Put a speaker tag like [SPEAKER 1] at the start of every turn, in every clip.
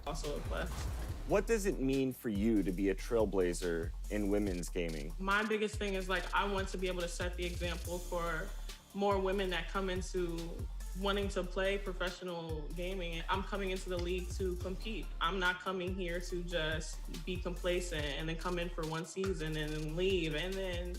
[SPEAKER 1] also a plus.
[SPEAKER 2] What does it mean for you to be a trailblazer in women's gaming?
[SPEAKER 1] My biggest thing is like I want to be able to set the example for more women that come into wanting to play professional gaming. I'm coming into the league to compete. I'm not coming here to just be complacent and then come in for one season and then leave and then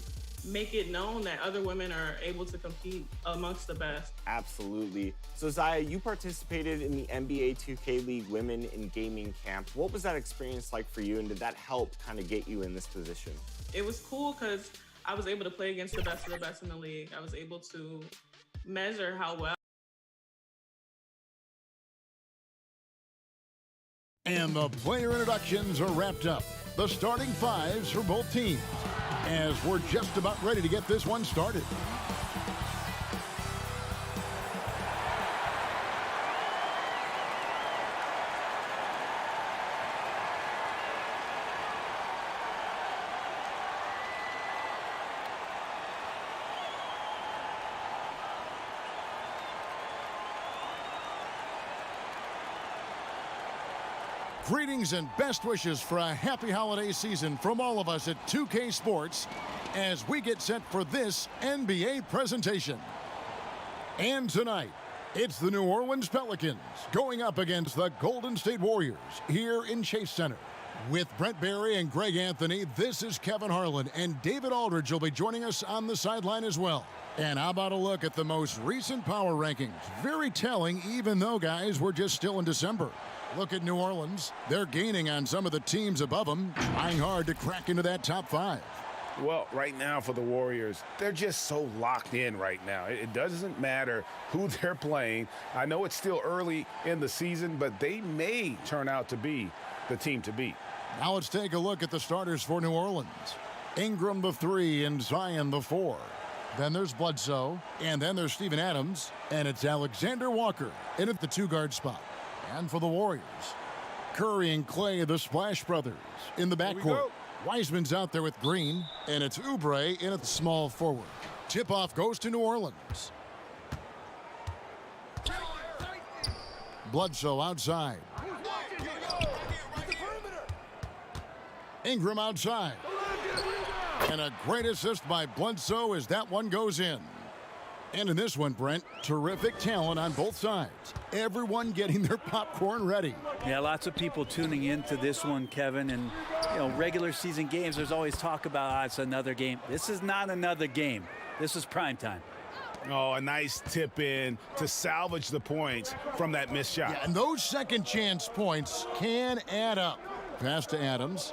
[SPEAKER 1] make it known that other women are able to compete amongst the best.
[SPEAKER 2] Absolutely. So Zaya, you participated in the NBA 2K League Women in Gaming Camp. What was that experience like for you, and did that help kind of get you in this position?
[SPEAKER 1] It was cool because I was able to play against the best of the best in the league. I was able to measure how well.
[SPEAKER 3] And the player introductions are wrapped up. The starting fives for both teams, as we're just about ready to get this one started. Greetings and best wishes for a happy holiday season from all of us at 2K Sports as we get set for this NBA presentation. And tonight, it's the New Orleans Pelicans going up against the Golden State Warriors here in Chase Center. With Brent Barry and Greg Anthony, this is Kevin Harlan, and David Aldridge will be joining us on the sideline as well. And how about a look at the most recent power rankings? Very telling, even though, guys, we're just still in December. Look at New Orleans. They're gaining on some of the teams above them, trying hard to crack into that top five.
[SPEAKER 4] Well, right now for the Warriors, they're just so locked in right now. It doesn't matter who they're playing. I know it's still early in the season, but they may turn out to be the team to beat.
[SPEAKER 3] Now let's take a look at the starters for New Orleans. Ingram the 3 and Zion the 4. Then there's Bledsoe, and then there's Steven Adams, and it's Alexander Walker in at the 2-guard spot. And for the Warriors, Curry and Clay, the Splash Brothers, in the backcourt. Wiseman's out there with Green, and it's Oubre in at the small forward. Tip-off goes to New Orleans. Bledsoe outside. Ingram outside. And a great assist by Bledsoe as that one goes in. And in this one, Brent, terrific talent on both sides. Everyone getting their popcorn ready.
[SPEAKER 5] Yeah, lots of people tuning into this one, Kevin. And, you know, regular season games, there's always talk about, it's another game. This is not another game. This is prime time.
[SPEAKER 4] Oh, a nice tip in to salvage the points from that missed shot.
[SPEAKER 3] Yeah, and those second chance points can add up. Pass to Adams.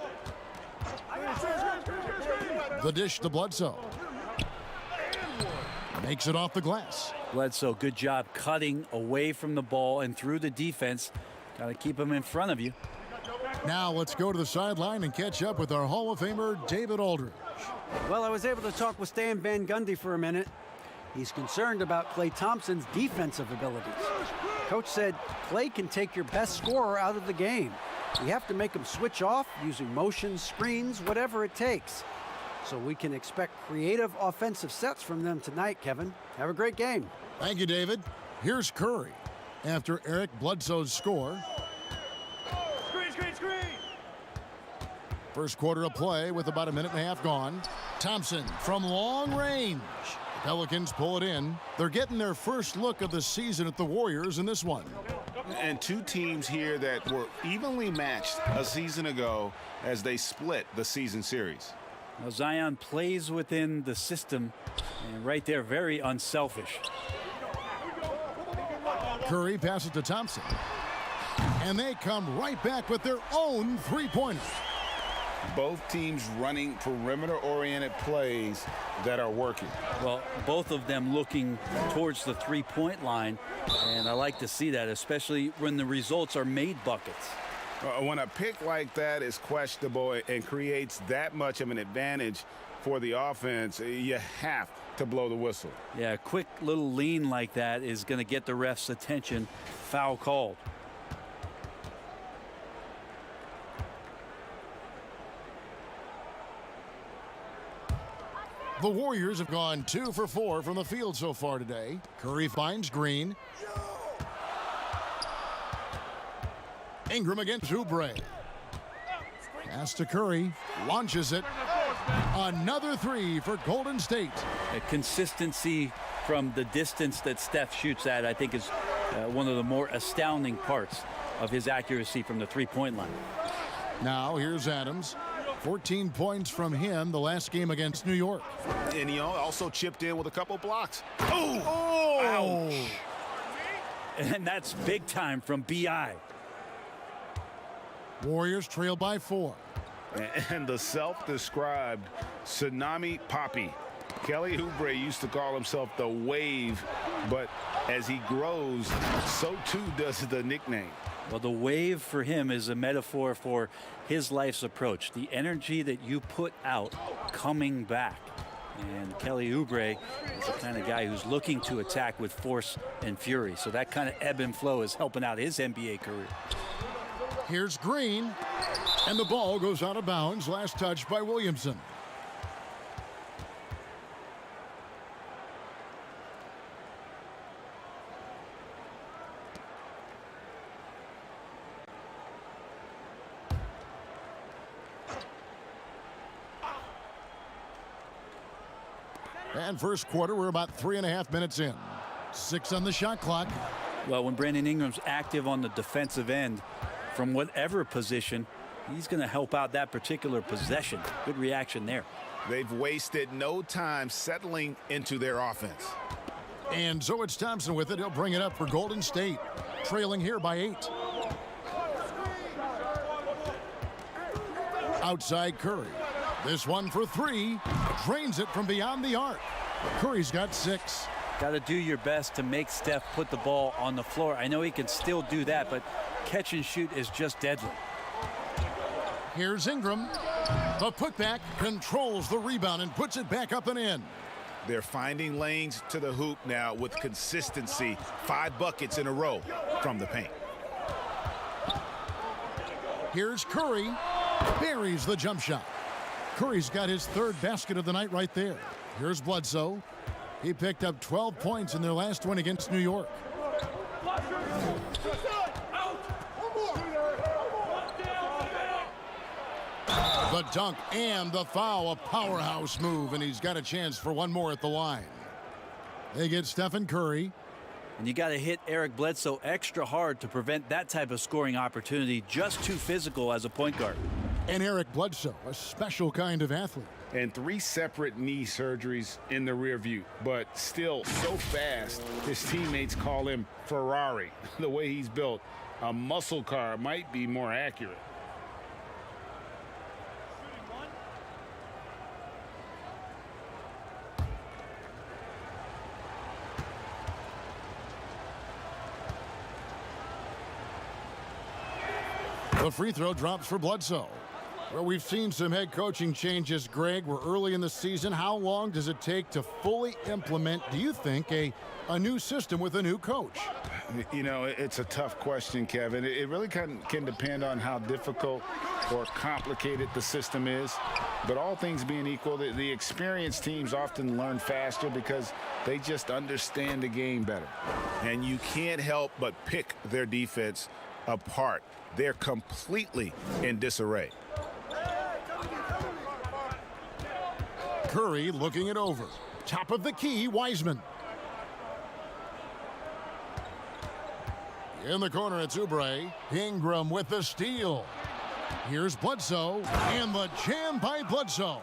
[SPEAKER 3] The dish to Bledsoe. Makes it off the glass.
[SPEAKER 5] Bledsoe, good job cutting away from the ball and through the defense. Got to keep him in front of you.
[SPEAKER 3] Now let's go to the sideline and catch up with our Hall of Famer, David Aldridge.
[SPEAKER 6] Well, I was able to talk with Stan Van Gundy for a minute. He's concerned about Klay Thompson's defensive abilities. Coach said Klay can take your best scorer out of the game. You have to make him switch off using motion, screens, whatever it takes. So we can expect creative offensive sets from them tonight, Kevin. Have a great game.
[SPEAKER 3] Thank you, David. Here's Curry after Eric Bledsoe's score.
[SPEAKER 7] Screen!
[SPEAKER 3] First quarter of play with about a minute and a half gone. Thompson from long range. The Pelicans pull it in. They're getting their first look of the season at the Warriors in this one.
[SPEAKER 4] And two teams here that were evenly matched a season ago as they split the season series.
[SPEAKER 5] Now, Zion plays within the system, and right there, very unselfish.
[SPEAKER 3] Curry passes to Thompson. And they come right back with their own three-pointer.
[SPEAKER 4] Both teams running perimeter-oriented plays that are working.
[SPEAKER 5] Well, both of them looking towards the three-point line, and I like to see that, especially when the results are made buckets.
[SPEAKER 4] When a pick like that is questionable and creates that much of an advantage for the offense, you have to blow the whistle.
[SPEAKER 5] Yeah, a quick little lean like that is going to get the ref's attention. Foul called.
[SPEAKER 3] The Warriors have gone 2 for 4 from the field so far today. Curry finds Green. Ingram against Oubre. Pass to Curry. Launches it. Another three for Golden State.
[SPEAKER 5] A consistency from the distance that Steph shoots at, I think, is one of the more astounding parts of his accuracy from the three-point line.
[SPEAKER 3] Now here's Adams. 14 points from him the last game against New York.
[SPEAKER 7] And he also chipped in with a couple blocks.
[SPEAKER 3] Oh!
[SPEAKER 5] Ouch. And that's big time from B.I.
[SPEAKER 3] Warriors trail by 4.
[SPEAKER 4] And the self-described Tsunami Poppy. Kelly Oubre used to call himself the Wave, but as he grows, so too does the nickname.
[SPEAKER 5] Well, the wave for him is a metaphor for his life's approach, the energy that you put out coming back. And Kelly Oubre is the kind of guy who's looking to attack with force and fury. So that kind of ebb and flow is helping out his NBA career.
[SPEAKER 3] Here's Green, and the ball goes out of bounds. Last touch by Williamson. And first quarter, we're about 3.5 minutes in. 6 on the shot clock.
[SPEAKER 5] Well, when Brandon Ingram's active on the defensive end, from whatever position, he's going to help out that particular possession. Good reaction there.
[SPEAKER 7] They've wasted no time settling into their offense.
[SPEAKER 3] And so it's Thompson with it. He'll bring it up for Golden State, trailing here by 8. Outside Curry. This one for 3. Drains it from beyond the arc. Curry's got 6.
[SPEAKER 5] Got to do your best to make Steph put the ball on the floor. I know he can still do that, but catch and shoot is just deadly.
[SPEAKER 3] Here's Ingram. The putback controls the rebound and puts it back up and in.
[SPEAKER 7] They're finding lanes to the hoop now with consistency. 5 buckets in a row from the paint.
[SPEAKER 3] Here's Curry. Buries the jump shot. Curry's got his 3rd basket of the night right there. Here's Bledsoe. He picked up 12 points in their last win against New York. The dunk and the foul, a powerhouse move, and he's got a chance for one more at the line. They get Stephen Curry.
[SPEAKER 5] And you got to hit Eric Bledsoe extra hard to prevent that type of scoring opportunity. Just too physical as a point guard.
[SPEAKER 3] And Eric Bledsoe, a special kind of athlete.
[SPEAKER 4] And 3 separate knee surgeries in the rear view, but still so fast, his teammates call him Ferrari. The way he's built, a muscle car might be more accurate.
[SPEAKER 3] The free throw drops for Bledsoe. Well, we've seen some head coaching changes, Greg. We're early in the season. How long does it take to fully implement, do you think, a new system with a new coach?
[SPEAKER 4] You know, it's a tough question, Kevin. It really can depend on how difficult or complicated the system is. But all things being equal, the experienced teams often learn faster because they just understand the game better.
[SPEAKER 7] And you can't help but pick their defense apart. They're completely in disarray.
[SPEAKER 3] Curry looking it over. Top of the key, Wiseman. In the corner, it's Oubre. Ingram with the steal. Here's Bledsoe, and the jam by Bledsoe.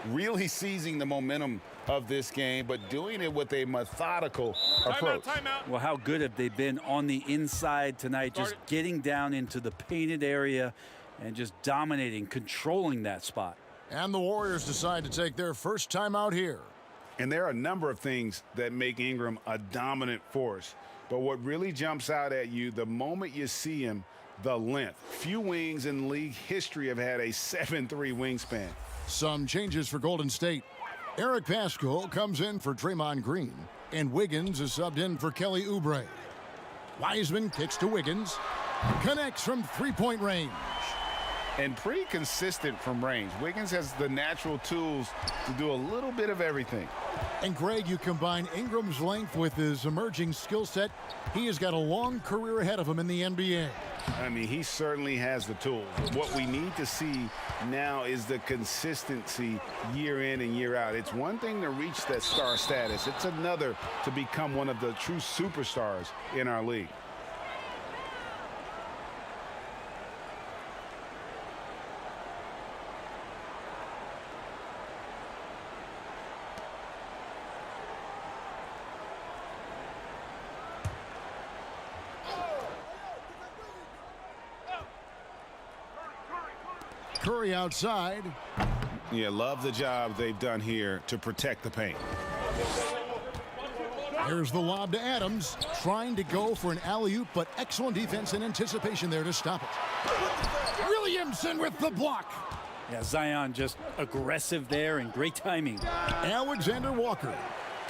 [SPEAKER 4] Really seizing the momentum of this game, but doing it with a methodical approach.
[SPEAKER 5] Well, how good have they been on the inside tonight, just getting down into the painted area and just dominating, controlling that spot.
[SPEAKER 3] And the Warriors decide to take their first time out here.
[SPEAKER 4] And there are a number of things that make Ingram a dominant force. But what really jumps out at you the moment you see him, the length. Few wings in league history have had a 7'3" wingspan.
[SPEAKER 3] Some changes for Golden State. Eric Pascal comes in for Draymond Green, and Wiggins is subbed in for Kelly Oubre. Wiseman kicks to Wiggins, connects from three-point range.
[SPEAKER 4] And pretty consistent from range. Wiggins has the natural tools to do a little bit of everything.
[SPEAKER 3] And Greg, you combine Ingram's length with his emerging skill set. He has got a long career ahead of him in the NBA.
[SPEAKER 4] I mean, he certainly has the tools. What we need to see now is the consistency year in and year out. It's one thing to reach that star status. It's another to become one of the true superstars in our league.
[SPEAKER 3] Curry outside.
[SPEAKER 4] Yeah, love the job they've done here to protect the paint.
[SPEAKER 3] Here's the lob to Adams, trying to go for an alley-oop, but excellent defense and anticipation there to stop it. Williamson with the block.
[SPEAKER 5] Yeah, Zion just aggressive there and great timing.
[SPEAKER 3] Alexander Walker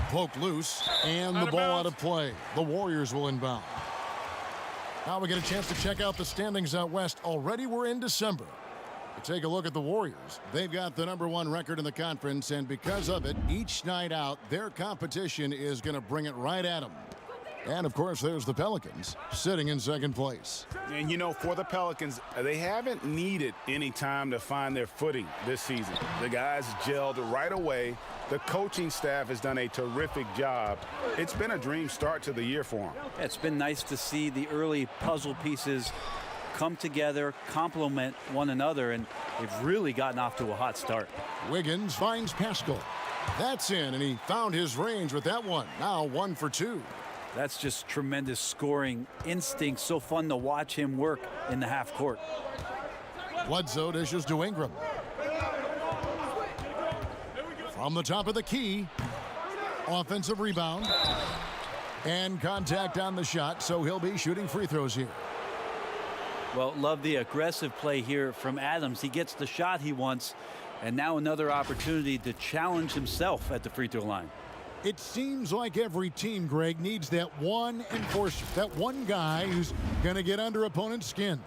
[SPEAKER 3] poked loose, and the ball out of play. The Warriors will inbound. Now we get a chance to check out the standings out west. Already we're in December. Take a look at the Warriors. They've got the #1 record in the conference, and because of it, each night out, their competition is going to bring it right at them. And, of course, there's the Pelicans sitting in second place.
[SPEAKER 4] And, you know, for the Pelicans, they haven't needed any time to find their footing this season. The guys gelled right away. The coaching staff has done a terrific job. It's been a dream start to the year for them.
[SPEAKER 5] It's been nice to see the early puzzle pieces come together, complement one another, and they've really gotten off to a hot start.
[SPEAKER 3] Wiggins finds Pascal. That's in, and he found his range with that one. Now 1 for 2.
[SPEAKER 5] That's just tremendous scoring instinct. So fun to watch him work in the half court.
[SPEAKER 3] Bledsoe dishes to Ingram. From the top of the key, offensive rebound, and contact on the shot, so he'll be shooting free throws here.
[SPEAKER 5] Well, love the aggressive play here from Adams. He gets the shot he wants, and now another opportunity to challenge himself at the free throw line.
[SPEAKER 3] It seems like every team, Greg, needs that one enforcer, that one guy who's going to get under opponent's skin.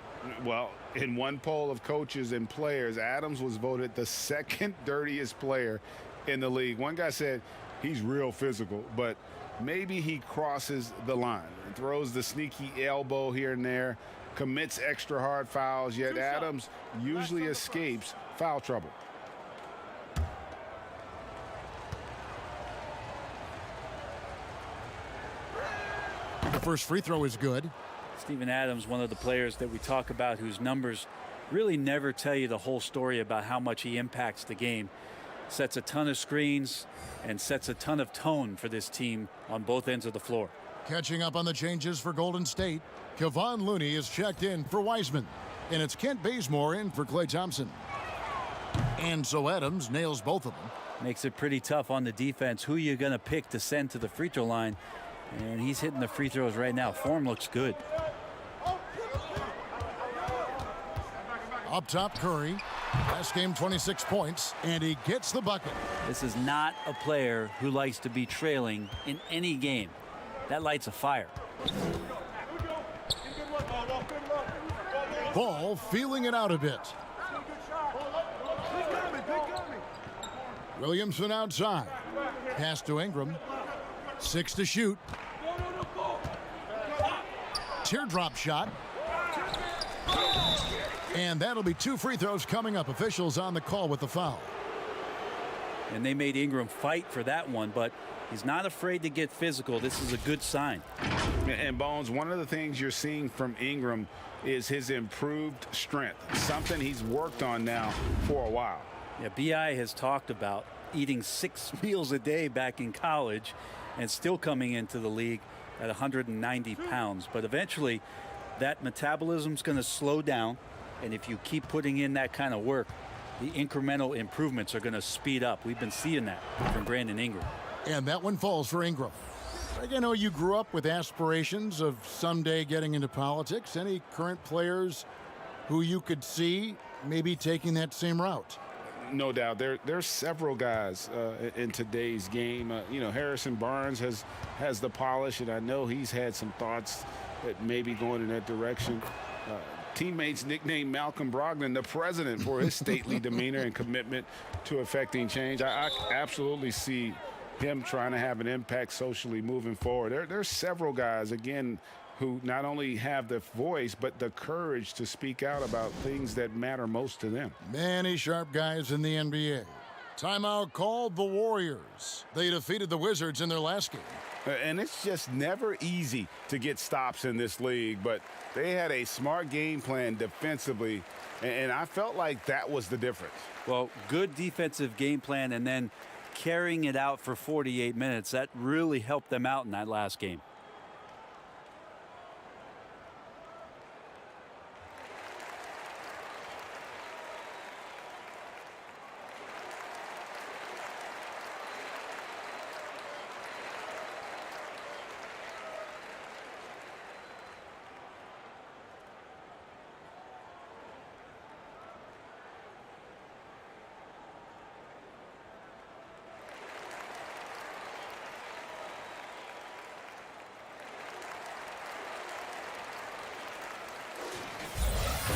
[SPEAKER 4] Well, in one poll of coaches and players, Adams was voted the second dirtiest player in the league. One guy said he's real physical, but maybe he crosses the line. Throws the sneaky elbow here and there, commits extra hard fouls, yet Adams usually escapes foul trouble.
[SPEAKER 3] The first free throw is good.
[SPEAKER 5] Steven Adams, one of the players that we talk about whose numbers really never tell you the whole story about how much he impacts the game. Sets a ton of screens and sets a ton of tone for this team on both ends of the floor.
[SPEAKER 3] Catching up on the changes for Golden State, Kevon Looney is checked in for Wiseman, and it's Kent Bazemore in for Klay Thompson. And so Adams nails both of them.
[SPEAKER 5] Makes it pretty tough on the defense. Who you going to pick to send to the free throw line? And he's hitting the free throws right now. Form looks good.
[SPEAKER 3] Up top, Curry. Last game, 26 points, and he gets the bucket.
[SPEAKER 5] This is not a player who likes to be trailing in any game. That lights a fire.
[SPEAKER 3] Ball feeling it out a bit. Williamson outside. Pass to Ingram. 6 to shoot. Teardrop shot. And that'll be 2 free throws coming up. Officials on the call with the foul.
[SPEAKER 5] And they made Ingram fight for that one, but he's not afraid to get physical. This is a good sign.
[SPEAKER 4] And Bones, one of the things you're seeing from Ingram is his improved strength, something he's worked on now for a while.
[SPEAKER 5] Yeah, B.I. has talked about eating 6 meals a day back in college and still coming into the league at 190 pounds. But eventually that metabolism's going to slow down. And if you keep putting in that kind of work, the incremental improvements are going to speed up. We've been seeing that from Brandon Ingram.
[SPEAKER 3] And that one falls for Ingram. I know you grew up with aspirations of someday getting into politics. Any current players who you could see maybe taking that same route?
[SPEAKER 4] No doubt. There's several guys in today's game. You know, Harrison Barnes has the polish, and I know he's had some thoughts that maybe going in that direction. Teammates nicknamed Malcolm Brogdon the president for his stately demeanor and commitment to affecting change. I absolutely see him trying to have an impact socially moving forward. There's several guys, again, who not only have the voice, but the courage to speak out about things that matter most to them.
[SPEAKER 3] Many sharp guys in the NBA. Timeout called the Warriors. They defeated the Wizards in their last game.
[SPEAKER 4] And it's just never easy to get stops in this league, but they had a smart game plan defensively, and I felt like that was the difference.
[SPEAKER 5] Well, good defensive game plan and then carrying it out for 48 minutes. That really helped them out in that last game.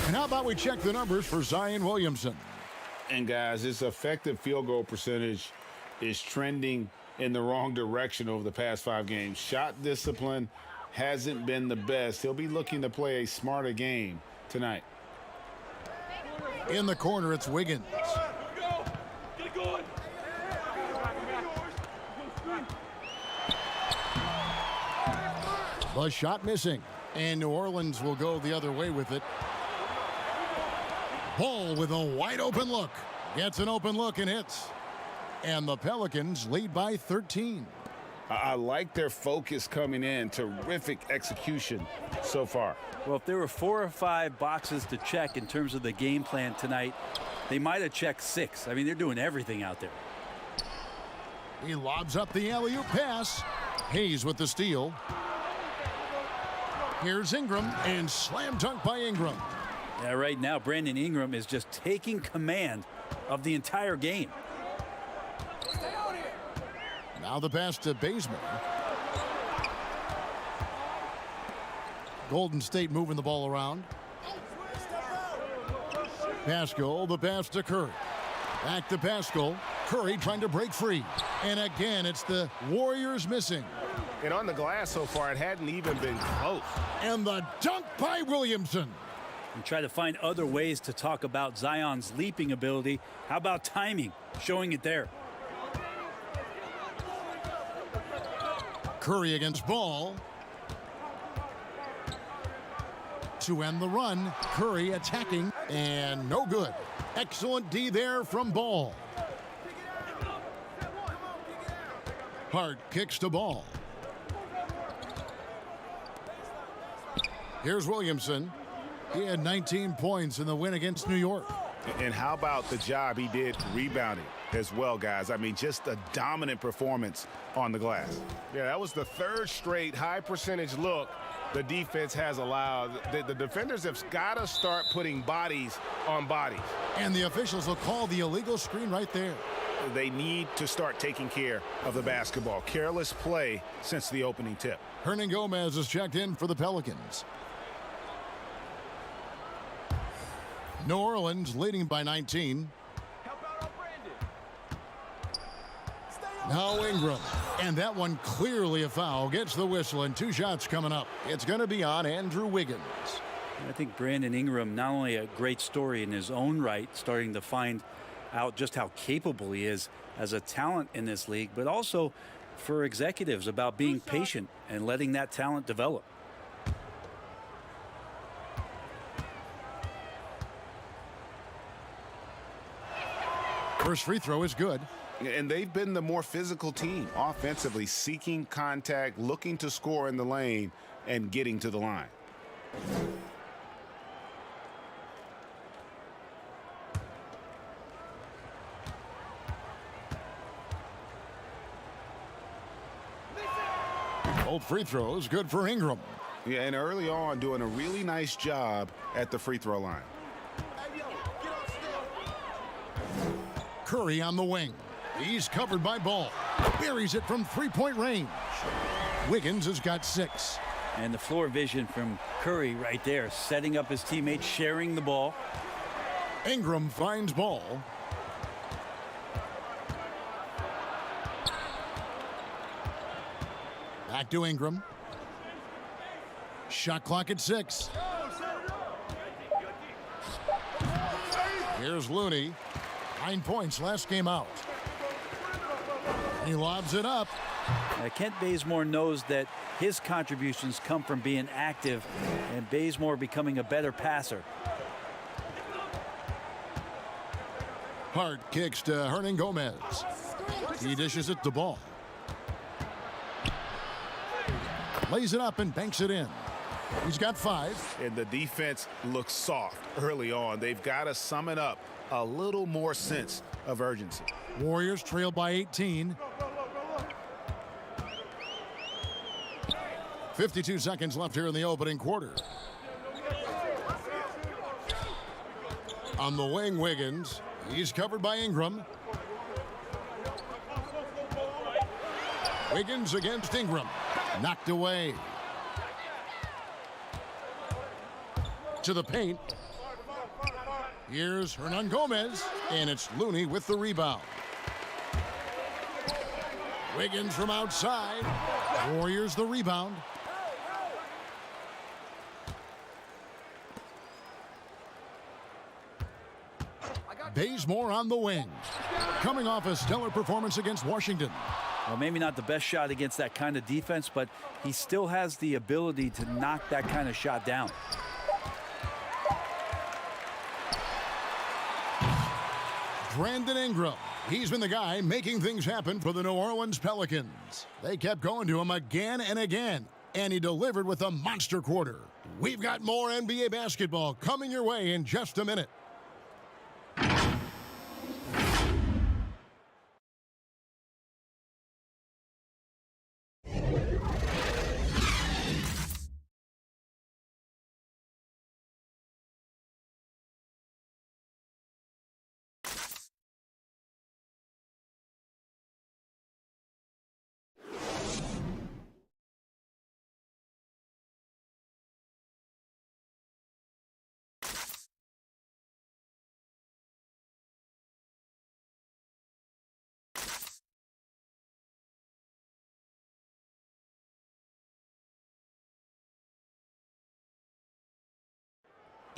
[SPEAKER 3] And how about we check the numbers for Zion Williamson?
[SPEAKER 4] And guys, his effective field goal percentage is trending in the wrong direction over the past 5 games. Shot discipline hasn't been the best. He'll be looking to play a smarter game tonight.
[SPEAKER 3] In the corner, it's Wiggins. The shot missing, and New Orleans will go the other way with it. Ball with a wide open look. Gets an open look and hits. And the Pelicans lead by 13.
[SPEAKER 4] I like their focus coming in. Terrific execution so far.
[SPEAKER 5] Well, if there were 4 or 5 boxes to check in terms of the game plan tonight, they might have checked 6. I mean, they're doing everything out there.
[SPEAKER 3] He lobs up the alley-oop pass. Hayes with the steal. Here's Ingram, and slam dunk by Ingram.
[SPEAKER 5] Yeah, right now, Brandon Ingram is just taking command of the entire game.
[SPEAKER 3] Now the pass to Bazemore. Golden State moving the ball around. Pascal, the pass to Curry. Back to Pascal. Curry trying to break free. And again, it's the Warriors missing.
[SPEAKER 4] And on the glass so far, it hadn't even been close.
[SPEAKER 3] And the dunk by Williamson.
[SPEAKER 5] And try to find other ways to talk about Zion's leaping ability. How about timing? Showing it there.
[SPEAKER 3] Curry against Ball. To end the run, Curry attacking, and no good. Excellent D there from Ball. Hart kicks to Ball. Here's Williamson. He had 19 points in the win against New York.
[SPEAKER 4] And how about the job he did rebounding as well, guys? I mean, just a dominant performance on the glass. Yeah, that was the 3rd straight high percentage look the defense has allowed. The defenders have got to start putting bodies on bodies.
[SPEAKER 3] And the officials will call the illegal screen right there.
[SPEAKER 4] They need to start taking care of the basketball. Careless play since the opening tip.
[SPEAKER 3] Hernan Gomez is checked in for the Pelicans. New Orleans leading by 19. Now Ingram. And that one clearly a foul. Gets the whistle, and 2 shots coming up. It's going to be on Andrew Wiggins.
[SPEAKER 5] I think Brandon Ingram, not only a great story in his own right, starting to find out just how capable he is as a talent in this league, but also for executives about being patient and letting that talent develop.
[SPEAKER 3] First free throw is good.
[SPEAKER 4] And they've been the more physical team offensively, seeking contact, looking to score in the lane, and getting to the line.
[SPEAKER 3] Both free throws good for Ingram.
[SPEAKER 4] Yeah, and early on doing a really nice job at the free throw line.
[SPEAKER 3] Curry on the wing. He's covered by Ball. Buries it from 3-point range. Wiggins has got 6.
[SPEAKER 5] And the floor vision from Curry right there, setting up his teammates, sharing the ball.
[SPEAKER 3] Ingram finds Ball. Back to Ingram. Shot clock at 6. Here's Looney. 9 points last game out. He lobs it up.
[SPEAKER 5] Kent Bazemore knows that his contributions come from being active and Bazemore becoming a better passer.
[SPEAKER 3] Hart kicks to Hernan Gomez. He dishes it to Ball. Lays it up and banks it in. He's got 5.
[SPEAKER 7] And the defense looks soft early on. They've got to sum it up. A little more sense of urgency.
[SPEAKER 3] Warriors trail by 18. 52 seconds left here in the opening quarter. On the wing, Wiggins. He's covered by Ingram. Wiggins against Ingram. Knocked away. To the paint. Here's Hernan Gomez, and it's Looney with the rebound. Wiggins from outside. Warriors the rebound. Bazemore on the wing. Coming off a stellar performance against Washington.
[SPEAKER 5] Well, maybe not the best shot against that kind of defense, but he still has the ability to knock that kind of shot down.
[SPEAKER 3] Brandon Ingram. He's been the guy making things happen for the New Orleans Pelicans. They kept going to him again and again, and he delivered with a monster quarter. We've got more NBA basketball coming your way in just a minute.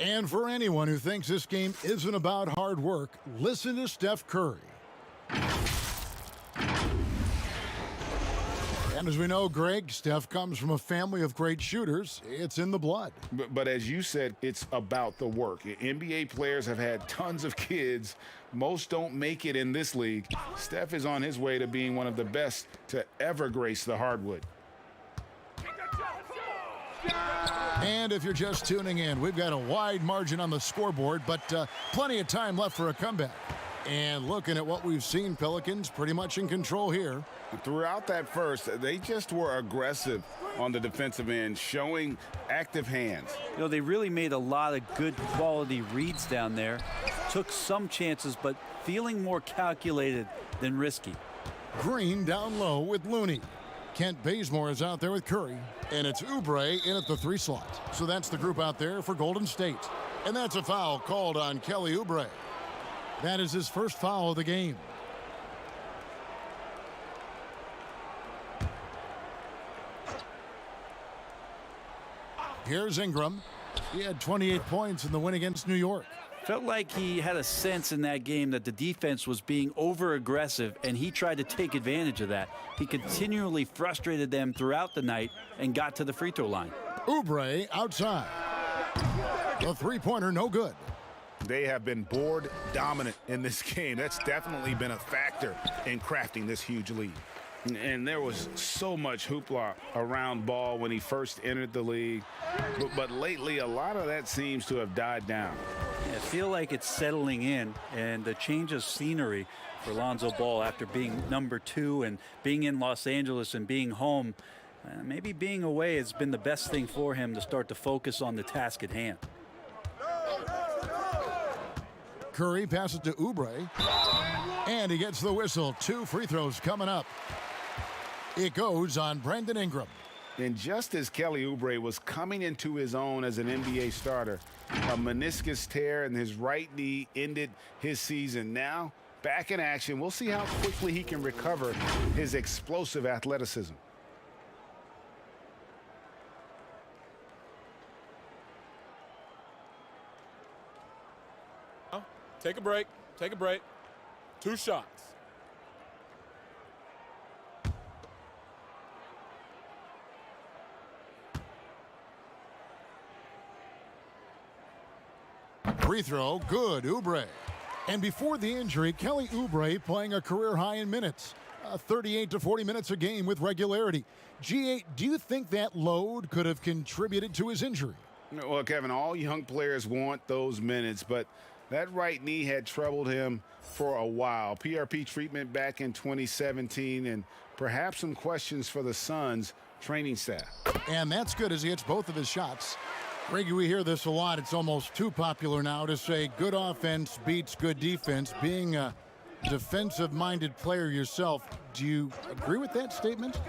[SPEAKER 3] And for anyone who thinks this game isn't about hard work, listen to Steph Curry. And as we know, Greg, Steph comes from a family of great shooters. It's in the blood.
[SPEAKER 4] But as you said, it's about the work. NBA players have had tons of kids. Most don't make it in this league. Steph is on his way to being one of the best to ever grace the hardwood.
[SPEAKER 3] And if you're just tuning in, we've got a wide margin on the scoreboard, but plenty of time left for a comeback. And looking at what we've seen, Pelicans pretty much in control here.
[SPEAKER 4] Throughout that first, they just were aggressive on the defensive end, showing active hands.
[SPEAKER 5] You know, they really made a lot of good quality reads down there. Took some chances, but feeling more calculated than risky.
[SPEAKER 3] Green down low with Looney. Kent Bazemore is out there with Curry. And it's Oubre in at the 3 slot. So that's the group out there for Golden State. And that's a foul called on Kelly Oubre. That is his first foul of the game. Here's Ingram. He had 28 points in the win against New York.
[SPEAKER 5] Felt like he had a sense in that game that the defense was being over-aggressive, and he tried to take advantage of that. He continually frustrated them throughout the night and got to the free throw line.
[SPEAKER 3] Oubre outside. The three-pointer no good.
[SPEAKER 7] They have been board dominant in this game. That's definitely been a factor in crafting this huge lead.
[SPEAKER 4] And there was so much hoopla around Ball when he first entered the league. But lately, a lot of that seems to have died down.
[SPEAKER 5] I feel like it's settling in, and the change of scenery for Lonzo Ball after being number 2 and being in Los Angeles and being home. Maybe being away has been the best thing for him to start to focus on the task at hand.
[SPEAKER 3] Curry passes to Oubre. And he gets the whistle. 2 free throws coming up. It goes on Brandon Ingram.
[SPEAKER 4] And just as Kelly Oubre was coming into his own as an NBA starter, a meniscus tear in his right knee ended his season. Now, back in action, we'll see how quickly he can recover his explosive athleticism.
[SPEAKER 8] Take a break. Take a break. 2 shots.
[SPEAKER 3] Free throw, good, Oubre. And before the injury, Kelly Oubre playing a career high in minutes. 38 to 40 minutes a game with regularity. G8, do you think that load could have contributed to his injury?
[SPEAKER 4] Well, Kevin, all young players want those minutes, but that right knee had troubled him for a while. PRP treatment back in 2017, and perhaps some questions for the Suns training staff.
[SPEAKER 3] And that's good as he hits both of his shots. Greggy, we hear this a lot. It's almost too popular now to say good offense beats good defense. Being a defensive-minded player yourself, do you agree with that statement?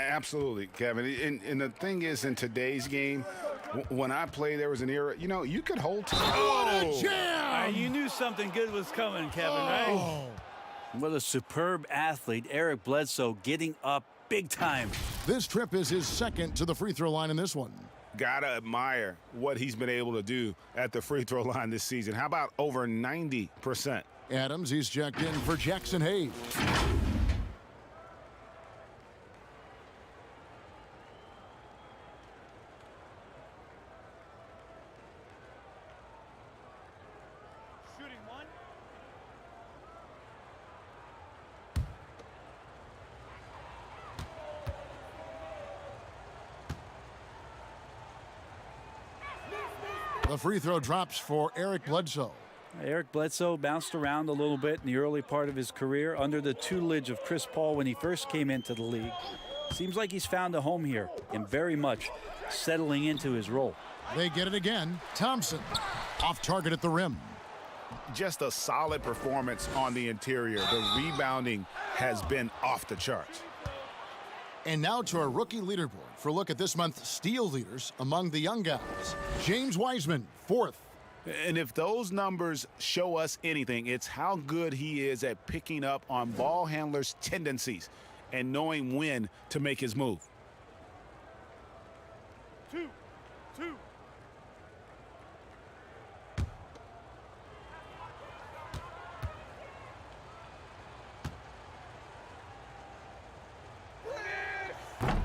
[SPEAKER 4] Absolutely, Kevin. And the thing is, in today's game, when I play, there was an era, you could hold to.
[SPEAKER 3] What a jam!
[SPEAKER 5] You knew something good was coming, Kevin, right? What a superb athlete, Eric Bledsoe, getting up big time.
[SPEAKER 3] This trip is his second to the free throw line in this one.
[SPEAKER 4] Gotta admire what he's been able to do at the free throw line this season. How about over 90%?
[SPEAKER 3] Adams, he's checked in for Jackson Hayes.
[SPEAKER 5] Shooting one.
[SPEAKER 3] The free throw drops for Eric Bledsoe.
[SPEAKER 5] Eric Bledsoe bounced around a little bit in the early part of his career under the tutelage of Chris Paul when he first came into the league. Seems like he's found a home here and very much settling into his role.
[SPEAKER 3] They get it again. Thompson off target at the rim.
[SPEAKER 4] Just a solid performance on the interior. The rebounding has been off the charts.
[SPEAKER 3] And now to our rookie leaderboard for a look at this month's steal leaders among the young guys. James Wiseman, 4th.
[SPEAKER 4] And if those numbers show us anything, it's how good he is at picking up on ball handlers' tendencies and knowing when to make his move.
[SPEAKER 8] 2.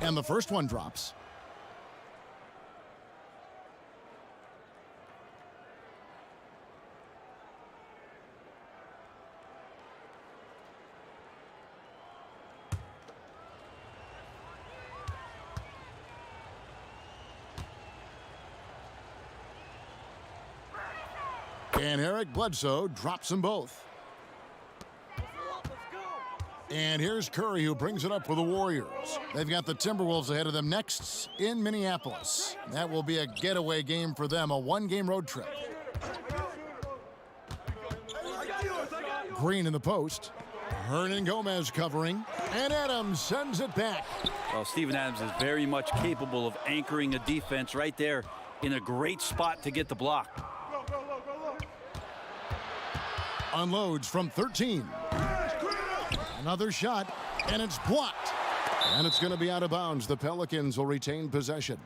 [SPEAKER 3] And the first one drops. And Eric Bledsoe drops them both. And here's Curry, who brings it up for the Warriors. They've got the Timberwolves ahead of them next in Minneapolis. That will be a getaway game for them, a 1-game road trip. Green in the post. Hernan Gomez covering. And Adams sends it back.
[SPEAKER 5] Well, Steven Adams is very much capable of anchoring a defense right there in a great spot to get the block.
[SPEAKER 3] Unloads from 13. Another shot, and it's blocked. And it's going to be out of bounds. The Pelicans will retain possession.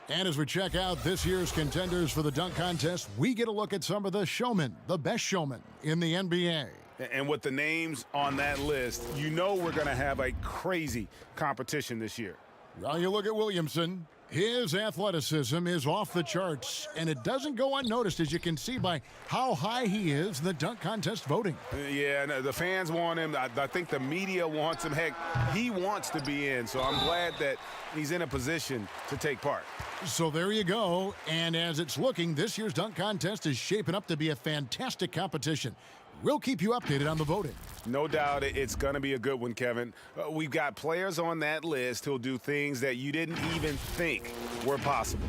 [SPEAKER 3] And as we check out this year's contenders for the dunk contest, we get a look at some of the showmen, the best showmen in the NBA.
[SPEAKER 4] And with the names on that list, you know we're going to have a crazy competition this year.
[SPEAKER 3] Well, you look at Williamson. His athleticism is off the charts, and it doesn't go unnoticed, as you can see by how high he is in the dunk contest voting.
[SPEAKER 4] Yeah, the fans want him. I think the media wants him. Heck, he wants to be in, so I'm glad that he's in a position to take part.
[SPEAKER 3] So there you go, and as it's looking, this year's dunk contest is shaping up to be a fantastic competition. We'll keep you updated on the voting.
[SPEAKER 4] No doubt it's going to be a good one, Kevin. We've got players on that list who'll do things that you didn't even think were possible.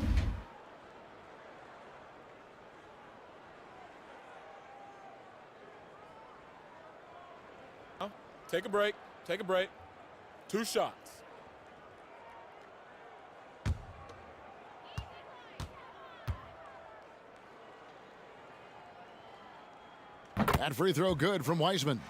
[SPEAKER 8] Take a break. Take a break. 2 shots.
[SPEAKER 3] That free throw good from Wiseman.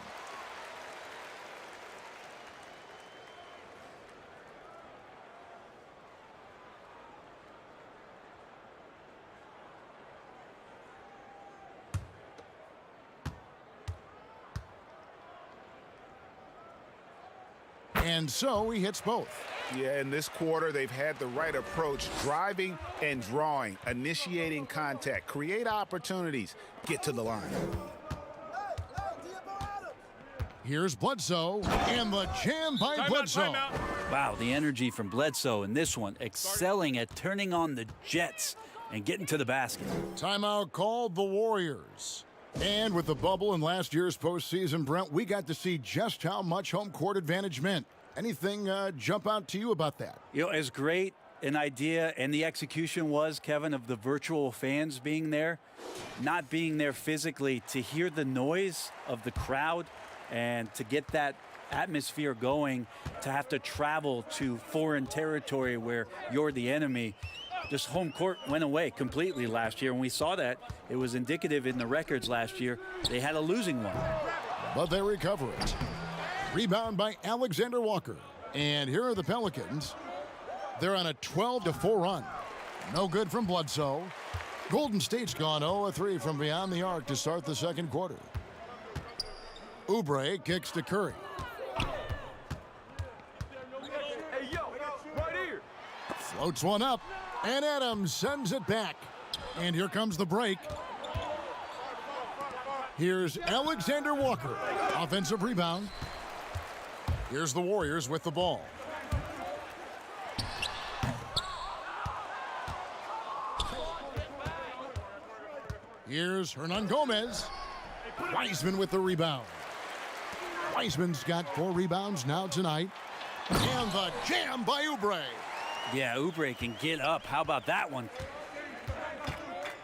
[SPEAKER 3] And so he hits both.
[SPEAKER 7] Yeah, in this quarter, they've had the right approach, driving and drawing, initiating contact, create opportunities, get to the line.
[SPEAKER 3] Here's Bledsoe, and the jam by Bledsoe.
[SPEAKER 5] Wow, the energy from Bledsoe in this one, excelling at turning on the jets and getting to the basket.
[SPEAKER 3] Timeout called the Warriors. And with the bubble in last year's postseason, Brent, we got to see just how much home court advantage meant. Anything jump out to you about that?
[SPEAKER 5] You know, as great an idea and the execution was, Kevin, of the virtual fans being there, not being there physically, to hear the noise of the crowd and to get that atmosphere going, to have to travel to foreign territory where you're the enemy. Just home court went away completely last year, and we saw that. It was indicative in the records last year. They had a losing one.
[SPEAKER 3] But they recover it. Rebound by Alexander Walker. And here are the Pelicans. They're on a 12-4 run. No good from Bledsoe. Golden State's gone 0-3 from beyond the arc to start the second quarter. Oubre kicks to Curry. Floats one up, and Adams sends it back. And here comes the break. Here's Alexander Walker. Offensive rebound. Here's the Warriors with the ball. Here's Hernan Gomez. Wiseman with the rebound. Wiseman's got 4 rebounds now tonight. And the jam by Oubre.
[SPEAKER 5] Yeah, Oubre can get up. How about that one?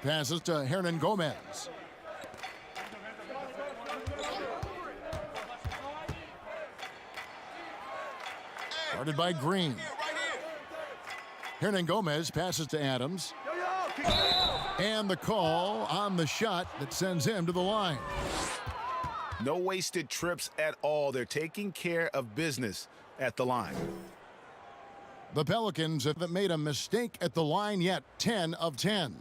[SPEAKER 3] Passes to Hernan Gomez. Guarded by Green. Hernan Gomez passes to Adams. And the call on the shot that sends him to the line.
[SPEAKER 7] No wasted trips at all. They're taking care of business at the line.
[SPEAKER 3] The Pelicans haven't made a mistake at the line yet. 10 of 10.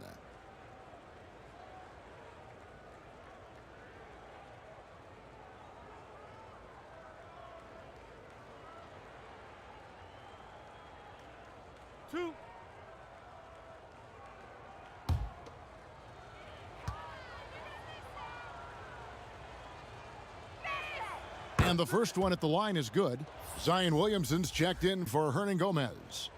[SPEAKER 3] And the first one at the line is good. Zion Williamson's checked in for Hernan Gomez.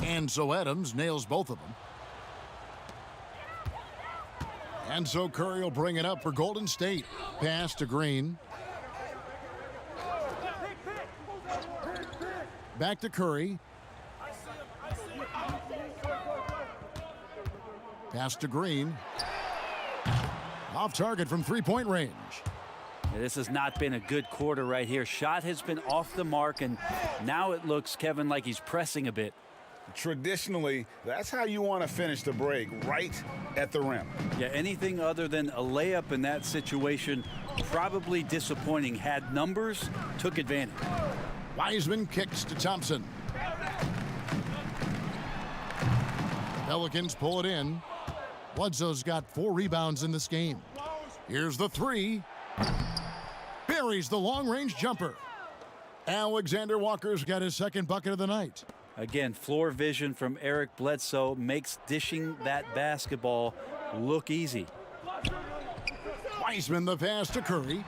[SPEAKER 3] And so Adams nails both of them. And so Curry will bring it up for Golden State. Pass to Green. Back to Curry. Pass to Green. Off target from three-point range.
[SPEAKER 5] Yeah, this has not been a good quarter right here. Shot has been off the mark, and now it looks, Kevin, like he's pressing a bit.
[SPEAKER 4] Traditionally, that's how you want to finish the break, right at the rim.
[SPEAKER 5] Yeah, anything other than a layup in that situation, probably disappointing. Had numbers, took advantage.
[SPEAKER 3] Wiseman kicks to Thompson. Pelicans pull it in. Bledsoe's got 4 rebounds in this game. Here's the 3. Buries the long-range jumper. Alexander Walker's got his second bucket of the night.
[SPEAKER 5] Again, floor vision from Eric Bledsoe makes dishing that basketball look easy.
[SPEAKER 3] Wiseman the pass to Curry.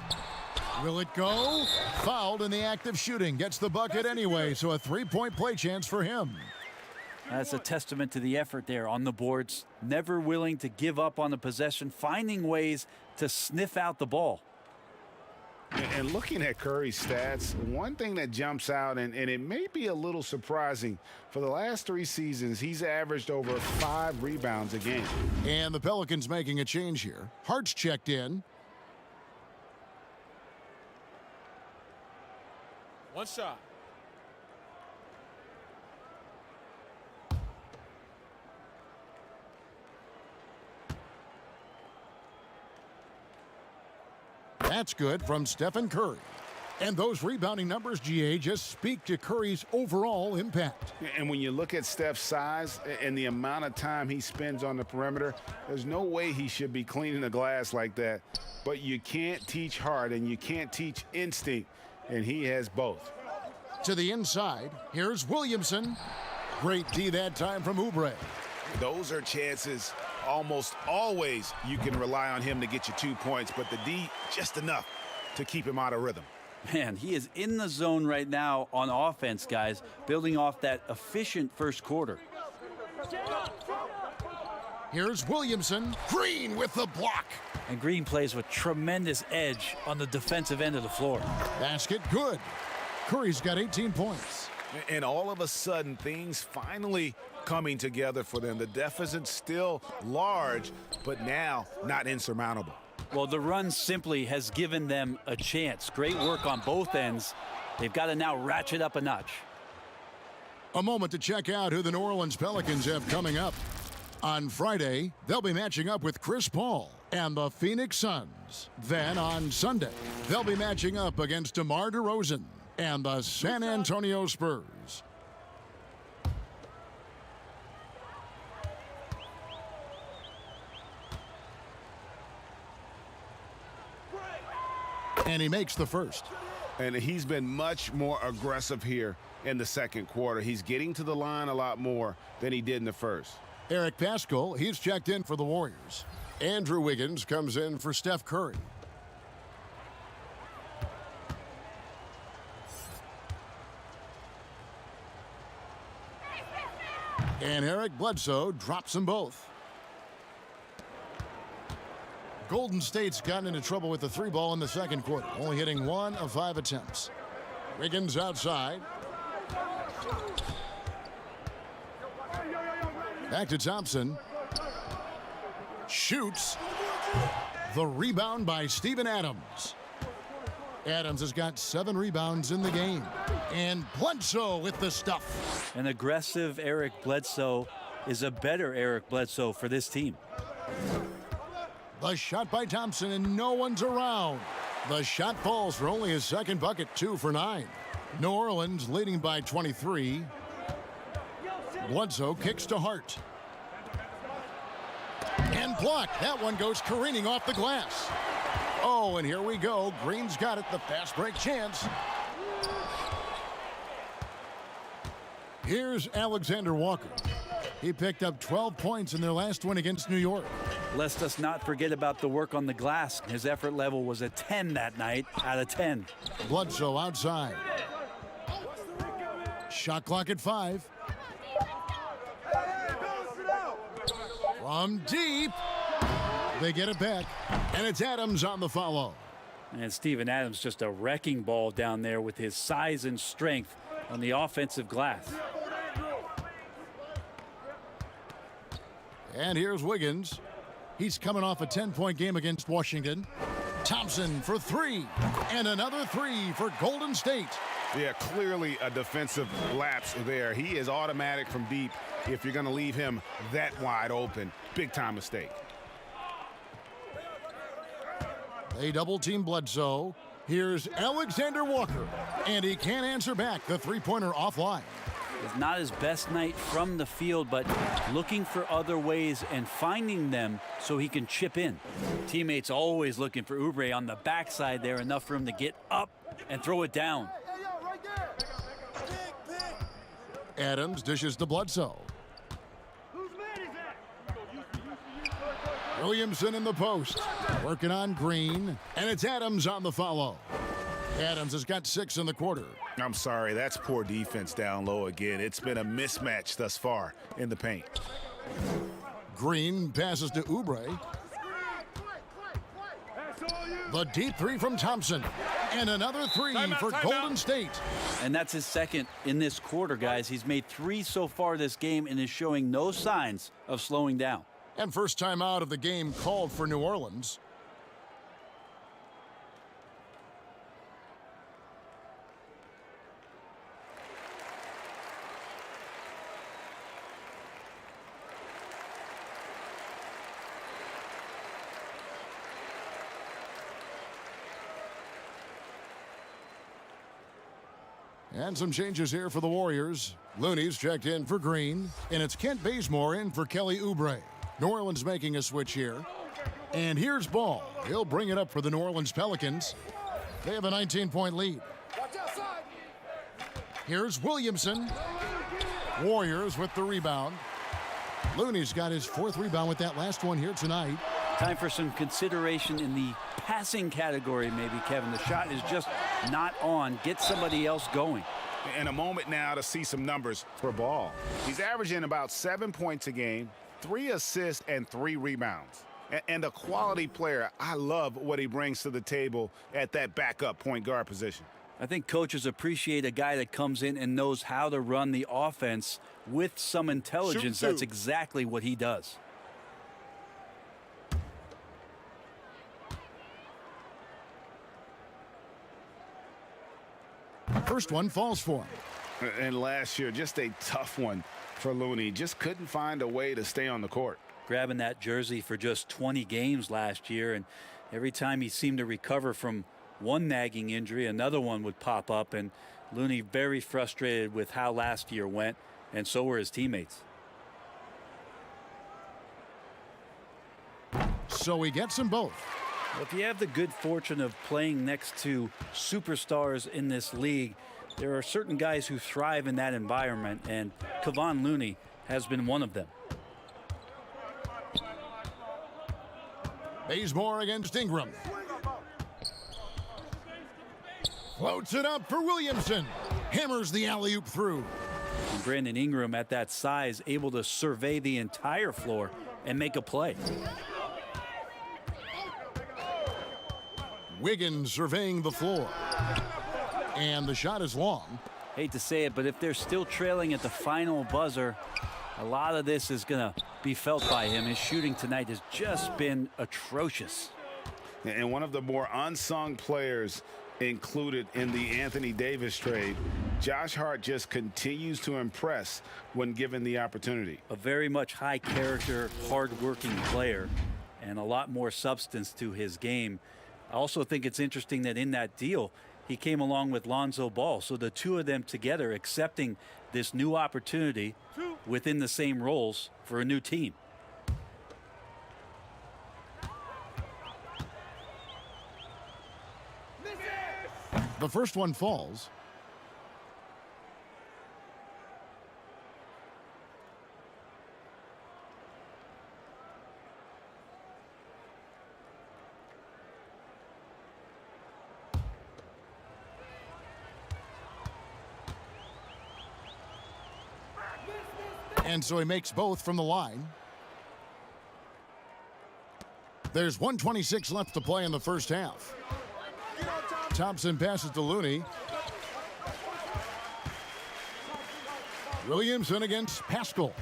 [SPEAKER 3] Will it go? Fouled in the act of shooting. Gets the bucket anyway, so a 3-point play chance for him.
[SPEAKER 5] That's a testament to the effort there on the boards. Never willing to give up on the possession, finding ways to sniff out the ball.
[SPEAKER 4] And looking at Curry's stats, one thing that jumps out, and it may be a little surprising, for the last 3 seasons, he's averaged over 5 rebounds a game.
[SPEAKER 3] And the Pelicans making a change here. Hart's checked in.
[SPEAKER 8] One shot.
[SPEAKER 3] That's good from Stephen Curry. And those rebounding numbers, GA, just speak to Curry's overall impact.
[SPEAKER 4] And when you look at Steph's size and the amount of time he spends on the perimeter, there's no way he should be cleaning the glass like that. But you can't teach heart and you can't teach instinct, and he has both.
[SPEAKER 3] To the inside, here's Williamson. Great D that time from Oubre.
[SPEAKER 7] Those are chances almost always you can rely on him to get you 2 points, but the D just enough to keep him out of rhythm.
[SPEAKER 5] Man, he is in the zone right now on offense, guys, building off that efficient first quarter.
[SPEAKER 3] Here's Williamson. Green with the block.
[SPEAKER 5] And Green plays with tremendous edge on the defensive end of the floor.
[SPEAKER 3] Basket good. Curry's got 18 points.
[SPEAKER 7] And all of a sudden, things finally coming together for them. The deficit's still large, but now not insurmountable.
[SPEAKER 5] Well, the run simply has given them a chance. Great work on both ends. They've got to now ratchet up a notch.
[SPEAKER 3] A moment to check out who the New Orleans Pelicans have coming up. On Friday, they'll be matching up with Chris Paul and the Phoenix Suns. Then on Sunday, they'll be matching up against DeMar DeRozan and the San Antonio Spurs. And he makes the first.
[SPEAKER 4] And he's been much more aggressive here in the second quarter. He's getting to the line a lot more than he did in the first.
[SPEAKER 3] Eric Paschall, he's checked in for the Warriors. Andrew Wiggins comes in for Steph Curry. And Eric Bledsoe drops them both. Golden State's gotten into trouble with the three ball in the second quarter, only hitting 1 of 5 attempts. Wiggins outside. Back to Thompson. Shoots. The rebound by Steven Adams. Adams has got 7 rebounds in the game. And Bledsoe with the stuff.
[SPEAKER 5] An aggressive Eric Bledsoe is a better Eric Bledsoe for this team.
[SPEAKER 3] The shot by Thompson, and no one's around. The shot falls for only his second bucket, 2 for 9. New Orleans leading by 23. Bledsoe kicks to Hart. And blocked. That one goes careening off the glass. Oh, and here we go. Green's got it, the fast break chance. Here's Alexander Walker. He picked up 12 points in their last win against New York.
[SPEAKER 5] Let us not forget about the work on the glass. His effort level was a 10 that night out of 10.
[SPEAKER 3] Bledsoe outside. Shot clock at 5. From deep. They get it back. And it's Adams on the follow.
[SPEAKER 5] And Steven Adams just a wrecking ball down there with his size and strength on the offensive glass.
[SPEAKER 3] And here's Wiggins. He's coming off a 10-point game against Washington. Thompson for 3. And another 3 for Golden State.
[SPEAKER 4] Yeah, clearly a defensive lapse there. He is automatic from deep if you're going to leave him that wide open. Big time mistake.
[SPEAKER 3] They double-team Bledsoe. Here's Alexander Walker. And he can't answer back. The three-pointer offline.
[SPEAKER 5] It's not his best night from the field, but looking for other ways and finding them so he can chip in. Teammates always looking for Oubre on the backside there, enough room to get up and throw it down.
[SPEAKER 3] Adams dishes to Bledsoe. Williamson in the post. Working on Green. And it's Adams on the follow. Adams has got 6 in the quarter.
[SPEAKER 7] I'm sorry, that's poor defense down low again. It's been a mismatch thus far in the paint.
[SPEAKER 3] Green passes to Oubre. The deep 3 from Thompson. And another 3 for Golden State.
[SPEAKER 5] And that's his second in this quarter, guys. He's made 3 so far this game and is showing no signs of slowing down.
[SPEAKER 3] And first time out of the game called for New Orleans. And some changes here for the Warriors. Looney's checked in for Green, and it's Kent Bazemore in for Kelly Oubre. New Orleans making a switch here. And here's Ball. He'll bring it up for the New Orleans Pelicans. They have a 19-point lead. Here's Williamson. Warriors with the rebound. Looney's got his 4th rebound with that last one here tonight.
[SPEAKER 5] Time for some consideration in the passing category, maybe, Kevin. The shot is just not on. Get somebody else going.
[SPEAKER 7] In a moment now to see some numbers for Ball. He's averaging about 7 points a game, 3 assists, and 3 rebounds. And a quality player. I love what he brings to the table at that backup point guard position.
[SPEAKER 5] I think coaches appreciate a guy that comes in and knows how to run the offense with some intelligence. That's exactly what he does.
[SPEAKER 3] First one falls for him.
[SPEAKER 7] And last year, just a tough one for Looney. Just couldn't find a way to stay on the court.
[SPEAKER 5] Grabbing that jersey for just 20 games last year, and every time he seemed to recover from one nagging injury, another one would pop up, and Looney very frustrated with how last year went, and so were his teammates.
[SPEAKER 3] So he gets them both.
[SPEAKER 5] Well, if you have the good fortune of playing next to superstars in this league, there are certain guys who thrive in that environment, and Kevon Looney has been one of them.
[SPEAKER 3] Bazemore against Ingram. Floats it up for Williamson. Hammers the alley-oop through.
[SPEAKER 5] And Brandon Ingram, at that size, able to survey the entire floor and make a play.
[SPEAKER 3] Wiggins surveying the floor. And the shot is long.
[SPEAKER 5] Hate to say it, but if they're still trailing at the final buzzer, a lot of this is going to be felt by him. His shooting tonight has just been atrocious.
[SPEAKER 7] And one of the more unsung players included in the Anthony Davis trade, Josh Hart just continues to impress when given the opportunity.
[SPEAKER 5] A very much high character, hard-working player, and a lot more substance to his game. I also think it's interesting that in that deal, he came along with Lonzo Ball. So the two of them together accepting this new opportunity within the same roles for a new team.
[SPEAKER 3] The first one falls. And so he makes both from the line. There's 1:26 left to play in the first half. Thompson passes to Looney. Williamson against Pascal.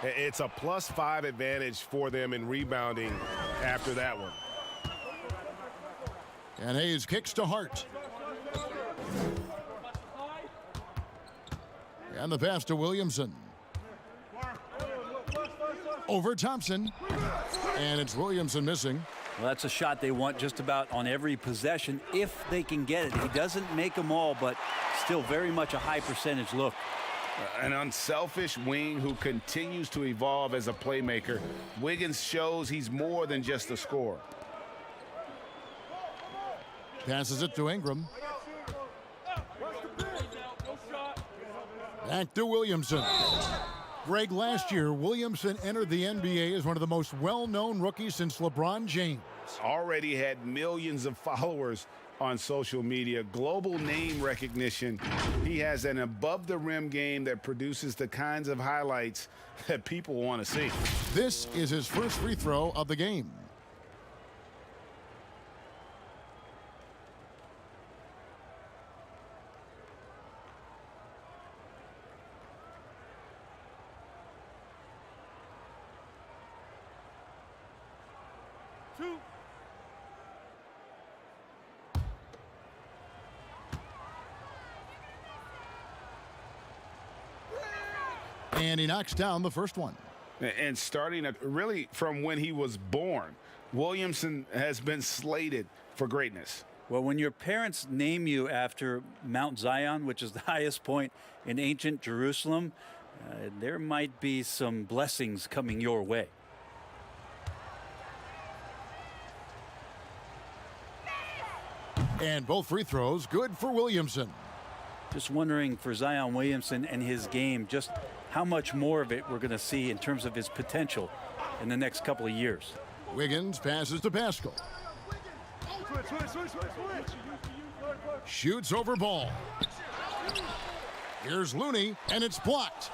[SPEAKER 4] It's a +5 advantage for them in rebounding after that one.
[SPEAKER 3] And Hayes kicks to Hart. And the pass to Williamson. Over Thompson. And it's Williamson missing.
[SPEAKER 5] Well, that's a shot they want just about on every possession if they can get it. He doesn't make them all, but still very much a high percentage look.
[SPEAKER 7] An unselfish wing who continues to evolve as a playmaker. Wiggins shows he's more than just a scorer.
[SPEAKER 3] Passes it to Ingram. Back to Williamson. Greg, last year, Williamson entered the NBA as one of the most well-known rookies since LeBron James.
[SPEAKER 7] Already had millions of followers on social media, global name recognition. He has an above-the-rim game that produces the kinds of highlights that people want to see.
[SPEAKER 3] This is his first free throw of the game. And he knocks down the first one.
[SPEAKER 7] And starting really from when he was born, Williamson has been slated for greatness.
[SPEAKER 5] Well, when your parents name you after Mount Zion, which is the highest point in ancient Jerusalem, there might be some blessings coming your way.
[SPEAKER 3] And both free throws good for Williamson.
[SPEAKER 5] Just wondering for Zion Williamson and his game, just how much more of it we're going to see in terms of his potential in the next couple of years.
[SPEAKER 3] Wiggins passes to Pascal. Shoots over ball. Here's Looney, and it's blocked.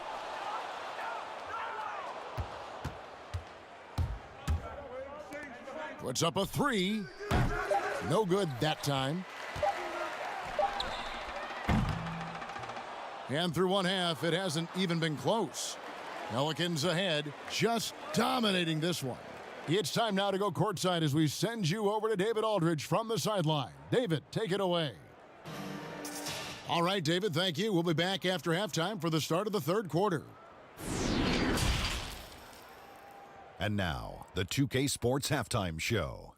[SPEAKER 3] Puts up a three. No good that time. And through one half, it hasn't even been close. Pelicans ahead, just dominating this one. It's time now to go courtside as we send you over to David Aldridge from the sideline. David, take it away. All right, David, thank you. We'll be back after halftime for the start of the third quarter.
[SPEAKER 9] And now, the 2K Sports Halftime Show.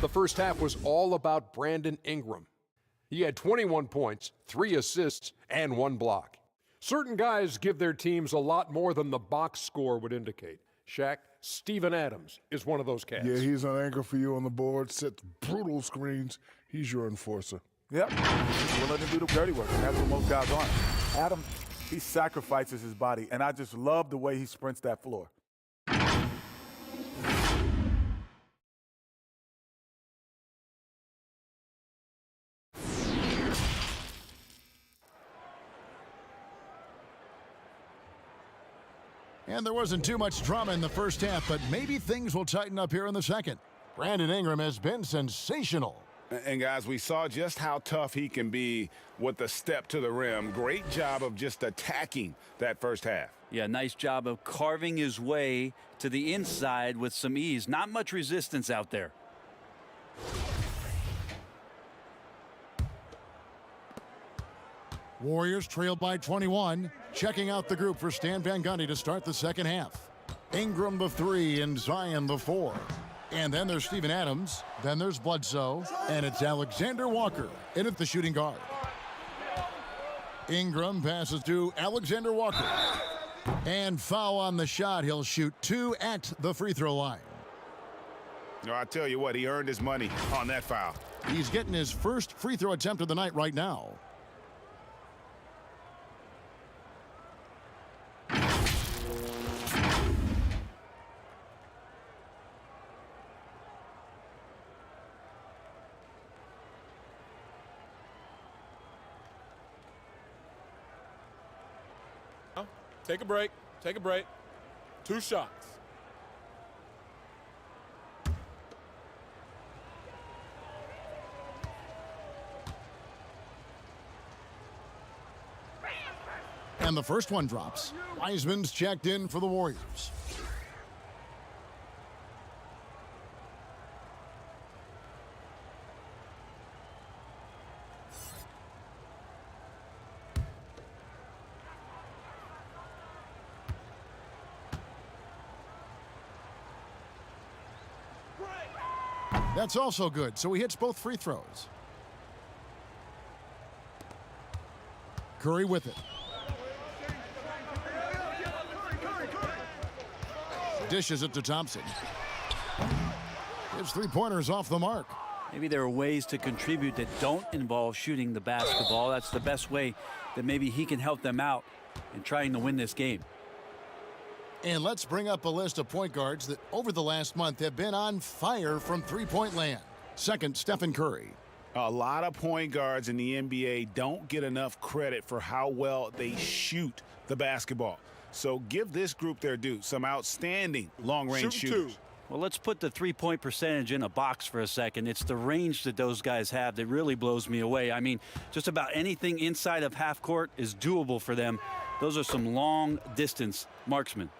[SPEAKER 10] The first half was all about Brandon Ingram. He had 21 points, 3 assists, and 1 block. Certain guys give their teams a lot more than the box score would indicate. Shaq, Steven Adams is one of those cats.
[SPEAKER 11] Yeah, he's an anchor for you on the board, sets brutal screens. He's your enforcer.
[SPEAKER 12] Yep, we'll let him do the dirty work, and that's what most guys aren't. Adam, he sacrifices his body, and I just love the way he sprints that floor.
[SPEAKER 3] And there wasn't too much drama in the first half, but maybe things will tighten up here in the second. Brandon Ingram has been sensational.
[SPEAKER 7] And guys, we saw just how tough he can be with the step to the rim. Great job of just attacking that first half.
[SPEAKER 5] Yeah, nice job of carving his way to the inside with some ease. Not much resistance out there.
[SPEAKER 3] Warriors trailed by 21. Checking out the group for Stan Van Gundy to start the second half. Ingram the 3 and Zion the 4. And then there's Steven Adams. Then there's Bledsoe. And it's Alexander Walker in at the shooting guard. Ingram passes to Alexander Walker. And foul on the shot. He'll shoot 2 at the free throw line.
[SPEAKER 7] No, I tell you what, he earned his money on that foul.
[SPEAKER 3] He's getting his first free throw attempt of the night right now.
[SPEAKER 8] Take a break. Take a break. 2 shots.
[SPEAKER 3] And the first one drops. Wiseman's checked in for the Warriors. That's also good, so he hits both free throws. Curry with it. Dishes it to Thompson. His three-pointers off the mark.
[SPEAKER 5] Maybe there are ways to contribute that don't involve shooting the basketball. That's the best way that maybe he can help them out in trying to win this game.
[SPEAKER 3] And let's bring up a list of point guards that over the last month have been on fire from three-point land. Second, Stephen Curry.
[SPEAKER 7] A lot of point guards in the NBA don't get enough credit for how well they shoot the basketball. So give this group their due. Some outstanding long-range shooters.
[SPEAKER 5] Well, let's put the three-point percentage in a box for a second. It's the range that those guys have that really blows me away. I mean, just about anything inside of half court is doable for them. Those are some long-distance marksmen.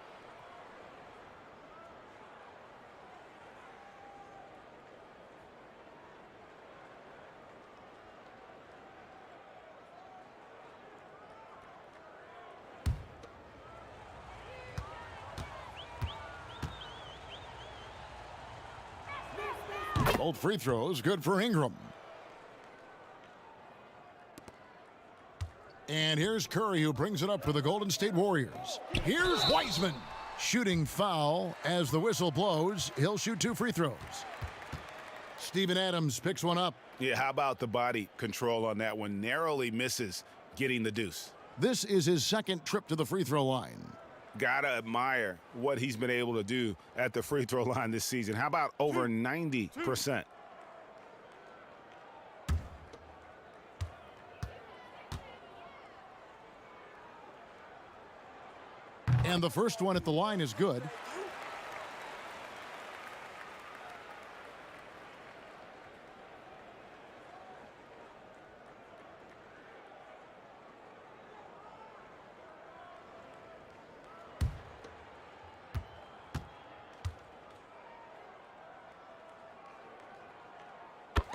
[SPEAKER 3] Both free throws good for Ingram. And here's Curry, who brings it up for the Golden State Warriors. Here's Wiseman. Shooting foul as the whistle blows. He'll shoot 2 free throws. Steven Adams picks one up.
[SPEAKER 7] Yeah, how about the body control on that one? Narrowly misses getting the deuce.
[SPEAKER 3] This is his second trip to the free throw line.
[SPEAKER 7] Gotta admire what he's been able to do at the free throw line this season. How about over 90%?
[SPEAKER 3] And the first one at the line is good.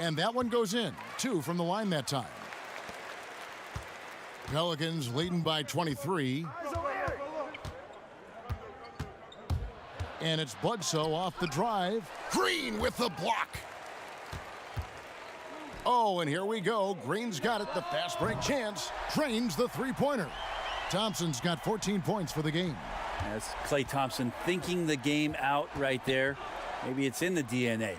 [SPEAKER 3] And that one goes in. 2 from the line that time. Pelicans leading by 23. And it's Bledsoe off the drive. Green with the block. Oh, and here we go. Green's got it. The fast break chance. Drains the three-pointer. Thompson's got 14 points for the game.
[SPEAKER 5] That's Klay Thompson thinking the game out right there. Maybe it's in the DNA.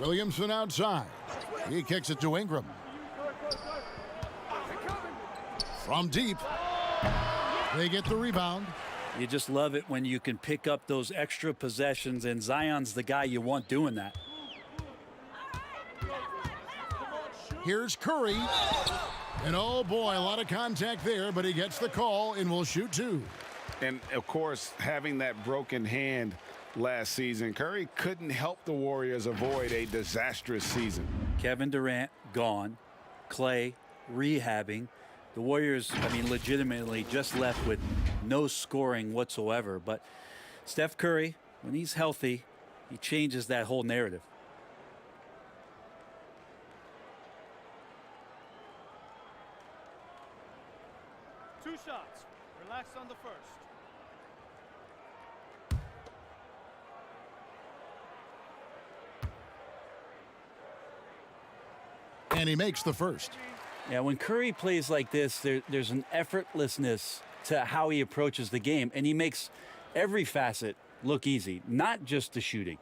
[SPEAKER 3] Williamson outside. He kicks it to Ingram. From deep. They get the rebound.
[SPEAKER 5] You just love it when you can pick up those extra possessions, and Zion's the guy you want doing that.
[SPEAKER 3] Here's Curry. And oh boy, a lot of contact there, but he gets the call and will shoot 2.
[SPEAKER 7] And of course, having that broken hand last season, Curry couldn't help the Warriors avoid a disastrous season.
[SPEAKER 5] Kevin Durant gone. Klay rehabbing. The Warriors, I mean, legitimately just left with no scoring whatsoever. But Steph Curry, when he's healthy, he changes that whole narrative.
[SPEAKER 13] Two shots. Relax on the first.
[SPEAKER 3] And he makes the first.
[SPEAKER 5] Yeah, when Curry plays like this, there's an effortlessness to how he approaches the game, and he makes every facet look easy, not just the shooting.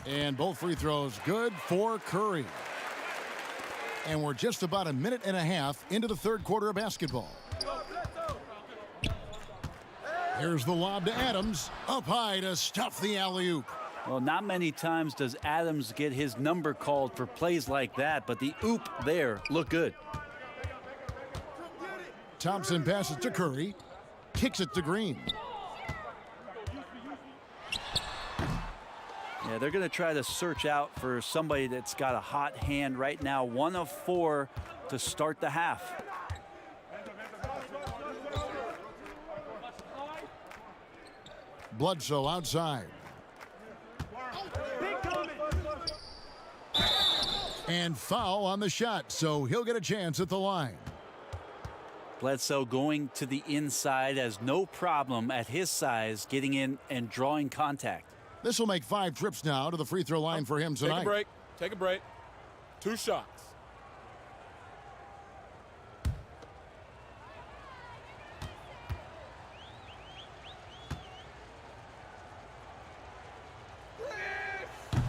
[SPEAKER 3] And both free throws good for Curry. And we're just about a minute and a half into the third quarter of basketball. Here's the lob to Adams. Up high to stuff the alley-oop.
[SPEAKER 5] Well, not many times does Adams get his number called for plays like that, but the oop there looked good.
[SPEAKER 3] Thompson passes to Curry. Kicks it to Green.
[SPEAKER 5] Yeah, they're going to try to search out for somebody that's got a hot hand right now. 1 of 4 to start the half.
[SPEAKER 3] Bledsoe outside. And foul on the shot, so he'll get a chance at the line.
[SPEAKER 5] Bledsoe going to the inside has no problem at his size getting in and drawing contact.
[SPEAKER 3] This will make 5 trips now to the free throw line for him tonight.
[SPEAKER 8] Take a break. Take a break. 2 shots.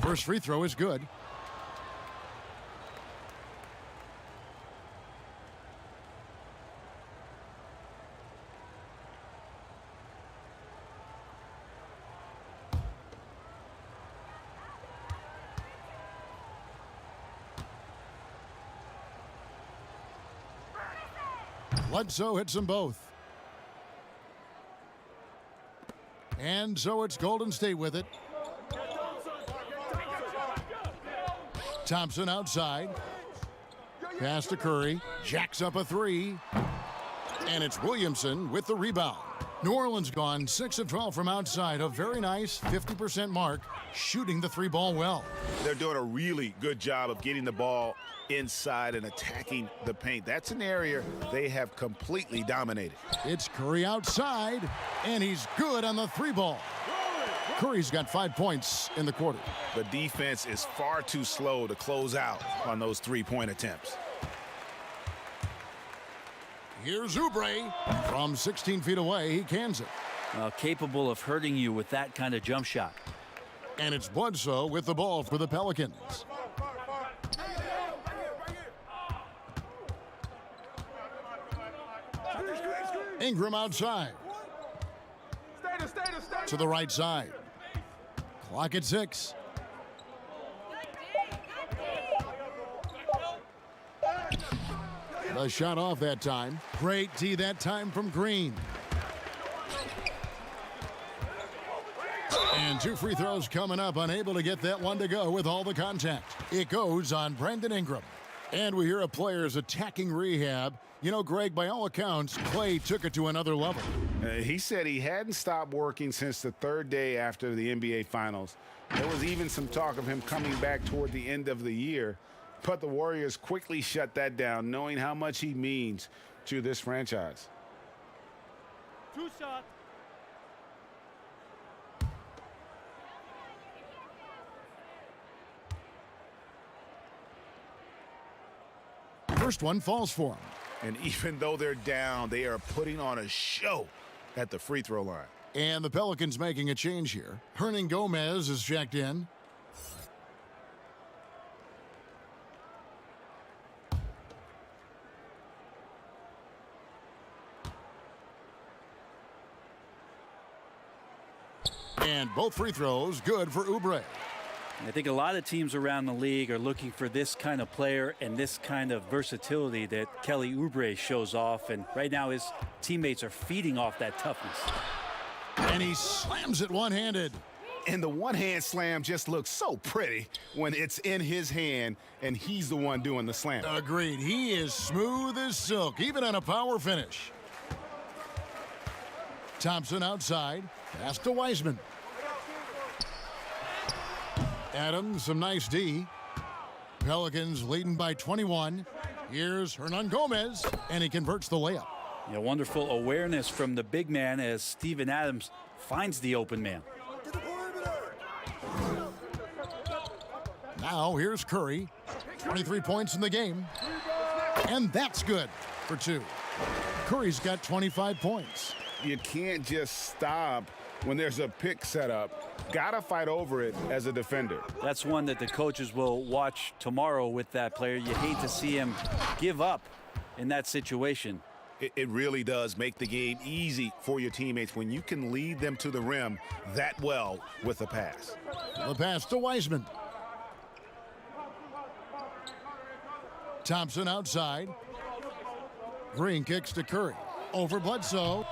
[SPEAKER 3] First free throw is good. Bledsoe hits them both. And so it's Golden State with it. Thompson outside. Pass to Curry. Jacks up a 3. And it's Williamson with the rebound. New Orleans gone 6 of 12 from outside. A very nice 50% mark, shooting the 3-ball well.
[SPEAKER 7] They're doing a really good job of getting the ball inside and attacking the paint. That's an area they have completely dominated.
[SPEAKER 3] It's Curry outside, and he's good on the 3-ball. Curry's got 5 points in the quarter.
[SPEAKER 7] The defense is far too slow to close out on those 3-point attempts.
[SPEAKER 3] Here's Oubre. From 16 feet away, he cans it.
[SPEAKER 5] Capable of hurting you with that kind of jump shot.
[SPEAKER 3] And it's Bledsoe with the ball for the Pelicans. Ingram outside. To the right side. Clock at 6. The shot off that time. Great D that time from Green. And 2 free throws coming up. Unable to get that one to go with all the contact. It goes on Brandon Ingram. And we hear a player's attacking rehab. You know, Greg, by all accounts, Clay took it to another level.
[SPEAKER 7] He said he hadn't stopped working since the 3rd day after the NBA Finals. There was even some talk of him coming back toward the end of the year. But the Warriors quickly shut that down, knowing how much he means to this franchise.
[SPEAKER 13] 2 shots.
[SPEAKER 3] First one falls for him.
[SPEAKER 7] And even though they're down, they are putting on a show at the free throw line.
[SPEAKER 3] And the Pelicans making a change here. Hernan Gomez is checked in. And both free throws good for Oubre.
[SPEAKER 5] I think a lot of teams around the league are looking for this kind of player and this kind of versatility that Kelly Oubre shows off. And right now his teammates are feeding off that toughness.
[SPEAKER 3] And he slams it one-handed.
[SPEAKER 7] And the one-hand slam just looks so pretty when it's in his hand and he's the one doing the slam.
[SPEAKER 3] Agreed. He is smooth as silk, even on a power finish. Thompson outside. Pass to Wiseman. Adams, some nice D. Pelicans leading by 21. Here's Hernan Gomez, and he converts the layup.
[SPEAKER 5] Yeah, wonderful awareness from the big man as Steven Adams finds the open man.
[SPEAKER 3] Now here's Curry. 23 points in the game. And that's good for 2. Curry's got 25 points.
[SPEAKER 7] You can't just stop when there's a pick set up. Gotta fight over it as a defender.
[SPEAKER 5] That's one that the coaches will watch tomorrow with that player. You hate to see him give up in that situation.
[SPEAKER 7] It really does make the game easy for your teammates when you can lead them to the rim that well with a pass.
[SPEAKER 3] The pass to Wiseman. Thompson outside. Green kicks to Curry. Over Bledsoe.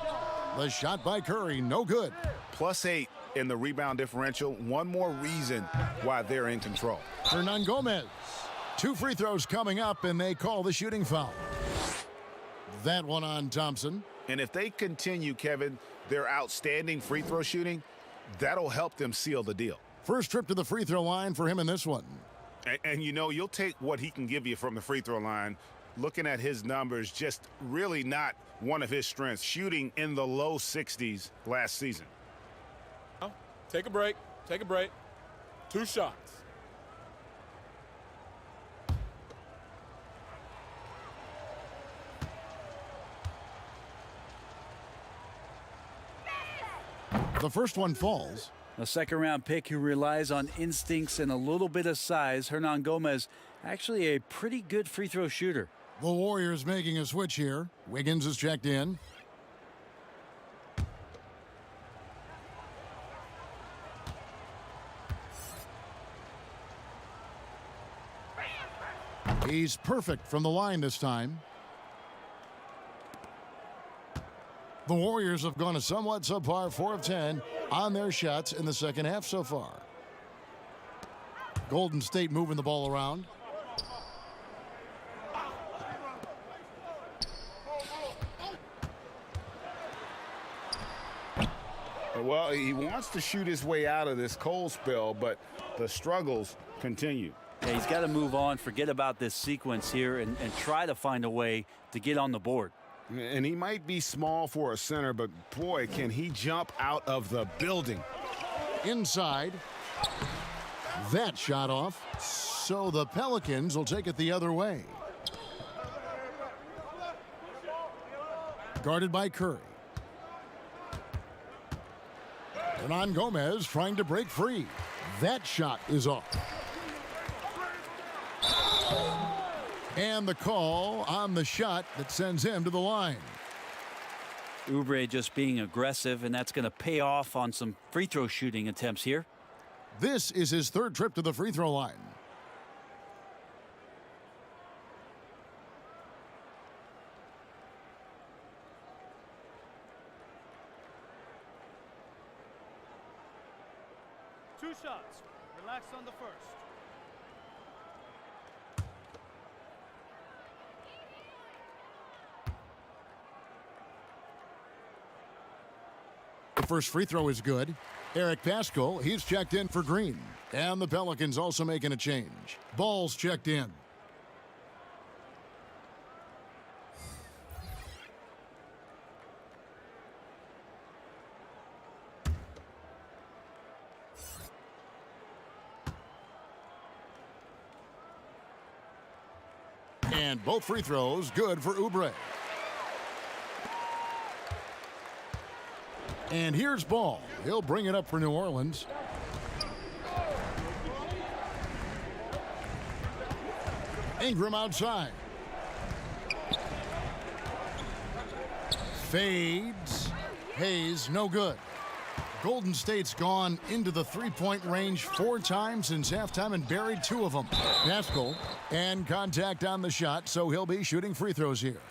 [SPEAKER 3] The shot by Curry, no good.
[SPEAKER 7] +8 in the rebound differential. One more reason why they're in control.
[SPEAKER 3] Hernan Gomez. 2 free throws coming up, and they call the shooting foul. That one on Thompson.
[SPEAKER 7] And if they continue, Kevin, their outstanding free throw shooting, that'll help them seal the deal.
[SPEAKER 3] First trip to the free throw line for him in this one.
[SPEAKER 7] And you know, you'll take what he can give you from the free throw line. Looking at his numbers, just really not one of his strengths, shooting in the low 60s last season.
[SPEAKER 8] Take a break. Take a break. 2 shots.
[SPEAKER 3] The first one falls.
[SPEAKER 5] A second-round pick who relies on instincts and a little bit of size. Hernan Gomez, actually a pretty good free throw shooter.
[SPEAKER 3] The Warriors making a switch here. Wiggins is checked in. He's perfect from the line this time. The Warriors have gone a somewhat subpar 4 of 10 on their shots in the second half so far. Golden State moving the ball around.
[SPEAKER 7] Well, he wants to shoot his way out of this cold spell, but the struggles continue.
[SPEAKER 5] Yeah, he's got to move on, forget about this sequence here, and try to find a way to get on the board.
[SPEAKER 7] And he might be small for a center, but boy, can he jump out of the building.
[SPEAKER 3] Inside. That shot off. So the Pelicans will take it the other way. Guarded by Curry. Hernan Gomez trying to break free. That shot is off. And the call on the shot that sends him to the line.
[SPEAKER 5] Oubre just being aggressive, and that's going to pay off on some free throw shooting attempts here.
[SPEAKER 3] This is his third trip to the free throw line.
[SPEAKER 13] Two shots. Relax on the first.
[SPEAKER 3] The first free throw is good. Eric Pascal, he's checked in for Green. And the Pelicans also making a change. Ball's checked in. And both free throws good for Oubre. And here's Ball. He'll bring it up for New Orleans. Ingram outside. Fades. Hayes, no good. Golden State's gone into the three-point range 4 times since halftime and buried 2 of them. Pascal, and contact on the shot, so he'll be shooting free throws here.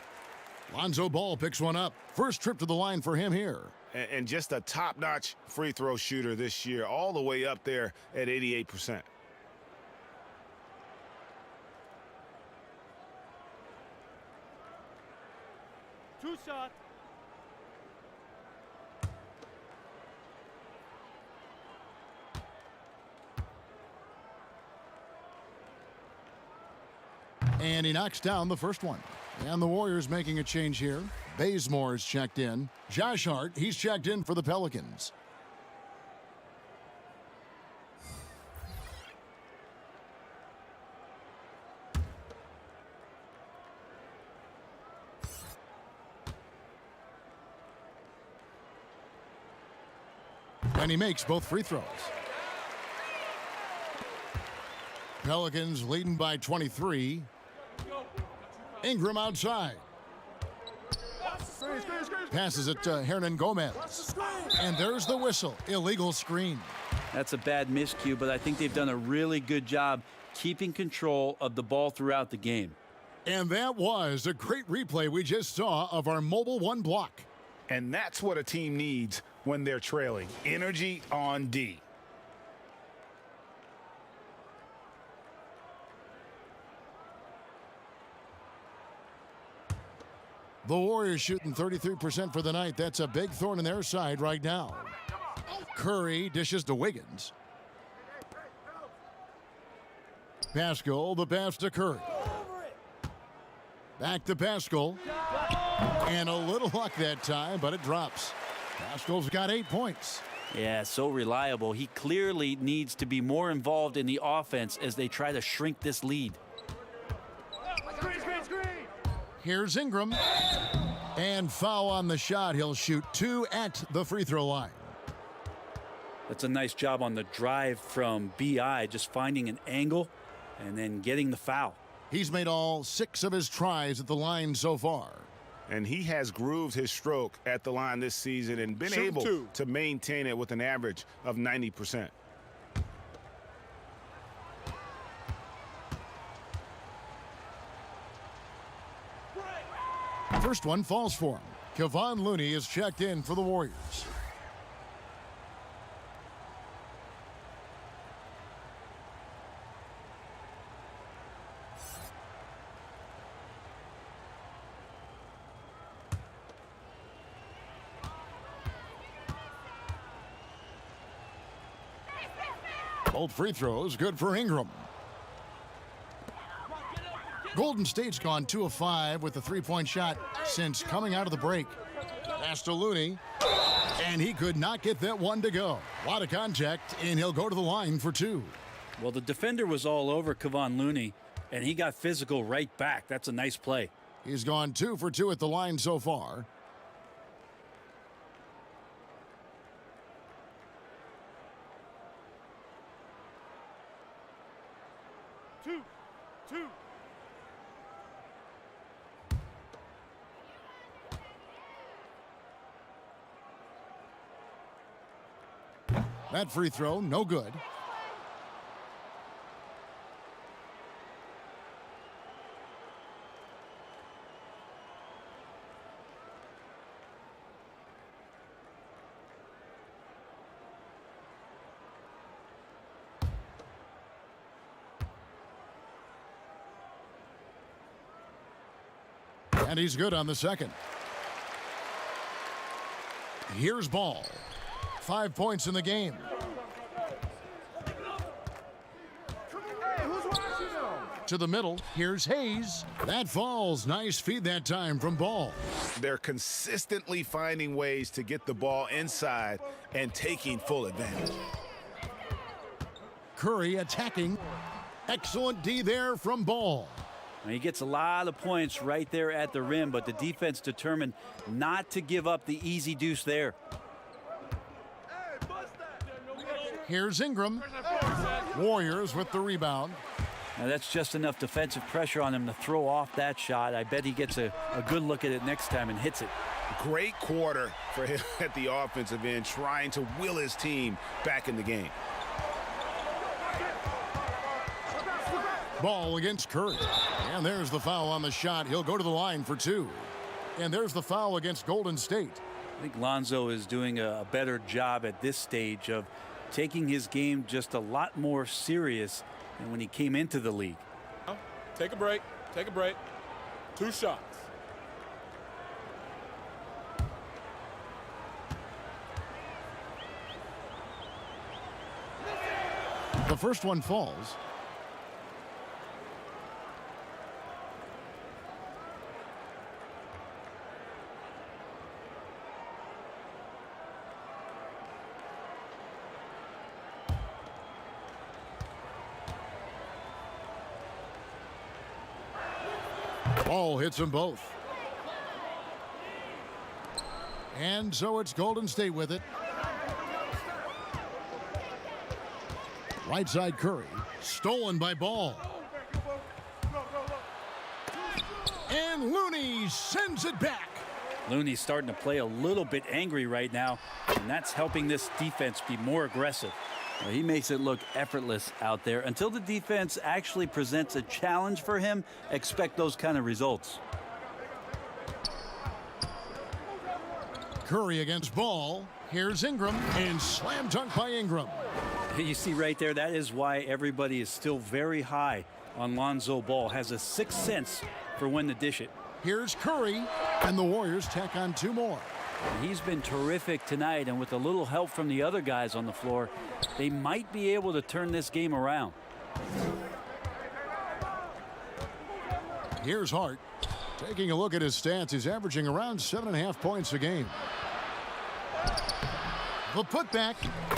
[SPEAKER 3] Lonzo Ball picks one up. First trip to the line for him here.
[SPEAKER 7] And just a top-notch free throw shooter this year, all the way up there at 88%.
[SPEAKER 13] Two shot.
[SPEAKER 3] And he knocks down the first one. And the Warriors making a change here. Bazemore's checked in. Josh Hart, he's checked in for the Pelicans. And he makes both free throws. Pelicans leading by 23. Ingram outside. Passes it to Hernan Gomez. And there's the whistle. Illegal screen.
[SPEAKER 5] That's a bad miscue, but I think they've done a really good job keeping control of the ball throughout the game.
[SPEAKER 3] And that was a great replay we just saw of our mobile one block.
[SPEAKER 7] And that's what a team needs when they're trailing. Energy on D.
[SPEAKER 3] The Warriors shooting 33% for the night. That's a big thorn in their side right now. Curry dishes to Wiggins. Pascal, the pass to Curry. Back to Pascal. And a little luck that time, but it drops. Pascal's got 8 points.
[SPEAKER 5] Yeah, so reliable. He clearly needs to be more involved in the offense as they try to shrink this lead.
[SPEAKER 3] Here's Ingram. And foul on the shot. He'll shoot 2 at the free throw line.
[SPEAKER 5] That's a nice job on the drive from BI, just finding an angle and then getting the foul.
[SPEAKER 3] He's made all 6 of his tries at the line so far.
[SPEAKER 7] And he has grooved his stroke at the line this season and been able to maintain it with an average of 90%.
[SPEAKER 3] First one falls for him. Kevon Looney is checked in for the Warriors. Both free throws good for Ingram. Golden State's gone 2 of 5 with the three-point shot since coming out of the break. Pass to Looney, and he could not get that one to go. A lot of contact, and he'll go to the line for 2.
[SPEAKER 5] Well, the defender was all over Kevon Looney, and he got physical right back. That's a nice play.
[SPEAKER 3] He's gone 2 for 2 at the line so far.
[SPEAKER 13] Two.
[SPEAKER 3] That free throw, no good. And he's good on the second. Here's Ball. 5 points in the game. To the middle, here's Hayes. That falls. Nice feed that time from Ball.
[SPEAKER 7] They're consistently finding ways to get the ball inside and taking full advantage.
[SPEAKER 3] Curry attacking. Excellent D there from Ball.
[SPEAKER 5] He gets a lot of points right there at the rim, but the defense determined not to give up the easy deuce there.
[SPEAKER 3] Here's Ingram. Warriors with the rebound.
[SPEAKER 5] Now that's just enough defensive pressure on him to throw off that shot. I bet he gets a good look at it next time and hits it.
[SPEAKER 7] Great quarter for him at the offensive end, trying to will his team back in the game.
[SPEAKER 3] Ball against Curry. And there's the foul on the shot. He'll go to the line for 2. And there's the foul against Golden State.
[SPEAKER 5] I think Lonzo is doing a better job at this stage of taking his game just a lot more serious than when he came into the league.
[SPEAKER 8] Take a break. 2 shots.
[SPEAKER 3] The first one falls. Ball hits them both. And so it's Golden State with it. Right side Curry. Stolen by Ball. And Looney sends it back.
[SPEAKER 5] Looney's starting to play a little bit angry right now, and that's helping this defense be more aggressive. Well, he makes it look effortless out there. Until the defense actually presents a challenge for him, expect those kind of results.
[SPEAKER 3] Curry against Ball. Here's Ingram, and slam dunk by Ingram.
[SPEAKER 5] You see right there, that is why everybody is still very high on Lonzo Ball. Has a sixth sense for when to dish it.
[SPEAKER 3] Here's Curry, and the Warriors tack on 2 more.
[SPEAKER 5] He's been terrific tonight, and with a little help from the other guys on the floor, they might be able to turn this game around.
[SPEAKER 3] Here's Hart. Taking a look at his stats, he's averaging around 7.5 points a game. The putback,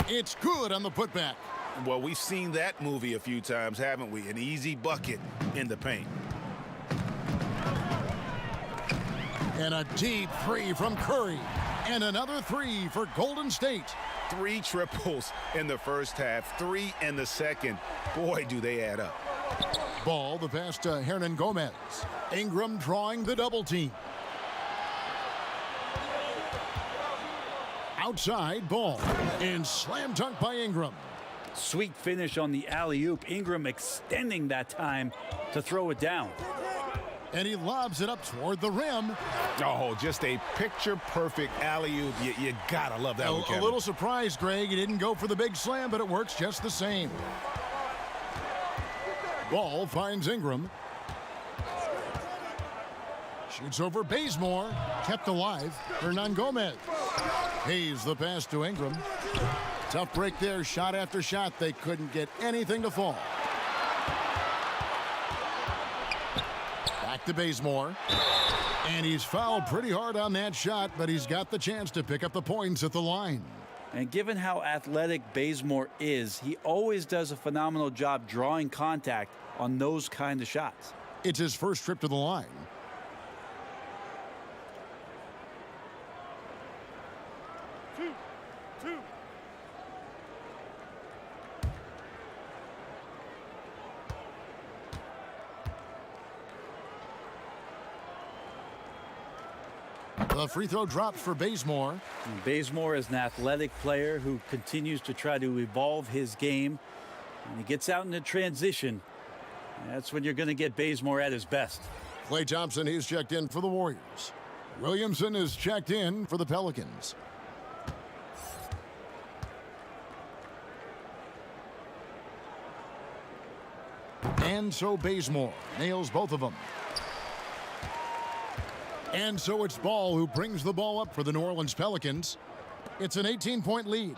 [SPEAKER 3] it's good on the putback.
[SPEAKER 7] Well, we've seen that movie a few times, haven't we? An easy bucket in the paint.
[SPEAKER 3] And a deep 3 from Curry. And another 3 for Golden State.
[SPEAKER 7] 3 triples in the first half, 3 in the second. Boy, do they add up.
[SPEAKER 3] Ball, the pass to Hernan Gomez. Ingram drawing the double team. Outside Ball. And slam dunk by Ingram.
[SPEAKER 5] Sweet finish on the alley-oop. Ingram extending that time to throw it down.
[SPEAKER 3] And he lobs it up toward the rim.
[SPEAKER 7] Oh, just a picture-perfect alley-oop. You gotta love that one, Kevin.
[SPEAKER 3] A little surprised, Greg. He didn't go for the big slam, but it works just the same. Ball finds Ingram. Shoots over Bazemore. Kept alive. Hernan Gomez. Hayes the pass to Ingram. Tough break there, shot after shot. They couldn't get anything to fall. Back to Bazemore. And he's fouled pretty hard on that shot, but he's got the chance to pick up the points at the line.
[SPEAKER 5] And given how athletic Bazemore is, he always does a phenomenal job drawing contact on those kind of shots.
[SPEAKER 3] It's his first trip to the line. The free throw drops for Bazemore.
[SPEAKER 5] And Bazemore is an athletic player who continues to try to evolve his game. When he gets out into transition, that's when you're going to get Bazemore at his best.
[SPEAKER 3] Klay Thompson, he's checked in for the Warriors. Williamson is checked in for the Pelicans. And so Bazemore nails both of them. And so it's Ball who brings the ball up for the New Orleans Pelicans. It's an 18-point lead.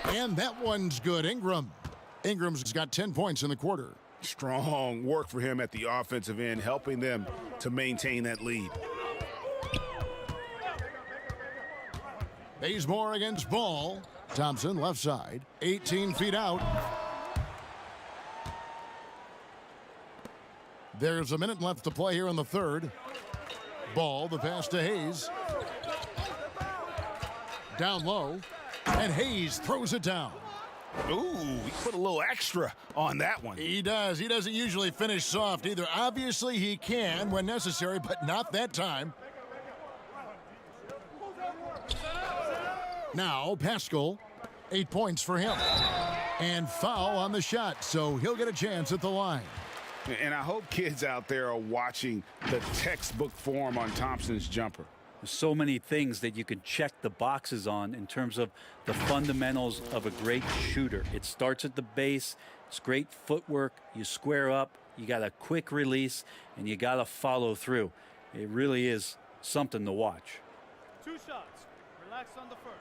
[SPEAKER 3] And that one's good. Ingram's got 10 points in the quarter.
[SPEAKER 7] Strong work for him at the offensive end, helping them to maintain that lead.
[SPEAKER 3] Bazemore against Ball. Thompson left side, 18 feet out. There's a minute left to play here in the third. Ball, the pass to Hayes. Down low, and Hayes throws it down.
[SPEAKER 7] Ooh, he put a little extra on that one.
[SPEAKER 3] He does. He doesn't usually finish soft either. Obviously, he can when necessary, but not that time. Now, Pascal, 8 points for him. And foul on the shot, so he'll get a chance at the line.
[SPEAKER 7] And I hope kids out there are watching the textbook form on Thompson's jumper.
[SPEAKER 5] There's so many things that you can check the boxes on in terms of the fundamentals of a great shooter. It starts at the base. It's great footwork. You square up. You got a quick release, and you got to follow through. It really is something to watch.
[SPEAKER 13] 2 shots. Relax on the first.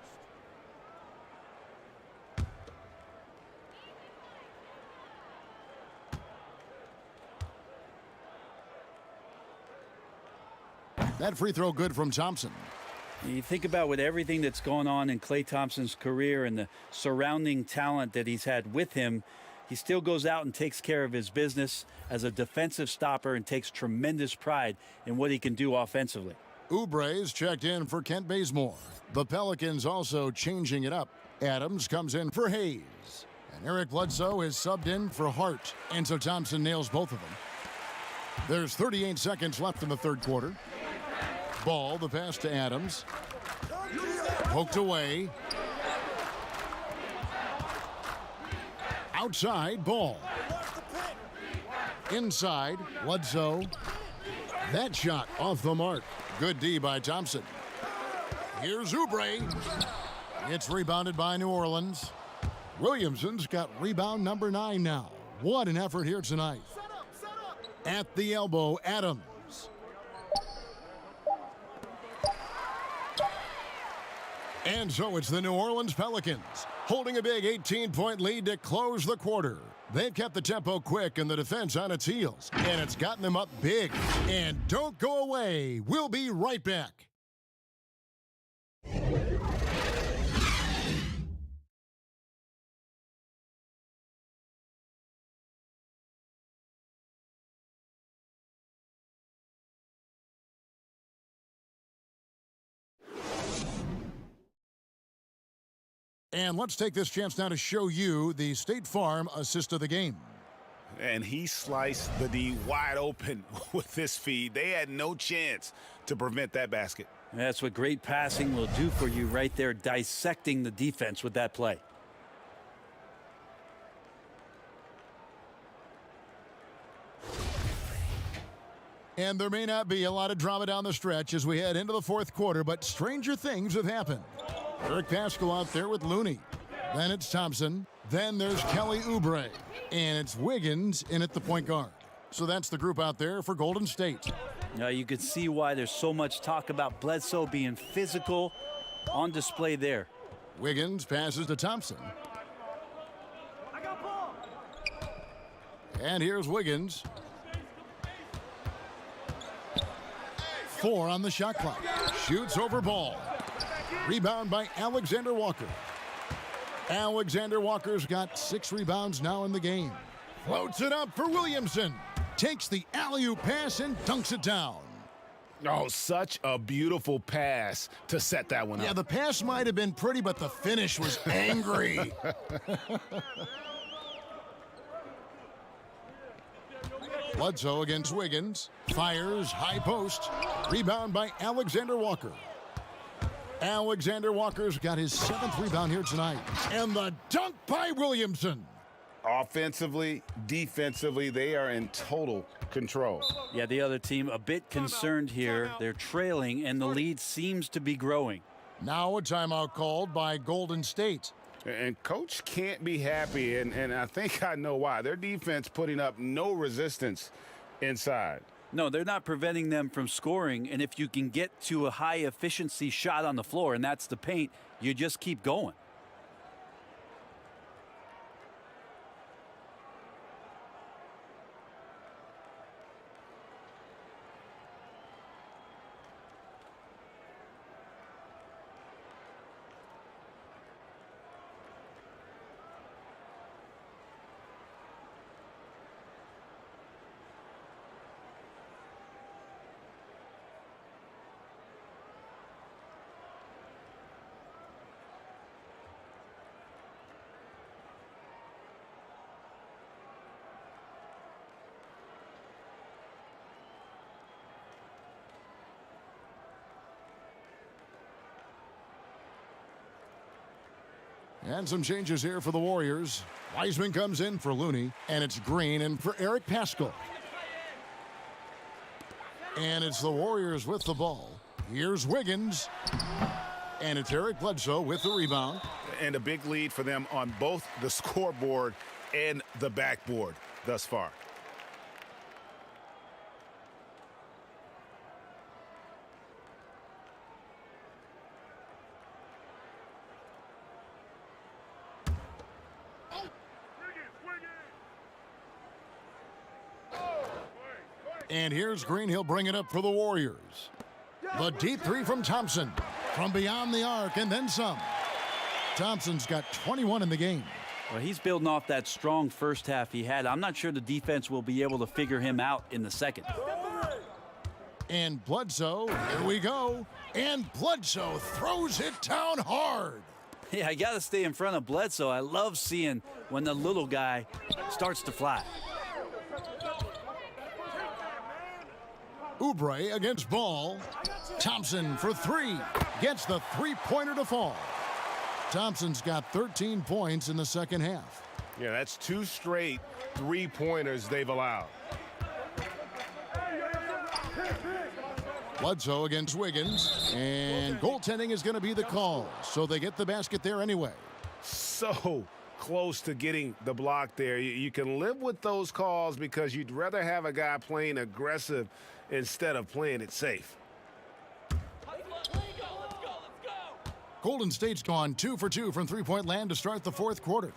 [SPEAKER 3] That free throw good from Thompson.
[SPEAKER 5] You think about with everything that's going on in Klay Thompson's career and the surrounding talent that he's had with him, he still goes out and takes care of his business as a defensive stopper and takes tremendous pride in what he can do offensively.
[SPEAKER 3] Oubre is checked in for Kent Bazemore. The Pelicans also changing it up. Adams comes in for Hayes. And Eric Bledsoe is subbed in for Hart. And so Thompson nails both of them. There's 38 seconds left in the third quarter. Ball, the pass to Adams. Poked away. Outside, Ball. Inside, Bledsoe. That shot off the mark. Good D by Thompson. Here's Oubre. It's rebounded by New Orleans. Williamson's got rebound number 9 now. What an effort here tonight. At the elbow, Adams. And so it's the New Orleans Pelicans holding a big 18-point lead to close the quarter. They've kept the tempo quick and the defense on its heels, and it's gotten them up big. And don't go away. We'll be right back. And let's take this chance now to show you the State Farm assist of the game.
[SPEAKER 7] And he sliced the D wide open with this feed. They had no chance to prevent that basket.
[SPEAKER 5] That's what great passing will do for you right there, dissecting the defense with that play.
[SPEAKER 3] And there may not be a lot of drama down the stretch as we head into the fourth quarter, but stranger things have happened. Eric Pascal out there with Looney. Then it's Thompson. Then there's Kelly Oubre. And it's Wiggins in at the point guard. So that's the group out there for Golden State.
[SPEAKER 5] Now you can see why there's so much talk about Bledsoe being physical on display there.
[SPEAKER 3] Wiggins passes to Thompson. And here's Wiggins. 4 on the shot clock. Shoots over Ball. Rebound by Alexander Walker. Alexander Walker's got 6 rebounds now in the game. Floats it up for Williamson. Takes the alley-oop pass and dunks it down.
[SPEAKER 7] Oh, such a beautiful pass to set that one up.
[SPEAKER 3] Yeah, the pass might have been pretty, but the finish was angry. Bledsoe against Wiggins. Fires, high post. Rebound by Alexander Walker. Alexander Walker's got his 7th rebound here tonight. And the dunk by Williamson.
[SPEAKER 7] Offensively, defensively, they are in total control.
[SPEAKER 5] Yeah, the other team a bit concerned here. They're trailing, and the lead seems to be growing.
[SPEAKER 3] Now a timeout called by Golden State.
[SPEAKER 7] And Coach can't be happy, and I think I know why. Their defense putting up no resistance inside.
[SPEAKER 5] No, they're not preventing them from scoring, and if you can get to a high-efficiency shot on the floor, and that's the paint, you just keep going.
[SPEAKER 3] And some changes here for the Warriors. Wiseman comes in for Looney, and it's Green in for Eric Paschall. And it's the Warriors with the ball. Here's Wiggins. And it's Eric Bledsoe with the rebound.
[SPEAKER 7] And a big lead for them on both the scoreboard and the backboard thus far.
[SPEAKER 3] And here's Green. He'll bring it up for the Warriors. The deep 3 from Thompson. From beyond the arc and then some. Thompson's got 21 in the game.
[SPEAKER 5] Well, he's building off that strong first half he had. I'm not sure the defense will be able to figure him out in the second.
[SPEAKER 3] And Bledsoe, here we go. And Bledsoe throws it down hard.
[SPEAKER 5] Yeah, I got to stay in front of Bledsoe. I love seeing when the little guy starts to fly.
[SPEAKER 3] Oubre against Ball. Thompson for 3. Gets the 3-pointer to fall. Thompson's got 13 points in the second half.
[SPEAKER 7] Yeah, that's 2 straight 3-pointers they've allowed.
[SPEAKER 3] Bledsoe against Wiggins. And goaltending is going to be the call. So they get the basket there anyway.
[SPEAKER 7] So close to getting the block there. You can live with those calls because you'd rather have a guy playing aggressive instead of playing it safe.
[SPEAKER 3] Golden State's gone 2 for 2 from three-point land to start the fourth quarter.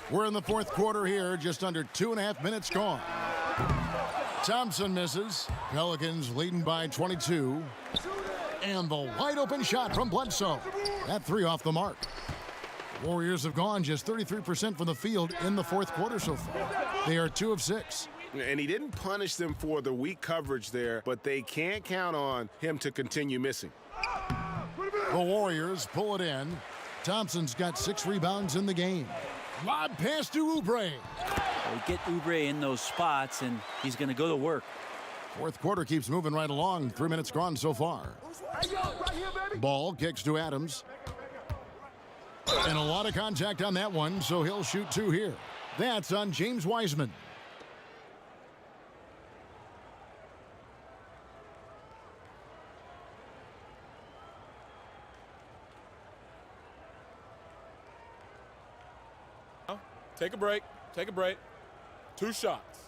[SPEAKER 3] We're in the fourth quarter here, just under 2.5 minutes gone. Thompson misses. Pelicans leading by 22. And the wide open shot from Bledsoe. That 3 off the mark. Warriors have gone just 33% from the field in the fourth quarter so far. They are 2 of 6.
[SPEAKER 7] And he didn't punish them for the weak coverage there, but they can't count on him to continue missing.
[SPEAKER 3] The Warriors pull it in. Thompson's got 6 rebounds in the game. Lob pass to Oubre.
[SPEAKER 5] They get Oubre in those spots, and he's going to go to work.
[SPEAKER 3] Fourth quarter keeps moving right along. 3 minutes gone so far. Ball kicks to Adams. And a lot of contact on that one, so he'll shoot 2 here. That's on James Wiseman.
[SPEAKER 8] Take a break. Take a break. 2 shots.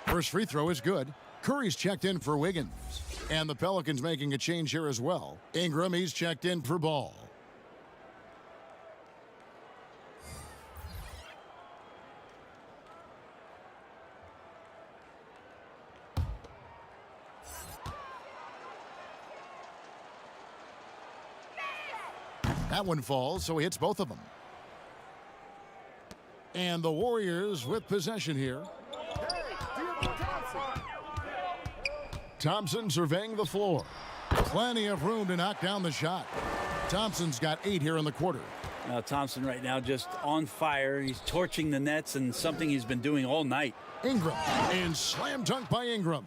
[SPEAKER 3] First free throw is good. Curry's checked in for Wiggins. And the Pelicans making a change here as well. Ingram, he's checked in for Ball. That one falls, so he hits both of them. And the Warriors with possession here. Thompson surveying the floor. Plenty of room to knock down the shot. Thompson's got 8 here in the quarter.
[SPEAKER 5] Now Thompson right now just on fire. He's torching the nets, and something he's been doing all night.
[SPEAKER 3] Ingram, and slam dunk by Ingram.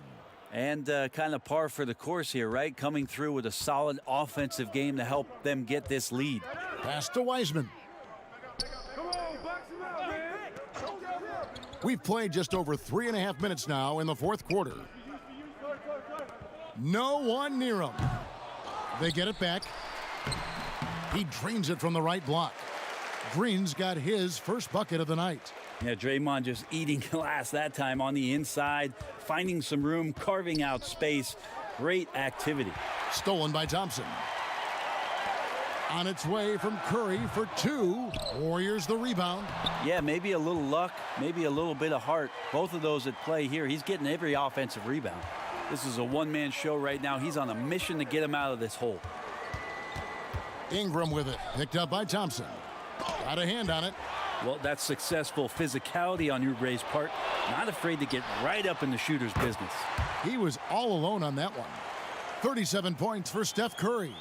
[SPEAKER 5] And kind of par for the course here, right? Coming through with a solid offensive game to help them get this lead.
[SPEAKER 3] Pass to Wiseman. We've played just over 3.5 minutes now in the fourth quarter. No one near him. They get it back. He drains it from the right block. Green's got his first bucket of the night.
[SPEAKER 5] Yeah, Draymond just eating glass that time on the inside, finding some room, carving out space. Great activity.
[SPEAKER 3] Stolen by Thompson. On its way from Curry for 2. Warriors the rebound.
[SPEAKER 5] Yeah, maybe a little luck, maybe a little bit of heart. Both of those at play here. He's getting every offensive rebound. This is a one-man show right now. He's on a mission to get him out of this hole.
[SPEAKER 3] Ingram with it. Picked up by Thompson. Got a hand on it.
[SPEAKER 5] Well, that's successful physicality on Oubre's part. Not afraid to get right up in the shooter's business.
[SPEAKER 3] He was all alone on that one. 37 points for Steph Curry.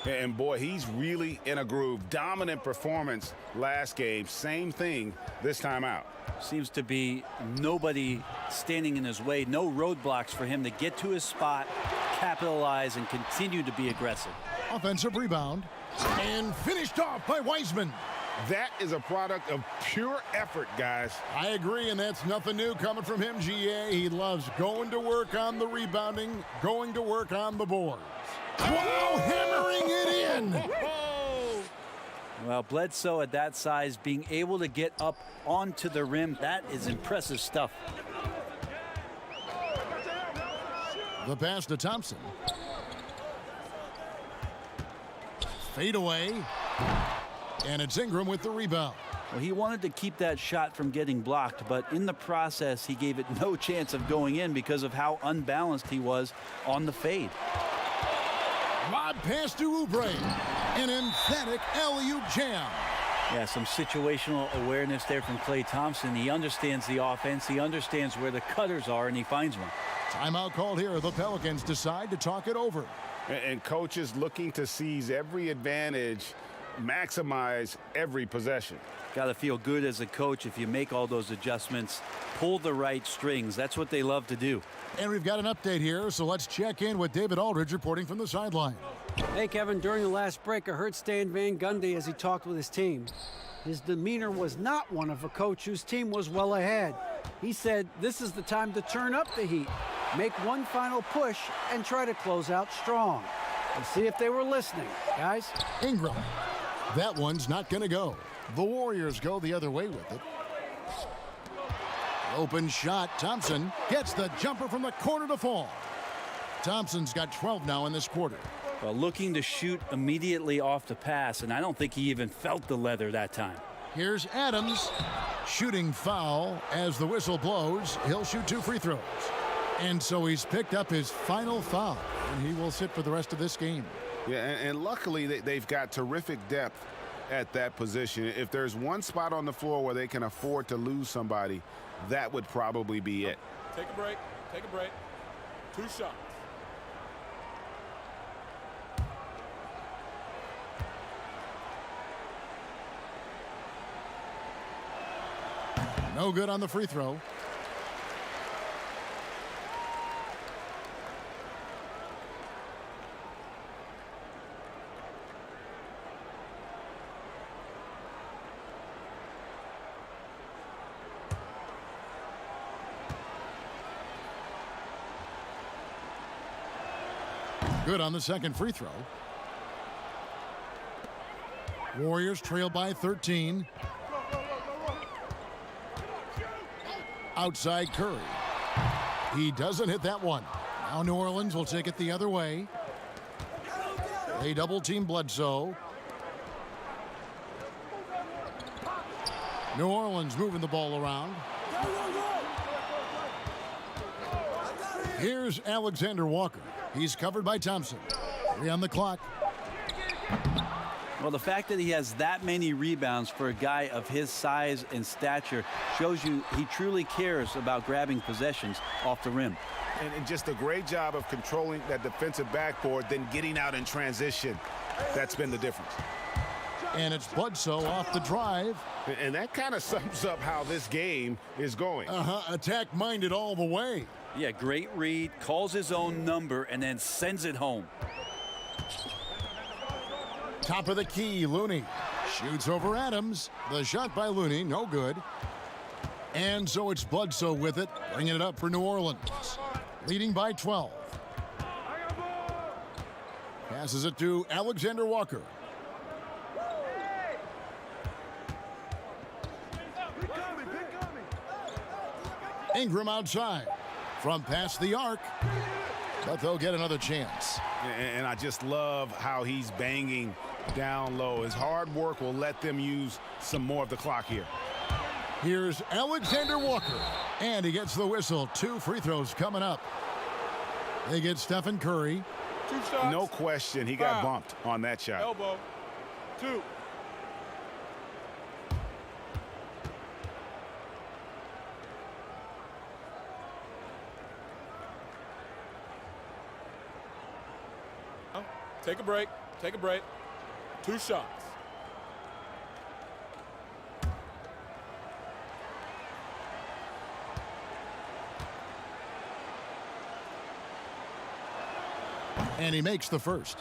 [SPEAKER 7] And boy, he's really in a groove. Dominant performance last game. Same thing this time out.
[SPEAKER 5] Seems to be nobody standing in his way. No roadblocks for him to get to his spot, capitalize, and continue to be aggressive.
[SPEAKER 3] Offensive rebound. And finished off by Wiseman.
[SPEAKER 7] That is a product of pure effort, guys.
[SPEAKER 3] I agree, and that's nothing new coming from him, GA. He loves going to work on the rebounding, going to work on the boards. Wow, hammering it in.
[SPEAKER 5] Well, Bledsoe at that size, being able to get up onto the rim, that is impressive stuff.
[SPEAKER 3] The pass to Thompson. Fade away. And it's Ingram with the rebound.
[SPEAKER 5] Well, he wanted to keep that shot from getting blocked, but in the process, he gave it no chance of going in because of how unbalanced he was on the fade.
[SPEAKER 3] Lob pass to Oubre. An emphatic alley-oop jam.
[SPEAKER 5] Yeah, some situational awareness there from Klay Thompson. He understands the offense. He understands where the cutters are, and he finds one.
[SPEAKER 3] Timeout called here. The Pelicans decide to talk it over.
[SPEAKER 7] And coaches looking to seize every advantage, maximize every possession.
[SPEAKER 5] Got to feel good as a coach if you make all those adjustments, pull the right strings. That's what they love to do.
[SPEAKER 3] And we've got an update here, so let's check in with David Aldridge reporting from the sideline.
[SPEAKER 6] Hey, Kevin, during the last break, I heard Stan Van Gundy as he talked with his team. His demeanor was not one of a coach whose team was well ahead. He said this is the time to turn up the heat, make one final push, and try to close out strong. Let's see if they were listening, guys.
[SPEAKER 3] Ingram. That one's not going to go. The Warriors go the other way with it. Open shot. Thompson gets the jumper from the corner to fall. Thompson's got 12 now in this quarter.
[SPEAKER 5] Well, looking to shoot immediately off the pass, and I don't think he even felt the leather that time.
[SPEAKER 3] Here's Adams. Shooting foul as the whistle blows. He'll shoot 2 free throws. And so he's picked up his final foul, and he will sit for the rest of this game.
[SPEAKER 7] Yeah, and luckily they've got terrific depth at that position. If there's one spot on the floor where they can afford to lose somebody, that would probably be it.
[SPEAKER 8] Take a break. Take a break. 2 shots.
[SPEAKER 3] No good on the free throw. Good on the second free throw. Warriors trail by 13. Outside Curry. He doesn't hit that one. Now New Orleans will take it the other way. They double team Bledsoe. New Orleans moving the ball around. Here's Alexander Walker. He's covered by Thompson. 3 on the clock.
[SPEAKER 5] Well, the fact that he has that many rebounds for a guy of his size and stature shows you he truly cares about grabbing possessions off the rim.
[SPEAKER 7] And just a great job of controlling that defensive backboard, then getting out in transition. That's been the difference.
[SPEAKER 3] And it's Bledsoe off the drive.
[SPEAKER 7] And that kind of sums up how this game is going.
[SPEAKER 3] Attack-minded all the way.
[SPEAKER 5] Yeah, great read, calls his own number, and then sends it home.
[SPEAKER 3] Top of the key, Looney. Shoots over Adams. The shot by Looney, no good. And so it's Bledsoe with it, bringing it up for New Orleans. Leading by 12. Passes it to Alexander Walker. Ingram outside. From past the arc. But they'll get another chance.
[SPEAKER 7] And I just love how he's banging down low. His hard work will let them use some more of the clock here.
[SPEAKER 3] Here's Alexander Walker. And he gets the whistle. 2 free throws coming up. They get Stephen Curry.
[SPEAKER 8] 2 shots.
[SPEAKER 7] No question, he got bumped on that shot.
[SPEAKER 8] Elbow. 2. Take a break. Take a break. 2 shots.
[SPEAKER 3] And he makes the first.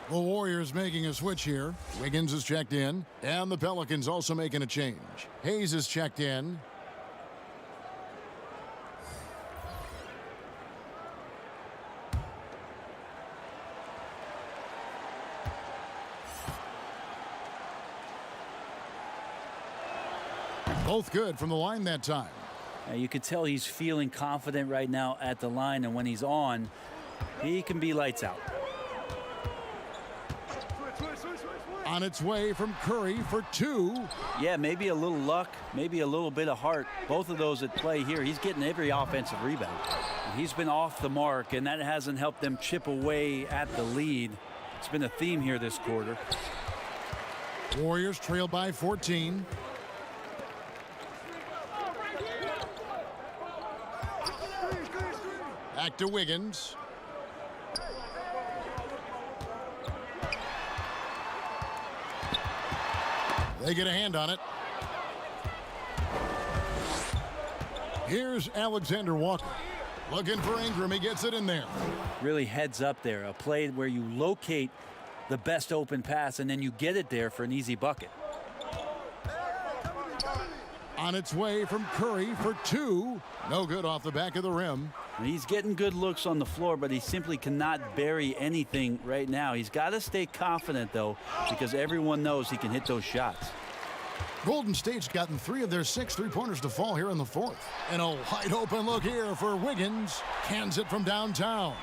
[SPEAKER 3] The Warriors making a switch here. Wiggins is checked in. And the Pelicans also making a change. Hayes is checked in. Both good from the line that time.
[SPEAKER 5] You could tell he's feeling confident right now at the line, and when he's on, he can be lights out.
[SPEAKER 3] On its way from Curry for 2.
[SPEAKER 5] Yeah, maybe a little luck, maybe a little bit of heart. Both of those at play here. He's getting every offensive rebound. He's been off the mark, and that hasn't helped them chip away at the lead. It's been a theme here this quarter.
[SPEAKER 3] Warriors trail by 14. Back to Wiggins. They get a hand on it. Here's Alexander Walker. Looking for Ingram. He gets it in there.
[SPEAKER 5] Really heads up there. A play where you locate the best open pass and then you get it there for an easy bucket.
[SPEAKER 3] On its way from Curry for 2. No good off the back of the rim.
[SPEAKER 5] He's getting good looks on the floor, but he simply cannot bury anything right now. He's got to stay confident, though, because everyone knows he can hit those shots.
[SPEAKER 3] Golden State's gotten 3 of their 6 3-pointers to fall here in the 4th. And a wide open look here for Wiggins. Cans it from downtown.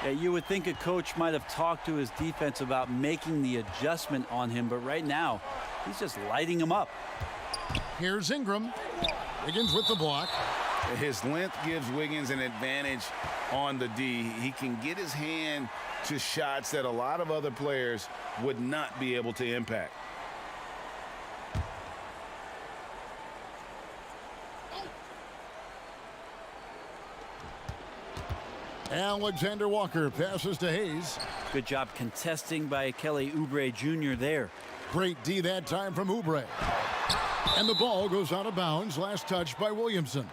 [SPEAKER 5] Yeah, you would think a coach might have talked to his defense about making the adjustment on him, but right now, he's just lighting him up.
[SPEAKER 3] Here's Ingram. Wiggins with the block.
[SPEAKER 7] His length gives Wiggins an advantage on the D. He can get his hand to shots that a lot of other players would not be able to impact.
[SPEAKER 3] Alexander Walker passes to Hayes.
[SPEAKER 5] Good job contesting by Kelly Oubre Jr. there.
[SPEAKER 3] Great D that time from Oubre. And the ball goes out of bounds. Last touch by Williamson.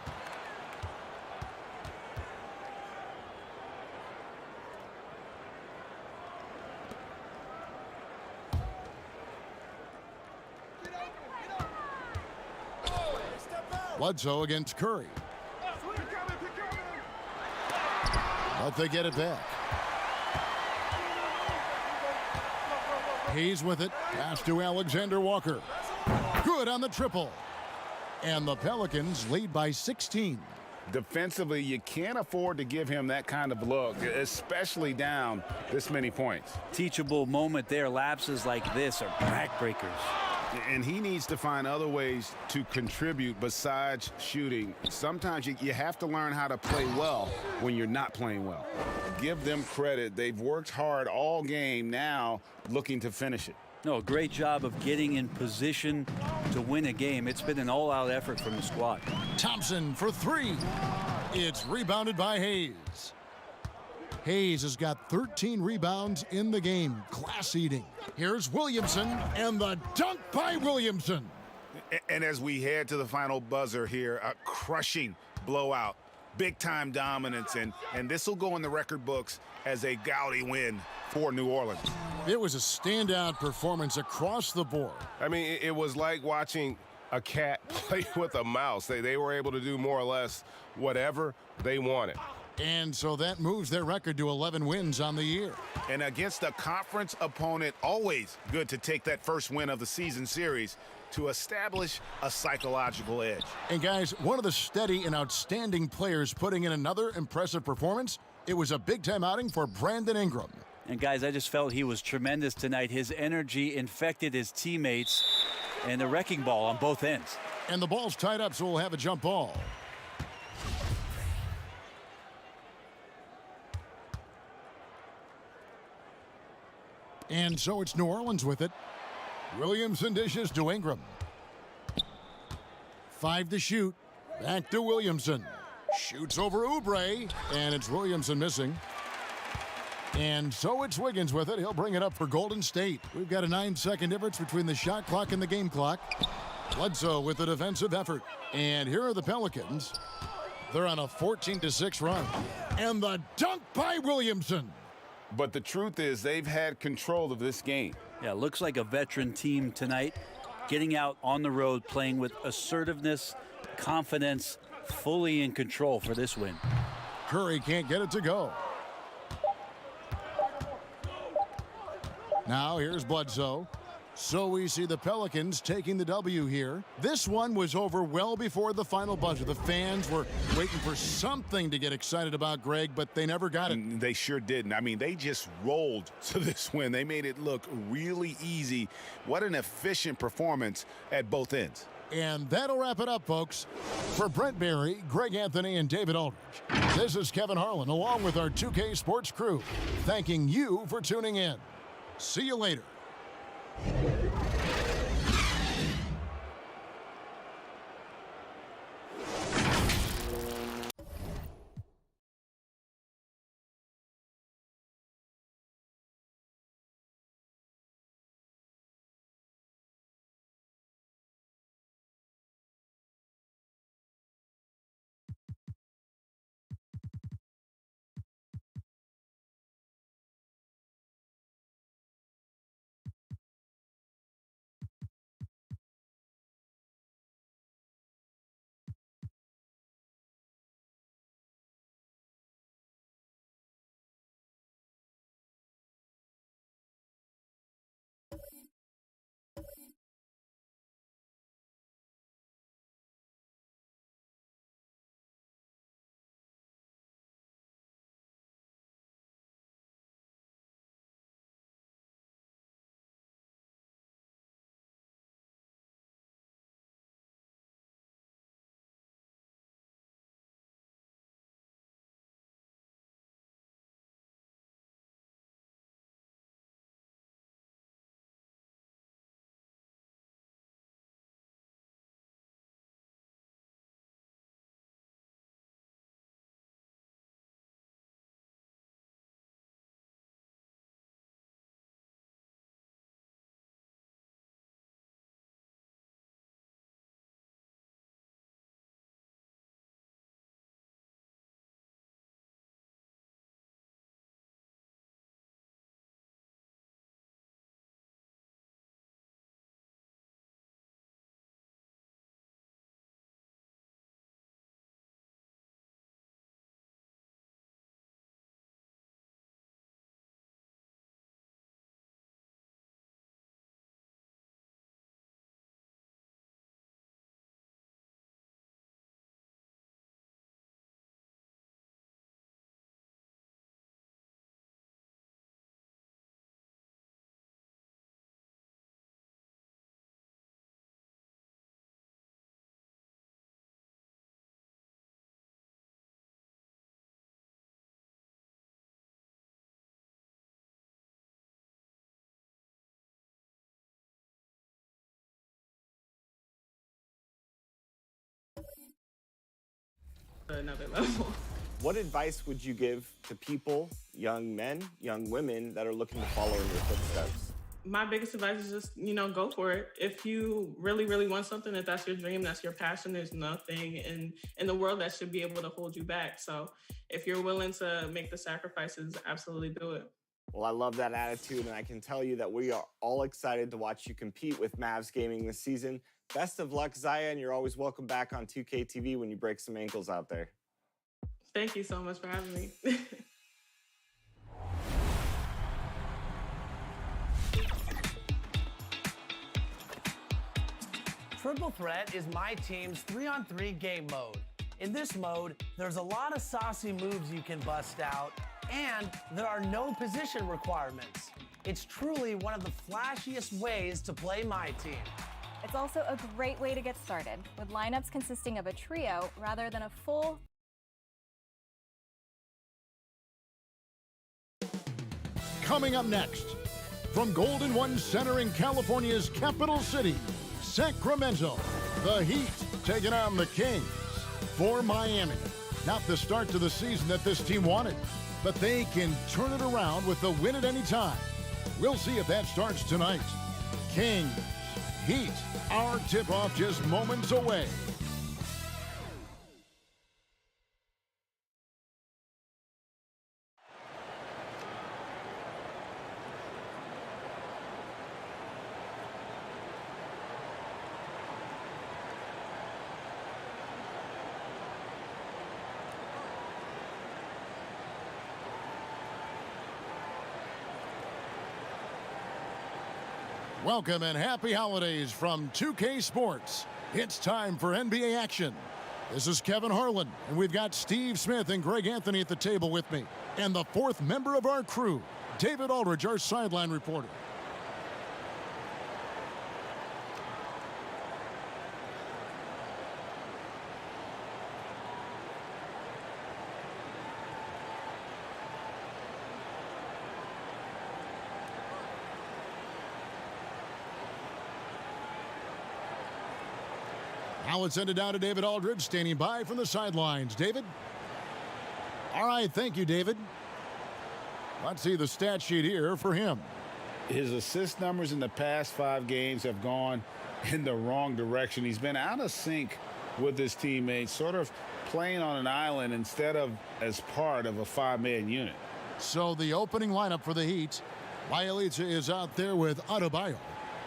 [SPEAKER 3] Bledsoe against Curry. But they get it back. Hayes with it. Pass to Alexander Walker. Good on the triple. And the Pelicans lead by 16.
[SPEAKER 7] Defensively, you can't afford to give him that kind of look, especially down this many points.
[SPEAKER 5] Teachable moment there. Lapses like this are backbreakers.
[SPEAKER 7] And he needs to find other ways to contribute besides shooting. Sometimes you have to learn how to play well when you're not playing well. Give them credit. They've worked hard all game, now looking to finish it.
[SPEAKER 5] No, great job of getting in position to win a game. It's been an all-out effort from the squad.
[SPEAKER 3] Thompson for three. It's rebounded by Hayes. Hayes has got 13 rebounds in the game. Class eating. Here's Williamson, and the dunk by Williamson.
[SPEAKER 7] And as we head to the final buzzer here, a crushing blowout, big-time dominance, and this will go in the record books as a gaudy win for New Orleans.
[SPEAKER 3] It was a standout performance across the board.
[SPEAKER 14] I mean, it was like watching a cat play with a mouse. They were able to do more or less whatever they wanted.
[SPEAKER 3] And so that moves their record to 11 wins on the year.
[SPEAKER 7] And against a conference opponent, always good to take that first win of the season series to establish a psychological edge.
[SPEAKER 3] And guys, one of the steady and outstanding players putting in another impressive performance, it was a big-time outing for Brandon Ingram.
[SPEAKER 5] And guys, I just felt he was tremendous tonight. His energy infected his teammates, and the wrecking ball on both ends.
[SPEAKER 3] And the ball's tied up, so we'll have a jump ball. And so it's New Orleans with it. Williamson dishes to Ingram. 5 to shoot. Back to Williamson. Shoots over Oubre, and it's Williamson missing. And so it's Wiggins with it. He'll bring it up for Golden State. We've got a 9-second difference between the shot clock and the game clock. Bledsoe with the defensive effort. And here are the Pelicans. They're on a 14-6 run. And the dunk by Williamson.
[SPEAKER 7] But the truth is, they've had control of this game.
[SPEAKER 5] Yeah, looks like a veteran team tonight, getting out on the road, playing with assertiveness, confidence, fully in control for this win.
[SPEAKER 3] Curry can't get it to go. Now here's Bledsoe. So we see the Pelicans taking the W here. This one was over well before the final buzzer. The fans were waiting for something to get excited about, Greg, but they never got it.
[SPEAKER 7] They sure didn't. I mean, they just rolled to this win. They made it look really easy. What an efficient performance at both ends.
[SPEAKER 3] And that'll wrap it up, folks. For Brent Barry, Greg Anthony, and David Aldridge, this is Kevin Harlan, along with our 2K Sports crew, thanking you for tuning in. See you later.
[SPEAKER 1] to another level.
[SPEAKER 2] What advice would you give to people, young men, young women that are looking to follow in your footsteps?
[SPEAKER 1] My biggest advice is just, go for it. If you really, really want something, if that's your dream, that's your passion, there's nothing in the world that should be able to hold you back. So if you're willing to make the sacrifices, absolutely do it.
[SPEAKER 2] Well, I love that attitude, and I can tell you that we are all excited to watch you compete with Mavs Gaming this season. Best of luck, Zaya, and you're always welcome back on 2K TV when you break some ankles out there.
[SPEAKER 1] Thank you so much for having me.
[SPEAKER 15] Triple Threat is my team's 3-on-3 game mode. In this mode, there's a lot of saucy moves you can bust out, and there are no position requirements. It's truly one of the flashiest ways to play my team.
[SPEAKER 16] It's also a great way to get started, with lineups consisting of a trio rather than a full.
[SPEAKER 3] Coming up next, from Golden One Center in California's capital city, Sacramento, the Heat taking on the Kings. For Miami, not the start to the season that this team wanted, but they can turn it around with a win at any time. We'll see if that starts tonight. Kings, Heat, our tip-off just moments away. Welcome and happy holidays from 2K Sports. It's time for NBA action. This is Kevin Harlan, and we've got Steve Smith and Greg Anthony at the table with me. And the fourth member of our crew, David Aldridge, our sideline reporter. Now let's send it down to David Aldridge, standing by from the sidelines. David? All right, thank you, David. Let's see the stat sheet here for him.
[SPEAKER 4] His assist numbers in the past 5 games have gone in the wrong direction. He's been out of sync with his teammates, sort of playing on an island instead of as part of a 5-man unit.
[SPEAKER 3] So the opening lineup for the Heat, Bielitsa is out there with Adebayo.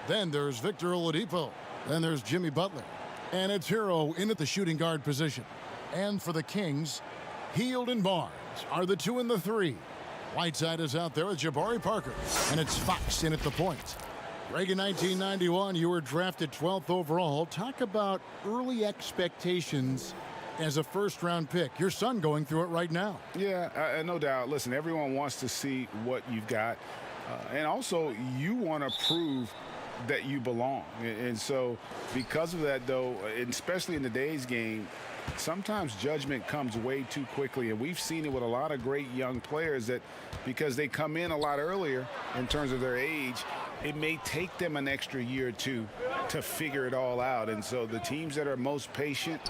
[SPEAKER 3] Then there's Victor Oladipo. Then there's Jimmy Butler. And it's Hero in at the shooting guard position. And for the Kings, Hield and Barnes are the 2 and the 3. Whiteside is out there with Jabari Parker. And it's Fox in at the point. Greg, in 1991, you were drafted 12th overall. Talk about early expectations as a first-round pick. Your son going through it right now.
[SPEAKER 4] Yeah, no doubt. Listen, everyone wants to see what you've got. And also, you want to prove that you belong. And so because of that, though, especially in today's game, sometimes judgment comes way too quickly. And we've seen it with a lot of great young players that because they come in a lot earlier in terms of their age, it may take them an extra year or two to figure it all out. And so the teams that are most patient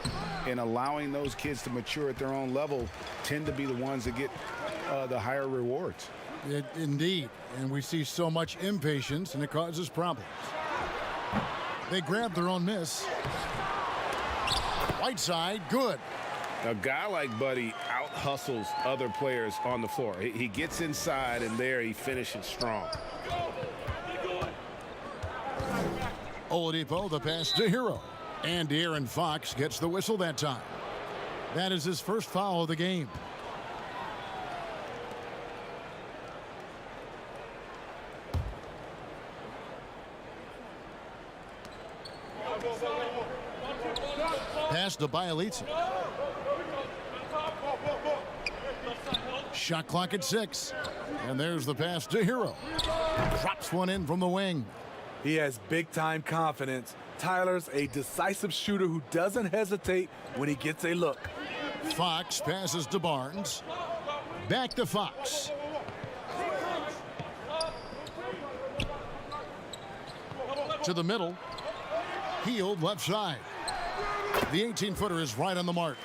[SPEAKER 4] in allowing those kids to mature at their own level tend to be the ones that get the higher rewards.
[SPEAKER 3] Indeed, and we see so much impatience, and it causes problems. They grab their own miss. Whiteside, good.
[SPEAKER 4] A guy like Buddy out-hustles other players on the floor. He gets inside, and there he finishes strong.
[SPEAKER 3] Oladipo, the pass to Hero. And De'Aaron Fox gets the whistle that time. That is his first foul of the game. Pass to Bielitsa. Shot clock at 6. And there's the pass to Hero. Drops one in from the wing.
[SPEAKER 17] He has big-time confidence. Tyler's a decisive shooter who doesn't hesitate when he gets a look.
[SPEAKER 3] Fox passes to Barnes. Back to Fox. To the middle. Hield left side. The 18-footer is right on the mark.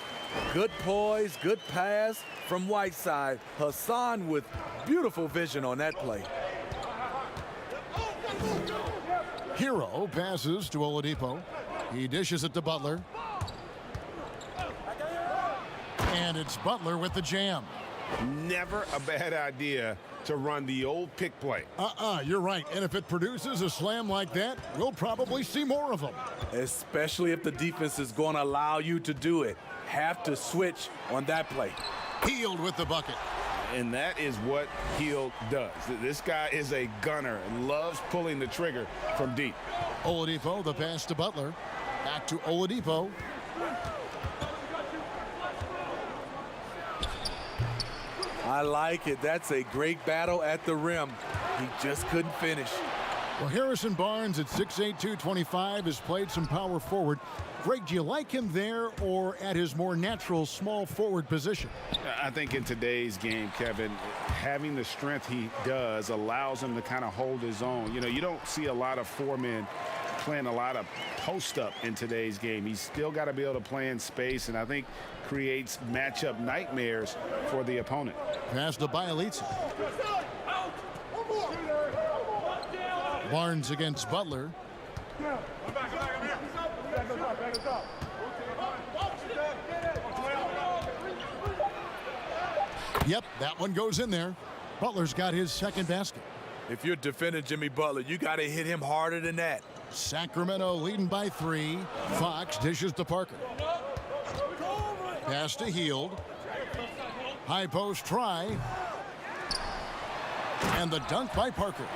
[SPEAKER 17] Good poise, good pass from Whiteside. Hassan with beautiful vision on that play.
[SPEAKER 3] Hero passes to Oladipo. He dishes it to Butler. And it's Butler with the jam.
[SPEAKER 7] Never a bad idea to run the old pick play.
[SPEAKER 3] You're right. And if it produces a slam like that, we'll probably see more of them.
[SPEAKER 17] Especially if the defense is going to allow you to do it. Have to switch on that play.
[SPEAKER 3] Hield with the bucket.
[SPEAKER 7] And that is what Hield does. This guy is a gunner and loves pulling the trigger from deep.
[SPEAKER 3] Oladipo, the pass to Butler. Back to Oladipo.
[SPEAKER 17] I like it. That's a great battle at the rim. He just couldn't finish.
[SPEAKER 3] Well, Harrison Barnes at 6'8", 225 has played some power forward. Greg, do you like him there or at his more natural small forward position?
[SPEAKER 7] I think in today's game, Kevin, having the strength he does allows him to kind of hold his own. You know, you don't see a lot of four men playing a lot of post up in today's game. He's still got to be able to play in space, and I think creates matchup nightmares for the opponent.
[SPEAKER 3] Pass to Bielitsa. Barnes against Butler. Yep, that one goes in there. Butler's got his second basket.
[SPEAKER 17] If you're defending Jimmy Butler, you got to hit him harder than that.
[SPEAKER 3] Sacramento leading by 3. Fox dishes to Parker. Pass to Hield. High post try. And the dunk by Parker.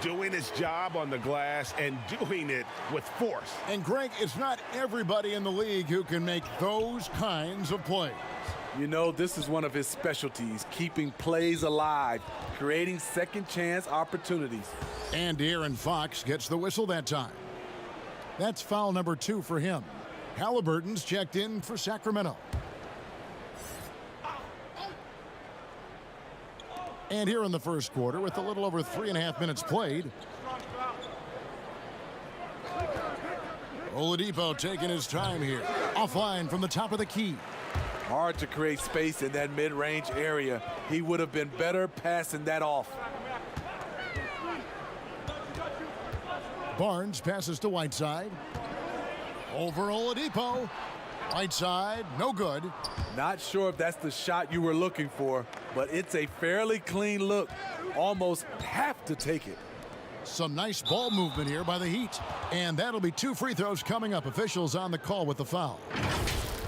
[SPEAKER 7] Doing his job on the glass and doing it with force.
[SPEAKER 3] And Greg, it's not everybody in the league who can make those kinds of plays.
[SPEAKER 17] You know, this is one of his specialties, keeping plays alive, creating second chance opportunities.
[SPEAKER 3] And De'Aaron Fox gets the whistle that time. That's foul number 2 for him. Halliburton's checked in for Sacramento. And here in the first quarter, with a little over 3.5 minutes played, Oladipo taking his time here. Offline from the top of the key.
[SPEAKER 17] Hard to create space in that mid-range area. He would have been better passing that off.
[SPEAKER 3] Barnes passes to Whiteside. Over Oladipo. Whiteside, no good.
[SPEAKER 17] Not sure if that's the shot you were looking for, but it's a fairly clean look. Almost have to take it.
[SPEAKER 3] Some nice ball movement here by the Heat. And that'll be 2 free throws coming up. Officials on the call with the foul.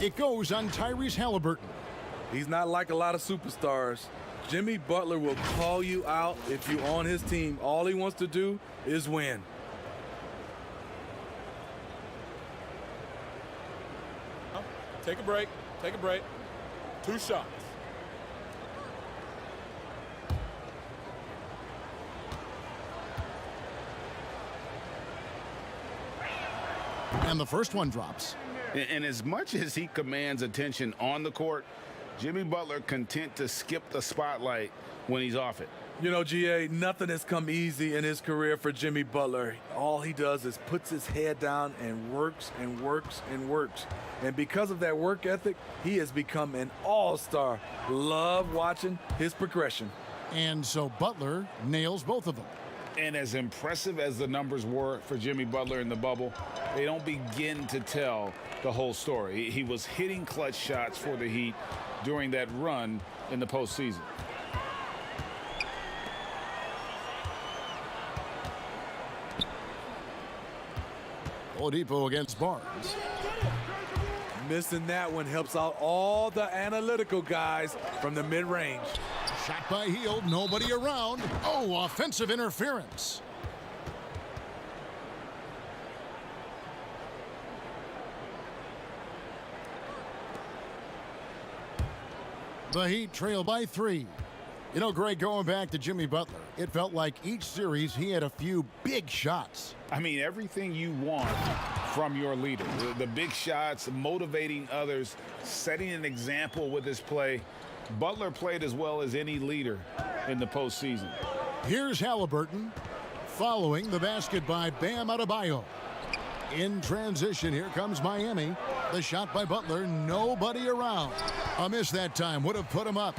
[SPEAKER 3] It goes on Tyrese Halliburton.
[SPEAKER 17] He's not like a lot of superstars. Jimmy Butler will call you out if you're on his team. All he wants to do is win.
[SPEAKER 8] Take a break. Take a break. 2 shots.
[SPEAKER 3] And the first one drops.
[SPEAKER 7] And as much as he commands attention on the court, Jimmy Butler content to skip the spotlight when he's off it.
[SPEAKER 17] You know, GA, nothing has come easy in his career for Jimmy Butler. All he does is puts his head down and works and works and works. And because of that work ethic, he has become an all-star. Love watching his progression.
[SPEAKER 3] And so Butler nails both of them.
[SPEAKER 7] And as impressive as the numbers were for Jimmy Butler in the bubble, they don't begin to tell the whole story. He was hitting clutch shots for the Heat during that run in the postseason.
[SPEAKER 3] Oladipo against Barnes.
[SPEAKER 17] Missing that one helps out all the analytical guys from the mid-range.
[SPEAKER 3] Shot by Hield, nobody around. Oh, offensive interference. The Heat trail by 3. You know, Greg, going back to Jimmy Butler, it felt like each series he had a few big shots.
[SPEAKER 7] I mean, everything you want from your leader. The big shots, motivating others, setting an example with his play. Butler played as well as any leader in the postseason.
[SPEAKER 3] Here's Halliburton following the basket by Bam Adebayo. In transition, here comes Miami. The shot by Butler, nobody around. A miss that time, would have put him up.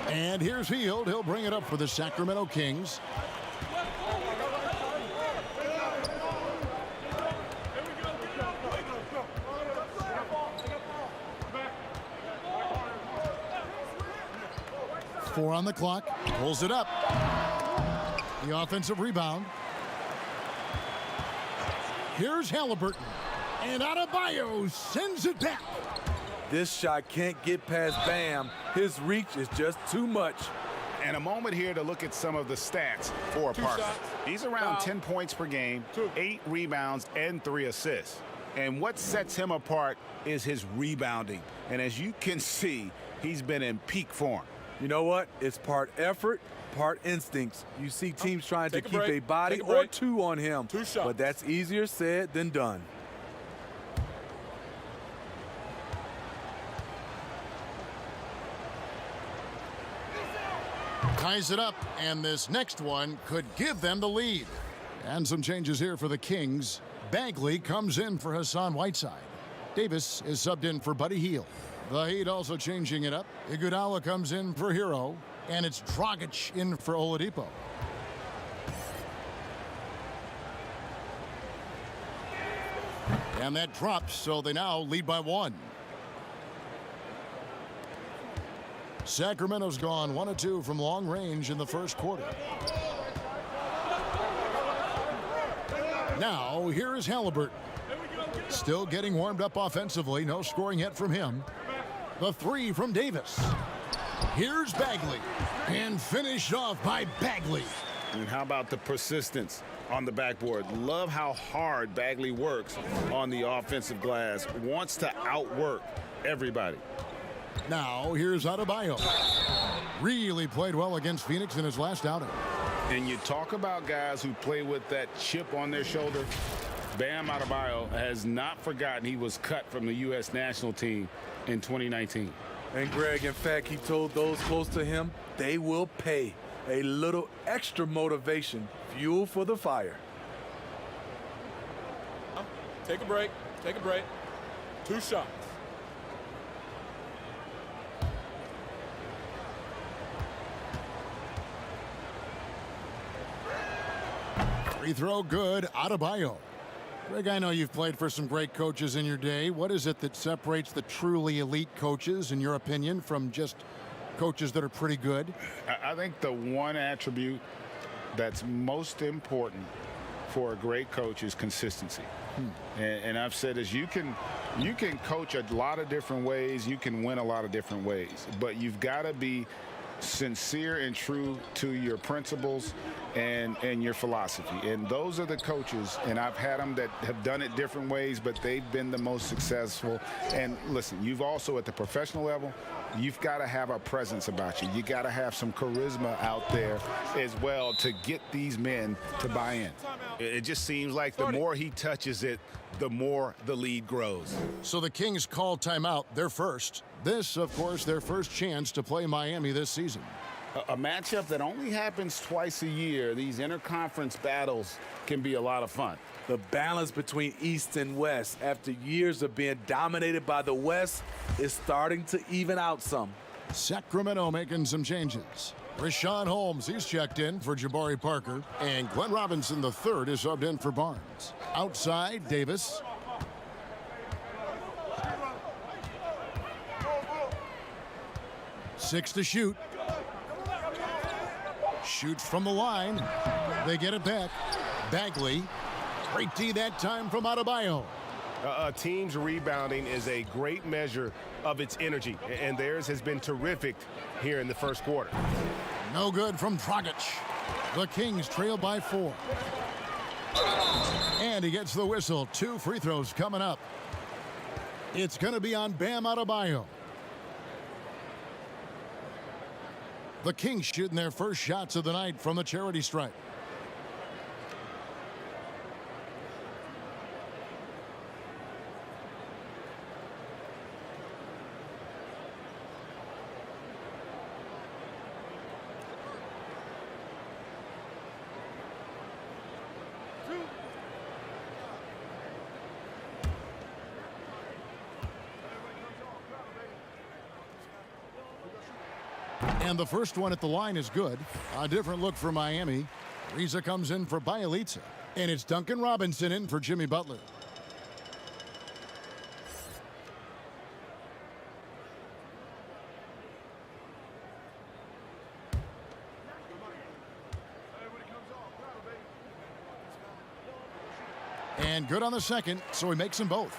[SPEAKER 3] And here's Hield. He'll bring it up for the Sacramento Kings. Four on the clock, pulls it up. The offensive rebound. Here's Halliburton, and Adebayo sends it back.
[SPEAKER 17] This shot can't get past Bam. His reach is just too much.
[SPEAKER 7] And a moment here to look at some of the stats for Parker. He's around 10 points per game, 8 rebounds, and 3 assists. And what sets him apart is his rebounding. And as you can see, he's been in peak form.
[SPEAKER 17] You know what? It's part effort, part instincts. You see teams trying to keep a body
[SPEAKER 8] Take a
[SPEAKER 17] or
[SPEAKER 8] break.
[SPEAKER 17] two on him.
[SPEAKER 8] 2 shots.
[SPEAKER 17] But that's easier said than done.
[SPEAKER 3] Ties it up, and this next one could give them the lead. And some changes here for the Kings. Bagley comes in for Hassan Whiteside. Davis is subbed in for Buddy Hield. The Heat also changing it up. Iguodala comes in for Hero, and it's Dragic in for Oladipo. And that drops, so they now lead by 1. Sacramento's gone 1 of 2 from long range in the first quarter. Now, here is Halliburton. Still getting warmed up offensively. No scoring yet from him. The 3 from Davis. Here's Bagley. And finished off by Bagley.
[SPEAKER 7] And how about the persistence on the backboard? Love how hard Bagley works on the offensive glass. Wants to outwork everybody.
[SPEAKER 3] Now, here's Adebayo. Really played well against Phoenix in his last outing.
[SPEAKER 7] And you talk about guys who play with that chip on their shoulder. Bam Adebayo has not forgotten he was cut from the U.S. national team in 2019.
[SPEAKER 17] And Greg, in fact, he told those close to him they will pay. A little extra motivation, fuel for the fire.
[SPEAKER 8] Take a break. Take a break. 2 shots.
[SPEAKER 3] Free throw good, Adebayo. Greg, I know you've played for some great coaches in your day. What is it that separates the truly elite coaches, in your opinion, from just coaches that are pretty good?
[SPEAKER 7] I think the one attribute that's most important for a great coach is consistency. And I've said is you can coach a lot of different ways. You can win a lot of different ways. But you've got to be sincere and true to your principles and your philosophy. And those are the coaches, and I've had them that have done it different ways, but they've been the most successful. And listen, you've also at the professional level, you've got to have a presence about you. You got to have some charisma out there as well to get these men to buy in. It just seems like the more he touches it, the more the lead grows.
[SPEAKER 3] So the Kings call timeout, their first. This, of course, their first chance to play Miami this season.
[SPEAKER 7] A matchup that only happens twice a year. These interconference battles can be a lot of fun.
[SPEAKER 17] The balance between East and West after years of being dominated by the West is starting to even out some.
[SPEAKER 3] Sacramento making some changes. Rashawn Holmes, he's checked in for Jabari Parker. And Glenn Robinson III is subbed in for Barnes. Outside, Davis. Six to shoot. Shoots from the line. They get it back. Bagley. Great D that time from Adebayo.
[SPEAKER 14] A team's rebounding is a great measure of its energy, and theirs has been terrific here in the first quarter.
[SPEAKER 3] No good from Dragic. The Kings trail by 4. And he gets the whistle. 2 free throws coming up. It's going to be on Bam Adebayo. The Kings shooting their first shots of the night from the charity stripe. And the first one at the line is good. A different look for Miami. Ariza comes in for Bielitsa. And it's Duncan Robinson in for Jimmy Butler. And good on the second, so he makes them both.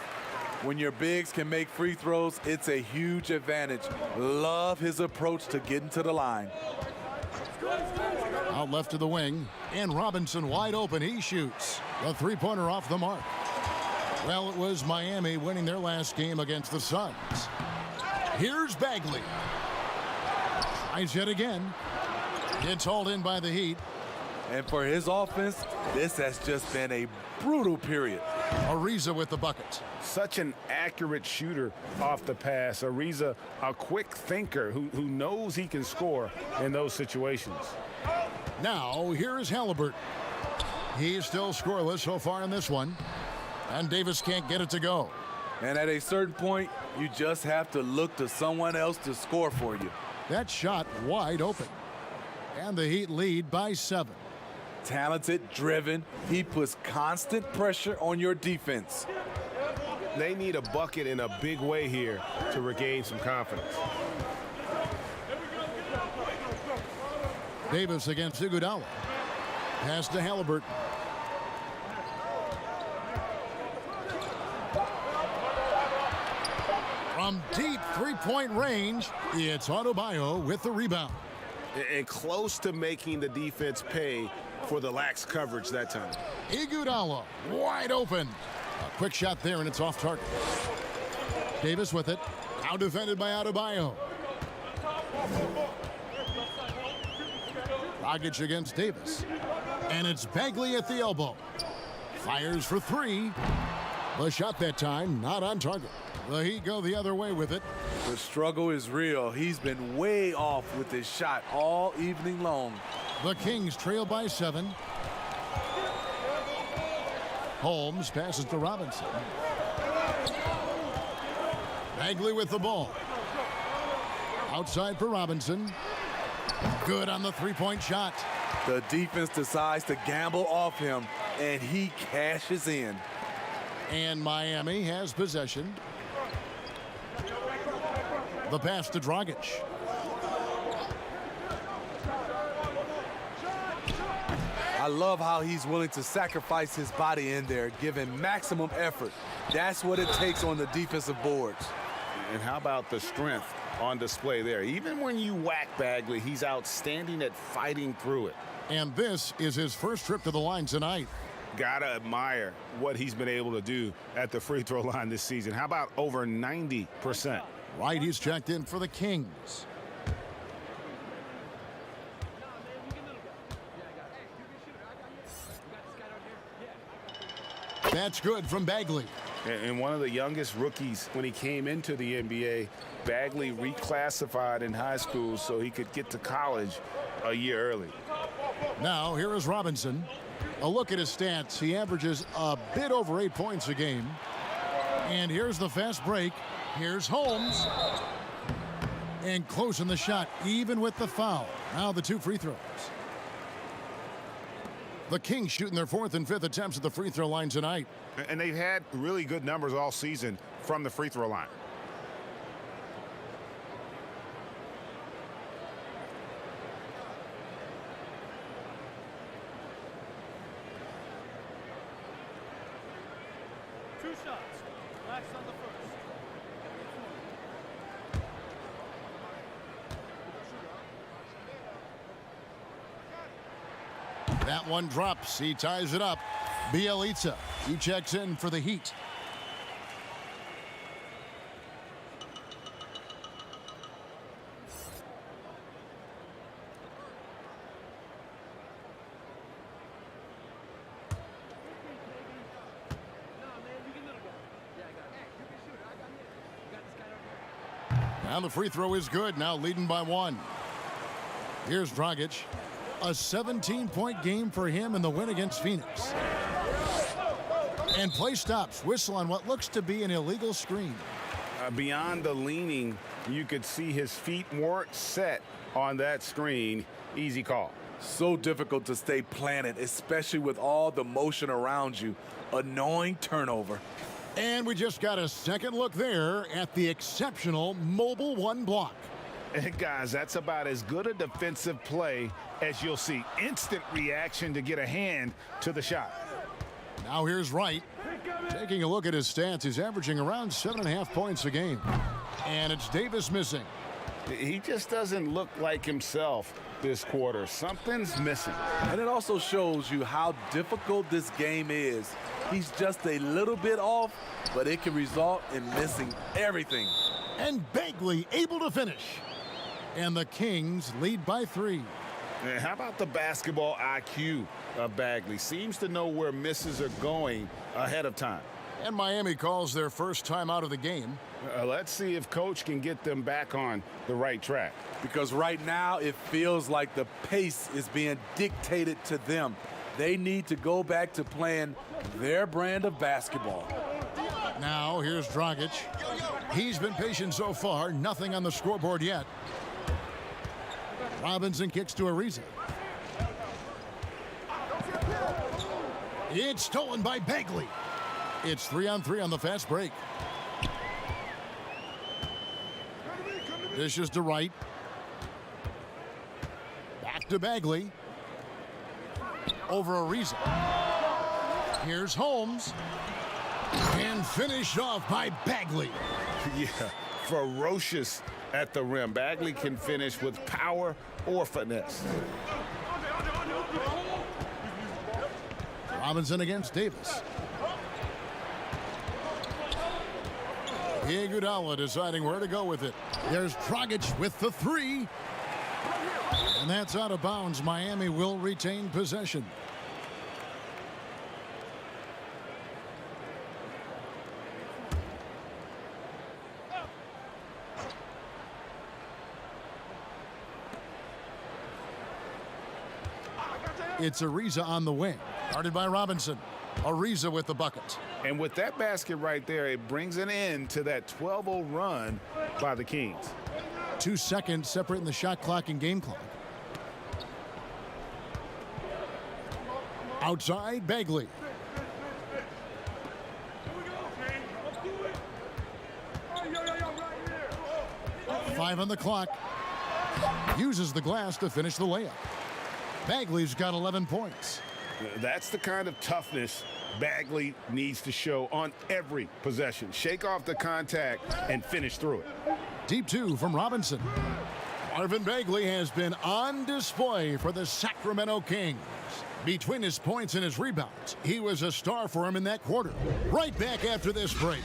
[SPEAKER 17] When your bigs can make free throws, it's a huge advantage. Love his approach to getting to the line.
[SPEAKER 3] Out left to the wing, and Robinson wide open. He shoots. The three-pointer off the mark. Well, it was Miami winning their last game against the Suns. Here's Bagley. Tries yet again. Gets hauled in by the Heat.
[SPEAKER 17] And for his offense, this has just been a brutal period.
[SPEAKER 3] Ariza with the bucket.
[SPEAKER 4] Such an accurate shooter off the pass. Ariza, a quick thinker who knows he can score in those situations.
[SPEAKER 3] Now, here is Halliburton. He's still scoreless so far in this one. And Davis can't get it to go.
[SPEAKER 17] And at a certain point, you just have to look to someone else to score for you.
[SPEAKER 3] That shot wide open. And the Heat lead by 7.
[SPEAKER 17] Talented, driven, he puts constant pressure on your defense.
[SPEAKER 14] They need a bucket in a big way here to regain some confidence.
[SPEAKER 3] Davis against Iguodala. Pass to Halliburton. From deep three-point range, it's Adebayo with the rebound.
[SPEAKER 14] And close to making the defense pay for the lax coverage that time.
[SPEAKER 3] Iguodala wide open. A quick shot there, and it's off target. Davis with it. Now defended by Adebayo. Dragic against Davis. And it's Bagley at the elbow. Fires for three. The shot that time not on target. The Heat go the other way with it.
[SPEAKER 17] The struggle is real. He's been way off with his shot all evening long.
[SPEAKER 3] The Kings trail by 7. Holmes passes to Robinson. Bagley with the ball. Outside for Robinson. Good on the three-point shot.
[SPEAKER 17] The defense decides to gamble off him, and he cashes in.
[SPEAKER 3] And Miami has possession. The pass to Dragic.
[SPEAKER 17] I love how he's willing to sacrifice his body in there, giving maximum effort. That's what it takes on the defensive boards.
[SPEAKER 7] And how about the strength on display there? Even when you whack Bagley, he's outstanding at fighting through it.
[SPEAKER 3] And this is his first trip to the line tonight.
[SPEAKER 7] Gotta admire what he's been able to do at the free throw line this season. How about over 90%?
[SPEAKER 3] Right, he's checked in for the Kings. That's good from Bagley.
[SPEAKER 7] And one of the youngest rookies when he came into the NBA, Bagley reclassified in high school so he could get to college a year early.
[SPEAKER 3] Now, here is Robinson. A look at his stats. He averages a bit over 8 points a game. And here's the fast break. Here's Holmes. And closing the shot, even with the foul. Now the 2 free throws. The Kings shooting their 4th and 5th attempts at the free throw line tonight.
[SPEAKER 7] And they've had really good numbers all season from the free throw line.
[SPEAKER 13] Two shots. Relax on the first.
[SPEAKER 3] That one drops. He ties it up. Bielitsa. He checks in for the Heat. Now the free throw is good. Now leading by 1. Here's Dragic. A 17-point game for him in the win against Phoenix. And play stops. Whistle on what looks to be an illegal screen.
[SPEAKER 7] Beyond the leaning You could see his feet weren't set on that screen. Easy call.
[SPEAKER 17] So difficult to stay planted, especially with all the motion around you. Annoying turnover.
[SPEAKER 3] And we just got a second look there at the exceptional mobile one block.
[SPEAKER 7] And guys, that's about as good a defensive play as you'll see. Instant reaction to get a hand to the shot.
[SPEAKER 3] Now here's Wright. Taking a look at his stats, he's averaging around 7.5 points a game. And it's Davis missing.
[SPEAKER 7] He just doesn't look like himself this quarter. Something's missing.
[SPEAKER 17] And it also shows you how difficult this game is. He's just a little bit off, but it can result in missing everything.
[SPEAKER 3] And Bagley able to finish. And the Kings lead by 3.
[SPEAKER 7] And how about the basketball IQ of Bagley? Seems to know where misses are going ahead of time.
[SPEAKER 3] And Miami calls their first time out of the game.
[SPEAKER 7] Let's see if Coach can get them back on the right track.
[SPEAKER 17] Because right now it feels like the pace is being dictated to them. They need to go back to playing their brand of basketball.
[SPEAKER 3] Now here's Dragic. He's been patient so far. Nothing on the scoreboard yet. Robinson kicks to Ariza. It's stolen by Bagley. It's 3-on-3 on the fast break. Dishes to Wright. Back to Bagley. Over Ariza. Here's Holmes. And finished off by Bagley.
[SPEAKER 7] Yeah, ferocious at the rim. Bagley can finish with power or finesse.
[SPEAKER 3] Robinson against Davis. Iguodala deciding where to go with it. There's Dragic with the 3. And that's out of bounds. Miami will retain possession. It's Ariza on the wing. Guarded by Robinson. Ariza with the bucket.
[SPEAKER 7] And with that basket right there, it brings an end to that 12-0 run by the Kings.
[SPEAKER 3] 2 seconds separating the shot clock and game clock. Outside, Bagley. Five on the clock. Uses the glass to finish the layup. Bagley's got 11 points.
[SPEAKER 7] That's the kind of toughness Bagley needs to show on every possession. Shake off the contact and finish through it.
[SPEAKER 3] Deep 2 from Robinson. Marvin Bagley has been on display for the Sacramento Kings. Between his points and his rebounds, he was a star for him in that quarter. Right back after this break.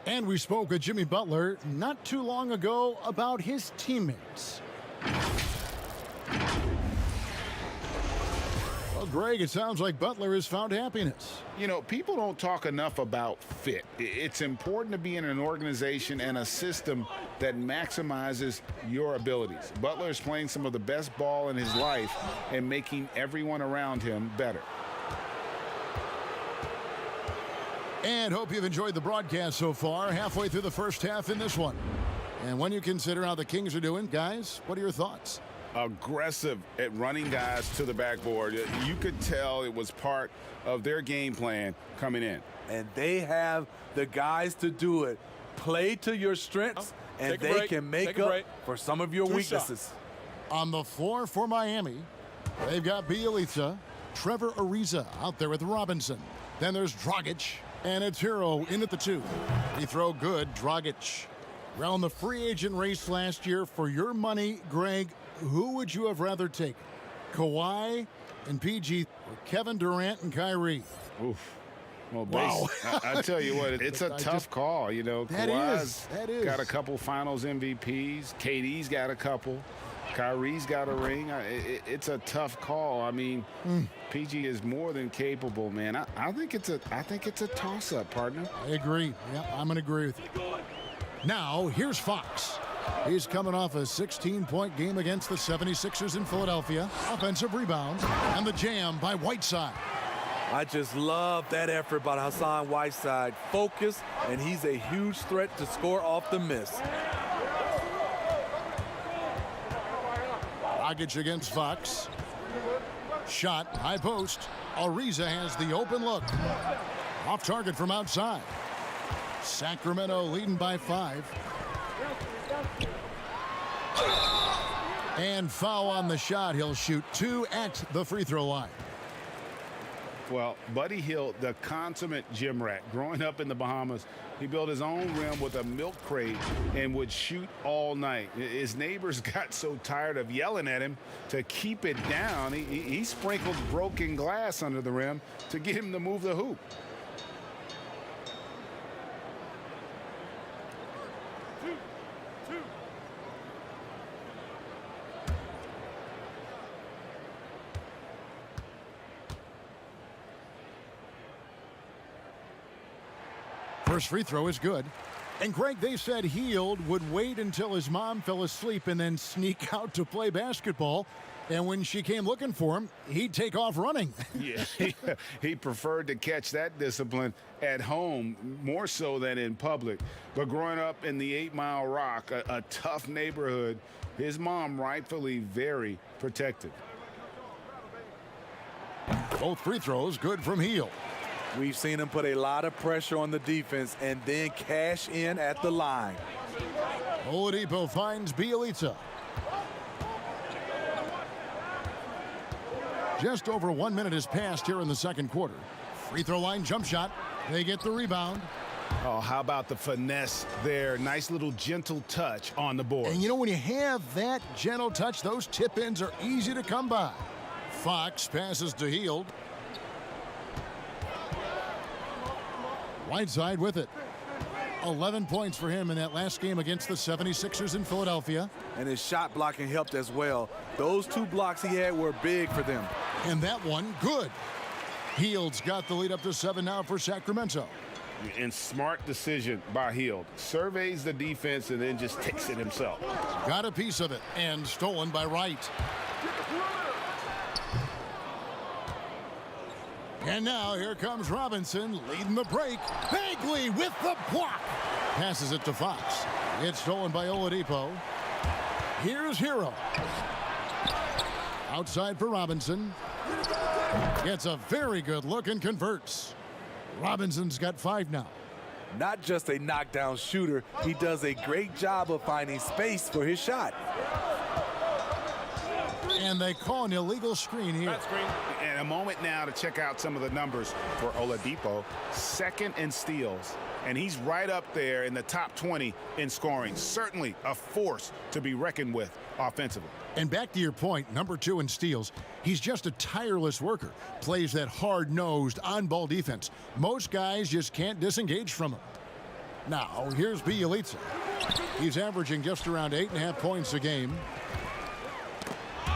[SPEAKER 3] And we spoke with Jimmy Butler not too long ago about his teammates. Well, Greg, it sounds like Butler has found happiness.
[SPEAKER 7] You know, people don't talk enough about fit. It's important to be in an organization and a system that maximizes your abilities. Butler is playing some of the best ball in his life and making everyone around him better.
[SPEAKER 3] And hope you've enjoyed the broadcast so far, halfway through the first half in this one. And when you consider how the Kings are doing, guys, what are your thoughts?
[SPEAKER 7] Aggressive at running guys to the backboard. You could tell it was part of their game plan coming in.
[SPEAKER 17] And they have the guys to do it. Play to your strengths, and they can make up for some of your weaknesses.
[SPEAKER 3] On the floor for Miami, they've got Bielitsa, Trevor Ariza out there with Robinson. Then there's Dragic. And it's Hero in at the 2. He throw good, Dragic. Around the free agent race last year, for your money, Greg, who would you have rather taken? Kawhi and PG, or Kevin Durant and Kyrie?
[SPEAKER 7] Oof. Well,
[SPEAKER 3] wow.
[SPEAKER 7] I tell you what, it's a tough call. You know,
[SPEAKER 3] that
[SPEAKER 7] Kawhi's
[SPEAKER 3] is.
[SPEAKER 7] got a couple finals MVPs. KD's got a couple.
[SPEAKER 4] Kyrie's got a ring. It's a tough call. I mean, PG is more than capable, man. I think it's a toss-up, partner.
[SPEAKER 3] I agree. Yeah, I'm going to agree with you. Now, here's Fox. He's coming off a 16-point game against the 76ers in Philadelphia. Offensive rebound and the jam by Whiteside.
[SPEAKER 17] I just love that effort by Hassan Whiteside. Focus, and he's a huge threat to score off the miss.
[SPEAKER 3] Dragic against Fox. Shot, high post. Ariza has the open look. Off target from outside. Sacramento leading by 5. And foul on the shot. He'll shoot 2 at the free throw line.
[SPEAKER 4] Well, Buddy Hield, the consummate gym rat. Growing up in the Bahamas, he built his own rim with a milk crate and would shoot all night. His neighbors got so tired of yelling at him to keep it down. He sprinkled broken glass under the rim to get him to move the hoop.
[SPEAKER 3] First free throw is good. And Greg, they said Hield would wait until his mom fell asleep and then sneak out to play basketball. And when she came looking for him, he'd take off running.
[SPEAKER 4] Yeah, he preferred to catch that discipline at home more so than in public. But growing up in the 8 Mile Rock, a tough neighborhood, his mom rightfully very protective.
[SPEAKER 3] Both free throws good from Hield.
[SPEAKER 17] We've seen him put a lot of pressure on the defense and then cash in at the line.
[SPEAKER 3] Oladipo finds Bielitsa. Just over 1 minute has passed here in the second quarter. Free throw line jump shot. They get the rebound.
[SPEAKER 4] Oh, how about the finesse there? Nice little gentle touch on the board.
[SPEAKER 3] And you know, when you have that gentle touch, those tip-ins are easy to come by. Fox passes to Hield. Whiteside with it. 11 points for him in that last game against the 76ers in Philadelphia.
[SPEAKER 17] And his shot blocking helped as well. Those 2 blocks he had were big for them.
[SPEAKER 3] And that one, good. Hield's got the lead up to 7 now for Sacramento.
[SPEAKER 4] And smart decision by Hield. Surveys the defense and then just takes it himself.
[SPEAKER 3] Got a piece of it and stolen by Wright. And now here comes Robinson leading the break. Bagley with the block. Passes it to Fox. It's stolen by Oladipo. Here's Hero. Outside for Robinson. Gets a very good look and converts. Robinson's got 5 now.
[SPEAKER 17] Not just a knockdown shooter, he does a great job of finding space for his shot.
[SPEAKER 3] And they call an illegal screen here.
[SPEAKER 4] And a moment now to check out some of the numbers for Oladipo. 2nd in steals. And he's right up there in the top 20 in scoring. Certainly a force to be reckoned with offensively.
[SPEAKER 3] And back to your point, number 2 in steals. He's just a tireless worker. Plays that hard-nosed, on-ball defense. Most guys just can't disengage from him. Now, here's Bielitsa. He's averaging just around 8.5 points a game.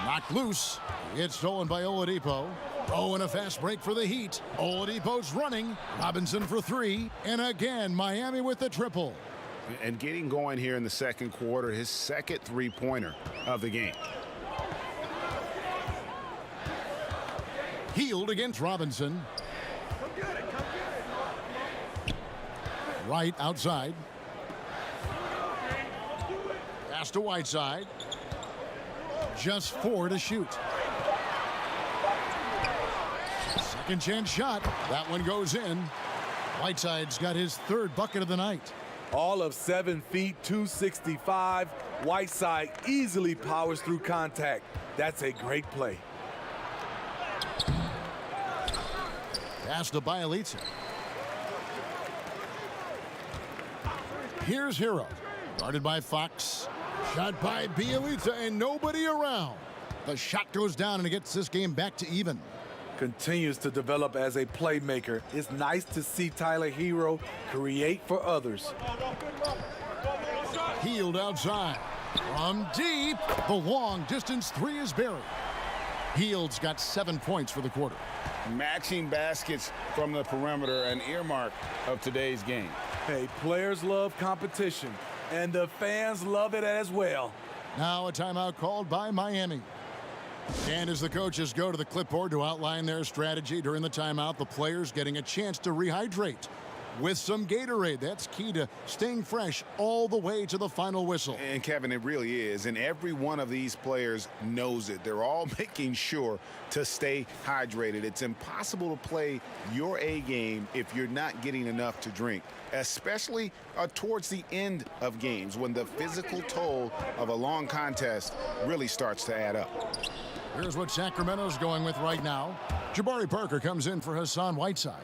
[SPEAKER 3] Knocked loose. It's stolen by Oladipo. Oh, and a fast break for the Heat. Oladipo's running. Robinson for 3. And again, Miami with the triple.
[SPEAKER 4] And getting going here in the second quarter, his 2nd 3-pointer of the game.
[SPEAKER 3] Hield against Robinson. Right outside. Pass to Whiteside. Just 4 to shoot. Second chance shot. That one goes in. Whiteside's got his 3rd bucket of the night.
[SPEAKER 17] All of 7 feet, 265. Whiteside easily powers through contact. That's a great play.
[SPEAKER 3] Pass to Bielitsa. Here's Hero. Guarded by Fox. Shot by Bielitsa and nobody around. The shot goes down and it gets this game back to even.
[SPEAKER 17] Continues to develop as a playmaker. It's nice to see Tyler Hero create for others.
[SPEAKER 3] Hield outside. From deep, the long-distance three is buried. Hield's got 7 points for the quarter.
[SPEAKER 7] Matching baskets from the perimeter, an earmark of today's game.
[SPEAKER 17] Hey, players love competition, and the fans love it as well.
[SPEAKER 3] Now a timeout called by Miami. And as the coaches go to the clipboard to outline their strategy during the timeout, the players getting a chance to rehydrate with some Gatorade. That's key to staying fresh all the way to the final whistle.
[SPEAKER 7] And Kevin, it really is. And every one of these players knows it. They're all making sure to stay hydrated. It's impossible to play your A game if you're not getting enough to drink, especially towards the end of games when the physical toll of a long contest really starts to add up.
[SPEAKER 3] Here's what Sacramento's going with right now. Jabari Parker comes in for Hassan Whiteside.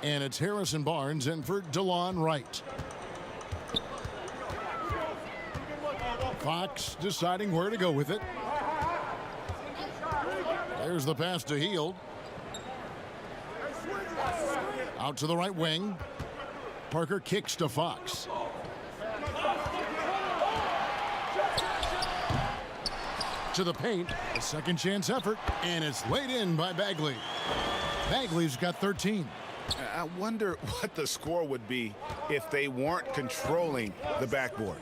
[SPEAKER 3] And it's Harrison Barnes in for DeLon Wright. Fox deciding where to go with it. There's the pass to Hield. Out to the right wing. Parker kicks to Fox. To the paint, a second chance effort, and it's laid in by Bagley. Bagley's got 13.
[SPEAKER 7] I wonder what the score would be if they weren't controlling the backboard.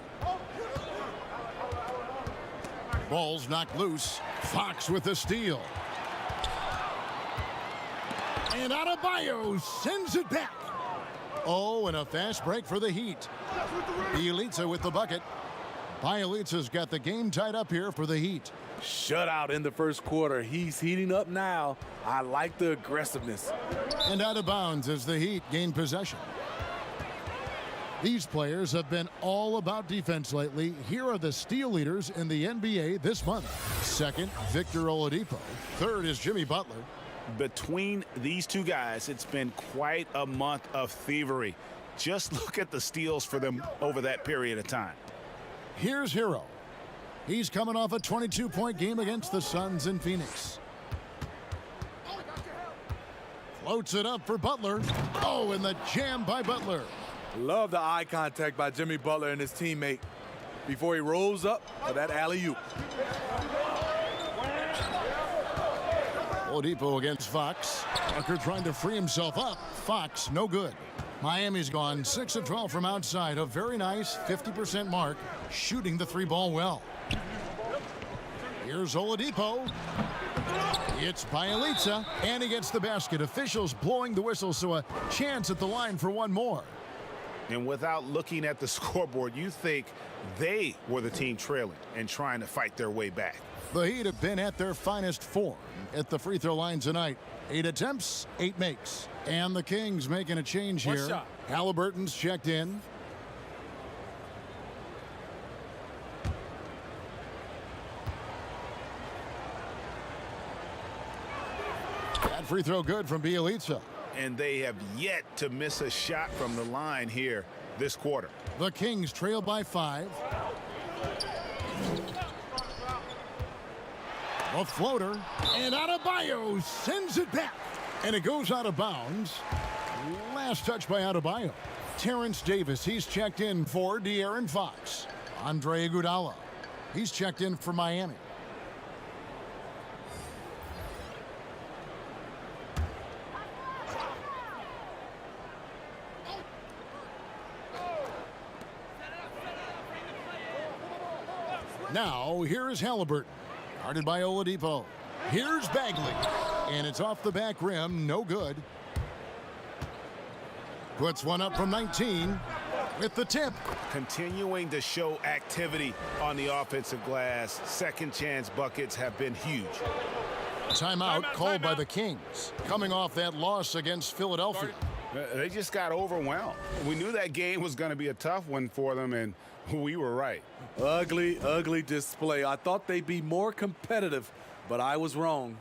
[SPEAKER 3] Ball's knocked loose. Fox with the steal. And Adebayo sends it back. Oh, and a fast break for the Heat. Bielitsa with the bucket. Bielitsa's got the game tied up here for the Heat.
[SPEAKER 17] Shutout in the first quarter. He's heating up now. I like the aggressiveness.
[SPEAKER 3] And out of bounds as the Heat gain possession. These players have been all about defense lately. Here are the steal leaders in the NBA this month. Second, Victor Oladipo. Third is Jimmy Butler.
[SPEAKER 7] Between these two guys, it's been quite a month of thievery. Just look at the steals for them over that period of time.
[SPEAKER 3] Here's Hero. He's coming off a 22-point game against the Suns in Phoenix. Floats it up for Butler. Oh, and the jam by Butler.
[SPEAKER 17] Love the eye contact by Jimmy Butler and his teammate before he rolls up for that alley-oop.
[SPEAKER 3] Oladipo against Fox. Tucker trying to free himself up. Fox, no good. Miami's gone 6 of 12 from outside. A very nice 50% mark, shooting the three ball well. Here's Oladipo. It's Bielitsa, and he gets the basket. Officials blowing the whistle, so a chance at the line for one more.
[SPEAKER 7] And without looking at the scoreboard, you think they were the team trailing and trying to fight their way back.
[SPEAKER 3] The Heat have been at their finest form at the free throw line tonight. 8 attempts, 8 makes. And the Kings making a change here.
[SPEAKER 8] Shot.
[SPEAKER 3] Halliburton's checked in. That free throw good from Bielitsa.
[SPEAKER 7] And they have yet to miss a shot from the line here this quarter.
[SPEAKER 3] The Kings trail by 5. A floater, and Adebayo sends it back. And it goes out of bounds. Last touch by Adebayo. Terrence Davis, he's checked in for De'Aaron Fox. Andre Iguodala, he's checked in for Miami. Now, here is Halliburton. Guarded by Oladipo. Here's Bagley. And it's off the back rim. No good. Puts one up from 19 with the tip.
[SPEAKER 7] Continuing to show activity on the offensive glass. Second chance buckets have been huge.
[SPEAKER 3] Timeout called by the Kings. Coming off that loss against Philadelphia.
[SPEAKER 7] They just got overwhelmed. We knew that game was going to be a tough one for them, and we were right.
[SPEAKER 17] Ugly, ugly display. I thought they'd be more competitive, but I was wrong.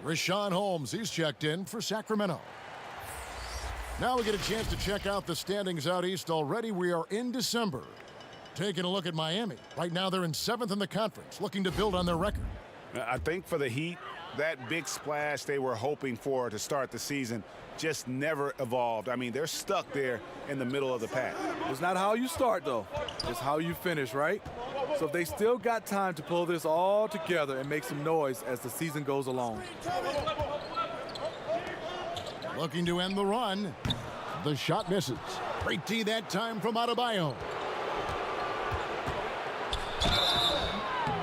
[SPEAKER 3] Richaun Holmes, he's checked in for Sacramento. Now we get a chance to check out the standings out east already. We are in December. Taking a look at Miami. Right now they're in 7th in the conference, looking to build on their record.
[SPEAKER 7] I think for the Heat, that big splash they were hoping for to start the season just never evolved. I mean, they're stuck there in the middle of the pack.
[SPEAKER 17] It's not how you start, though. It's how you finish, right? So they still got time to pull this all together and make some noise as the season goes along.
[SPEAKER 3] Looking to end the run. The shot misses. Great D that time from Adebayo.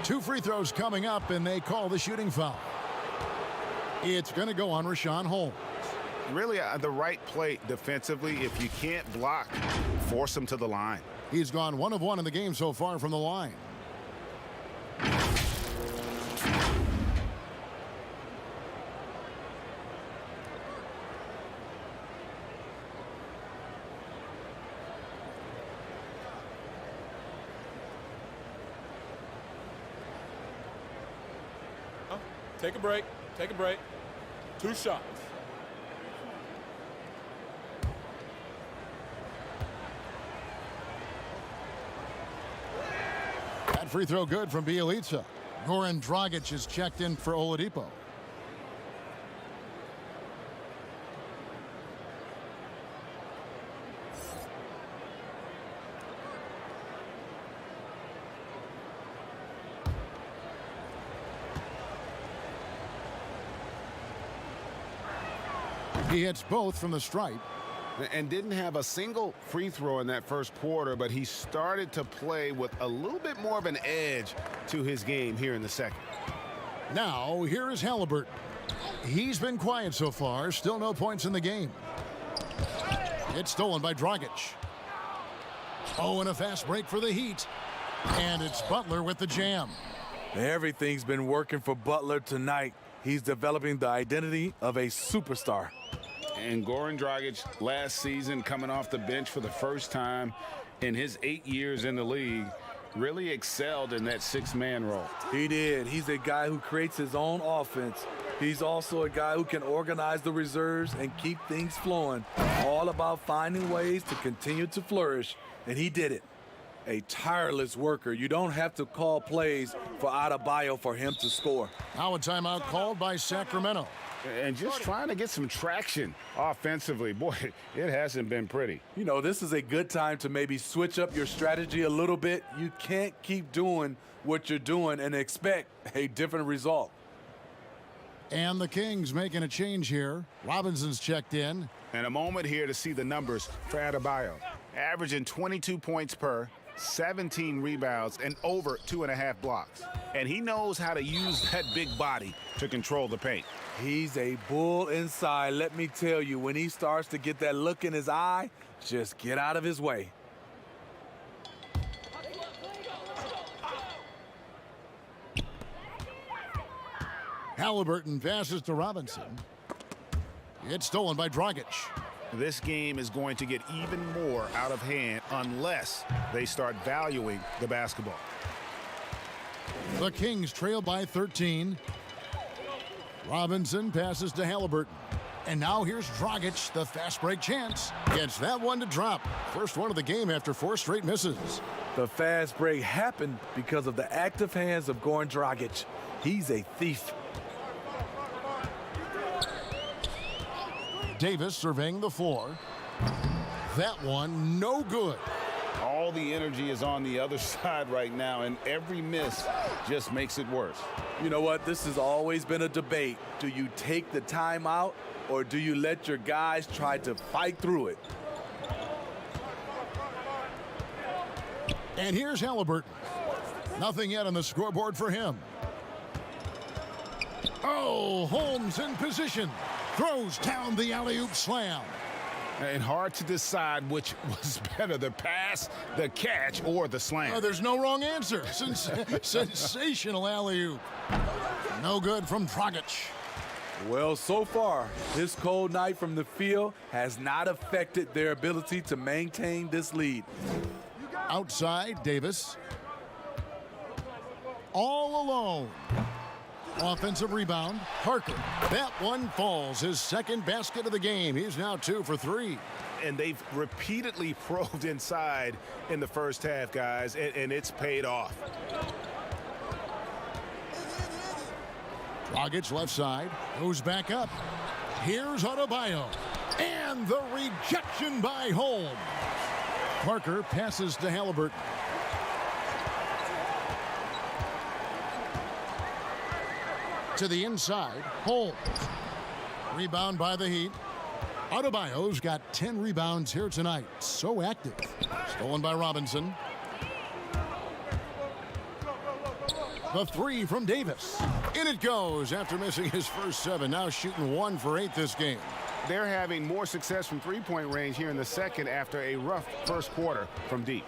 [SPEAKER 3] 2 free throws coming up, and they call the shooting foul. It's going to go on Rashawn Holmes.
[SPEAKER 7] Really, the right play defensively. If you can't block, force him to the line.
[SPEAKER 3] He's gone 1 of 1 in the game so far from the line.
[SPEAKER 8] Take a break. Take a break. 2 shots.
[SPEAKER 3] That free throw good from Bielitsa. Goran Dragic is checked in for Oladipo. He hits both from the stripe.
[SPEAKER 7] And didn't have a single free throw in that first quarter, but he started to play with a little bit more of an edge to his game here in the second.
[SPEAKER 3] Now, here is Halliburton. He's been quiet so far. Still no points in the game. It's stolen by Dragic. Oh, and a fast break for the Heat. And it's Butler with the jam.
[SPEAKER 17] Everything's been working for Butler tonight. He's developing the identity of a superstar.
[SPEAKER 7] And Goran Dragic last season coming off the bench for the first time in his 8 years in the league really excelled in that 6-man role.
[SPEAKER 17] He did. He's a guy who creates his own offense. He's also a guy who can organize the reserves and keep things flowing. All about finding ways to continue to flourish, and he did it. A tireless worker. You don't have to call plays for Adebayo for him to score.
[SPEAKER 3] Now a timeout called by Sacramento.
[SPEAKER 7] And just trying to get some traction offensively. Boy, it hasn't been pretty.
[SPEAKER 17] You know, this is a good time to maybe switch up your strategy a little bit. You can't keep doing what you're doing and expect a different result.
[SPEAKER 3] And the Kings making a change here. Robinson's checked in.
[SPEAKER 7] And a moment here to see the numbers for Adebayo. Averaging 22 points per, 17 rebounds, and over 2.5 blocks. And he knows how to use that big body to control the paint.
[SPEAKER 17] He's a bull inside. Let me tell you, when he starts to get that look in his eye, just get out of his way.
[SPEAKER 3] Halliburton passes to Robinson. It's stolen by Dragic.
[SPEAKER 7] This game is going to get even more out of hand unless they start valuing the basketball.
[SPEAKER 3] The Kings trail by 13. Robinson passes to Halliburton. And now here's Dragic, the fast break chance. Gets that one to drop. First one of the game after 4 straight misses.
[SPEAKER 17] The fast break happened because of the active hands of Goran Dragic. He's a thief.
[SPEAKER 3] Davis surveying the floor. That one no good.
[SPEAKER 7] All the energy is on the other side right now, and every miss just makes it worse.
[SPEAKER 17] You know what? This has always been a debate. Do you take the time out, or do you let your guys try to fight through it?
[SPEAKER 3] And here's Halliburton. Nothing yet on the scoreboard for him. Oh, Holmes in position. Throws down the alley-oop slam.
[SPEAKER 7] And hard to decide which was better, the pass, the catch, or the slam.
[SPEAKER 3] Oh, there's no wrong answer. Sensational alley-oop. No good from Dragic.
[SPEAKER 17] Well, so far, this cold night from the field has not affected their ability to maintain this lead.
[SPEAKER 3] Outside, Davis. All alone. Offensive rebound, Parker. That one falls, his second basket of the game. He's now 2 for 3.
[SPEAKER 7] And they've repeatedly probed inside in the first half, guys, and it's paid off.
[SPEAKER 3] Dragic left side, goes back up. Here's Adebayo. And the rejection by Holmes. Parker passes to Halliburton. To the inside, Holmes. Rebound by the Heat. Adebayo's got 10 rebounds here tonight. So active. Stolen by Robinson. The three from Davis. In it goes after missing his first 7. Now shooting 1 for 8 this game.
[SPEAKER 7] They're having more success from three-point range here in the second after a rough first quarter from deep.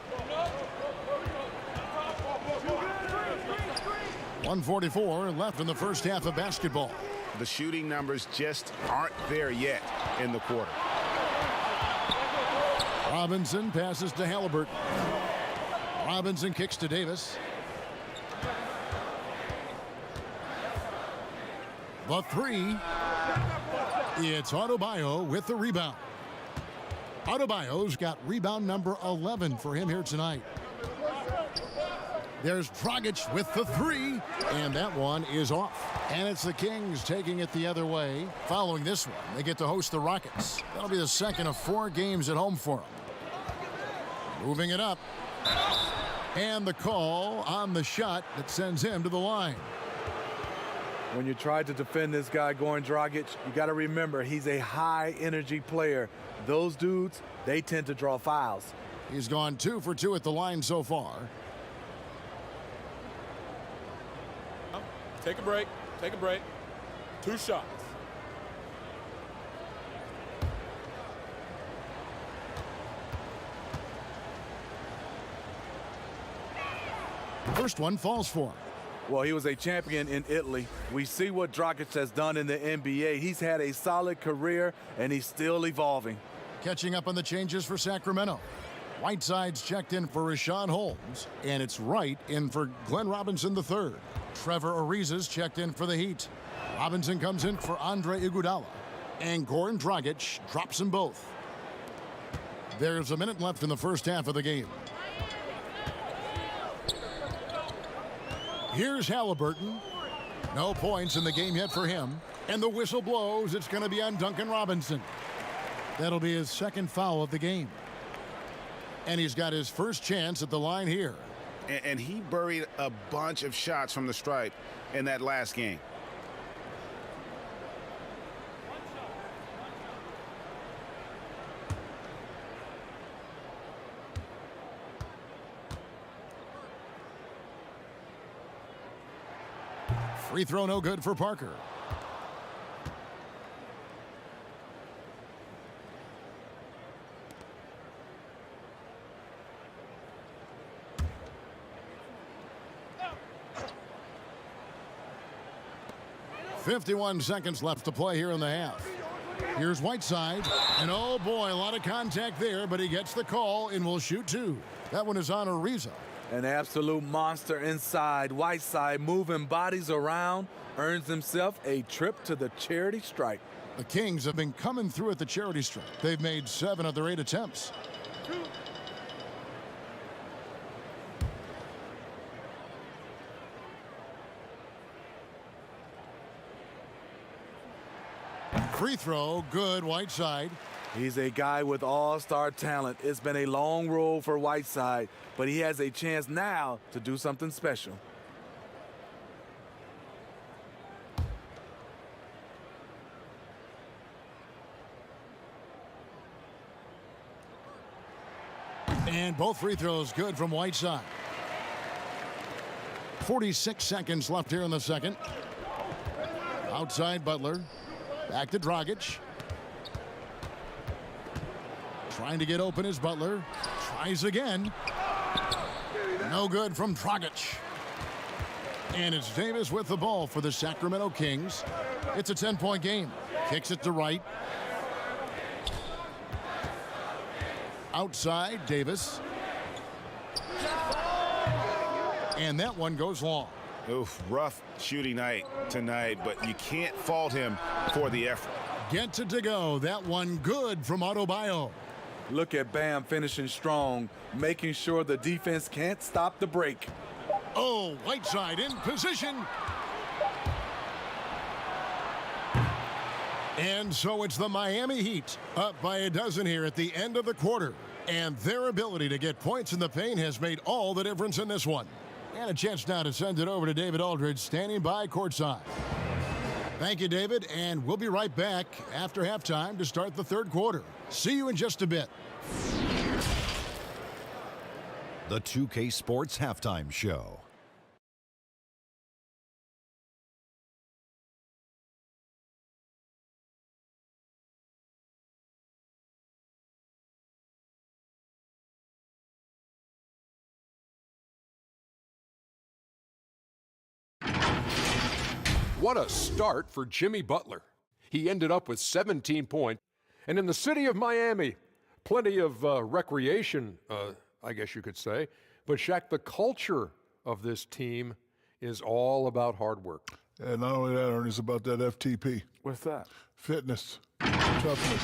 [SPEAKER 3] 1:44 left in the first half of basketball.
[SPEAKER 7] The shooting numbers just aren't there yet in the quarter.
[SPEAKER 3] Robinson passes to Halliburton. Robinson kicks to Davis. The three. It's Adebayo with the rebound. Adebayo's got rebound number 11 for him here tonight. There's Dragic with the three, and that one is off. And it's the Kings taking it the other way. Following this one, they get to host the Rockets. That'll be the second of 4 games at home for them. Moving it up. And the call on the shot that sends him to the line.
[SPEAKER 17] When you try to defend this guy going Dragic, you got to remember he's a high-energy player. Those dudes, they tend to draw fouls.
[SPEAKER 3] He's gone 2 for 2 at the line so far.
[SPEAKER 8] Take a break. Take a break. 2 shots.
[SPEAKER 3] First one falls for him.
[SPEAKER 17] Well, he was a champion in Italy. We see what Dragic has done in the NBA. He's had a solid career, and he's still evolving.
[SPEAKER 3] Catching up on the changes for Sacramento. Whiteside's checked in for Rashawn Holmes, and it's Wright in for Glenn Robinson III. Trevor Ariza's checked in for the Heat. Robinson comes in for Andre Iguodala, and Goran Dragic drops them both. There's a minute left in the first half of the game. Here's Halliburton. No points in the game yet for him. And the whistle blows. It's going to be on Duncan Robinson. That'll be his second foul of the game. And he's got his first chance at the line here.
[SPEAKER 7] And he buried a bunch of shots from the stripe in that last game.
[SPEAKER 3] Free throw no good for Parker. .51 seconds left to play here in the half. Here's Whiteside, and oh boy, a lot of contact there, but he gets the call and will shoot 2. That one is on Ariza.
[SPEAKER 17] An absolute monster inside. Whiteside moving bodies around, earns himself a trip to the charity stripe.
[SPEAKER 3] The Kings have been coming through at the charity stripe. They've made 7 of their 8 attempts. Free throw, good, Whiteside.
[SPEAKER 17] He's a guy with all-star talent. It's been a long road for Whiteside, but he has a chance now to do something special.
[SPEAKER 3] And both free throws good from Whiteside. 46 seconds left here in the second. Outside Butler. Back to Dragic. Trying to get open is Butler. Tries again. No good from Dragic. And it's Davis with the ball for the Sacramento Kings. It's a 10-point game. Kicks it to Wright. Outside, Davis. And that one goes long.
[SPEAKER 7] Oof, rough shooting night tonight, but you can't fault him for the effort.
[SPEAKER 3] Gets it to go. That one good from Adebayo.
[SPEAKER 17] Look at Bam finishing strong, making sure the defense can't stop the break.
[SPEAKER 3] Oh, Whiteside in position. And so it's the Miami Heat up by a dozen here at the end of the quarter. And their ability to get points in the paint has made all the difference in this one. And a chance now to send it over to David Aldridge, standing by courtside. Thank you, David, and we'll be right back after halftime to start the third quarter. See you in just a bit.
[SPEAKER 9] The 2K Sports Halftime Show.
[SPEAKER 10] What a start for Jimmy Butler. He ended up with 17 points. And in the city of Miami, plenty of recreation, I guess you could say. But Shaq, the culture of this team is all about hard work.
[SPEAKER 11] And not only that, Ernie, it's about that FTP.
[SPEAKER 12] What's that?
[SPEAKER 11] Fitness, toughness,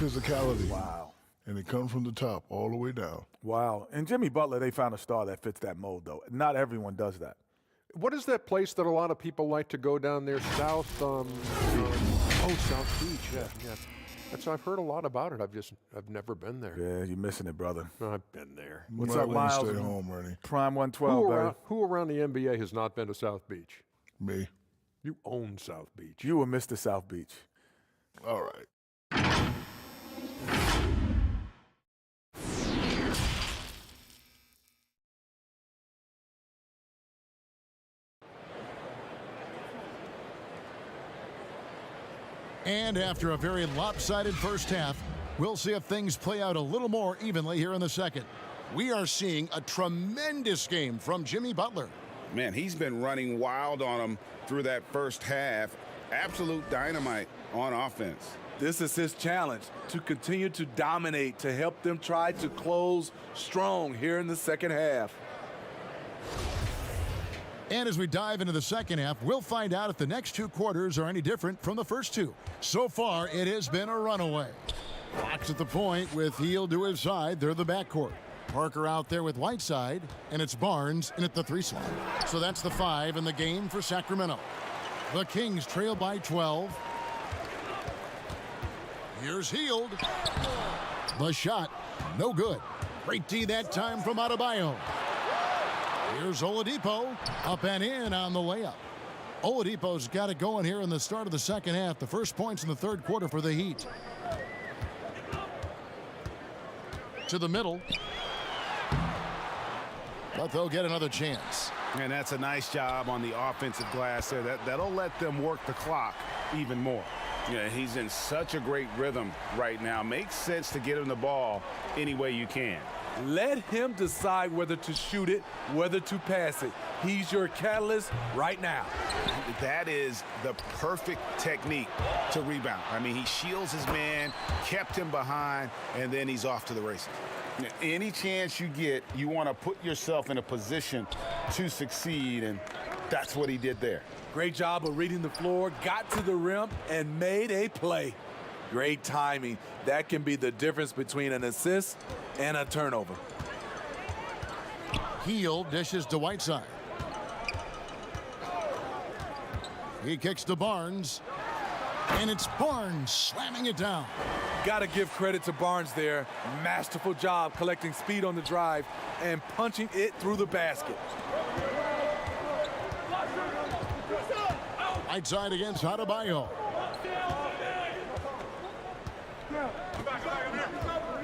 [SPEAKER 11] physicality.
[SPEAKER 12] Wow.
[SPEAKER 11] And it comes from the top all the way down.
[SPEAKER 12] Wow. And Jimmy Butler, they found a star that fits that mold, though. Not everyone does that.
[SPEAKER 10] What is that place that a lot of people like to go down there, South Beach? South Beach, yeah. I've heard a lot about it. I've never been there.
[SPEAKER 12] Yeah, you're missing it, brother.
[SPEAKER 10] I've been there.
[SPEAKER 12] What's up, Miles?
[SPEAKER 11] Stay home, Ernie.
[SPEAKER 12] Prime 112,
[SPEAKER 10] Who around the NBA has not been to South Beach?
[SPEAKER 11] Me.
[SPEAKER 10] You own South Beach.
[SPEAKER 12] You were Mr. South Beach.
[SPEAKER 11] All right.
[SPEAKER 3] And after a very lopsided first half, we'll see if things play out a little more evenly here in the second. We are seeing a tremendous game from Jimmy Butler.
[SPEAKER 7] Man, he's been running wild on them through that first half. Absolute dynamite on offense.
[SPEAKER 17] This is his challenge, to continue to dominate, to help them try to close strong here in the second half.
[SPEAKER 3] And as we dive into the second half, we'll find out if the next two quarters are any different from the first two. So far, it has been a runaway. Fox at the point with Hield to his side. They're the backcourt. Parker out there with Whiteside, and it's Barnes in at the 3 slot. So that's the 5 in the game for Sacramento. The Kings trail by 12. Here's Hield. The shot, no good. Great D that time from Adebayo. Here's Oladipo, up and in on the layup. Oladipo's got it going here in the start of the second half. The first points in the third quarter for the Heat. To the middle. But they'll get another chance.
[SPEAKER 7] And that's a nice job on the offensive glass there. That'll let them work the clock even more. Yeah, he's in such a great rhythm right now. Makes sense to get him the ball any way you can.
[SPEAKER 17] Let him decide whether to shoot it, whether to pass it. He's your catalyst right now.
[SPEAKER 7] That is the perfect technique to rebound. I mean, he shields his man, kept him behind, and then he's off to the races. Any chance you get, you want to put yourself in a position to succeed, and that's what he did there.
[SPEAKER 17] Great job of reading the floor, got to the rim, and made a play. Great timing. That can be the difference between an assist and a turnover.
[SPEAKER 3] Hield dishes to Whiteside. He kicks to Barnes. And it's Barnes slamming it down.
[SPEAKER 17] Got to give credit to Barnes there. Masterful job collecting speed on the drive and punching it through the basket.
[SPEAKER 3] Whiteside against Adebayo.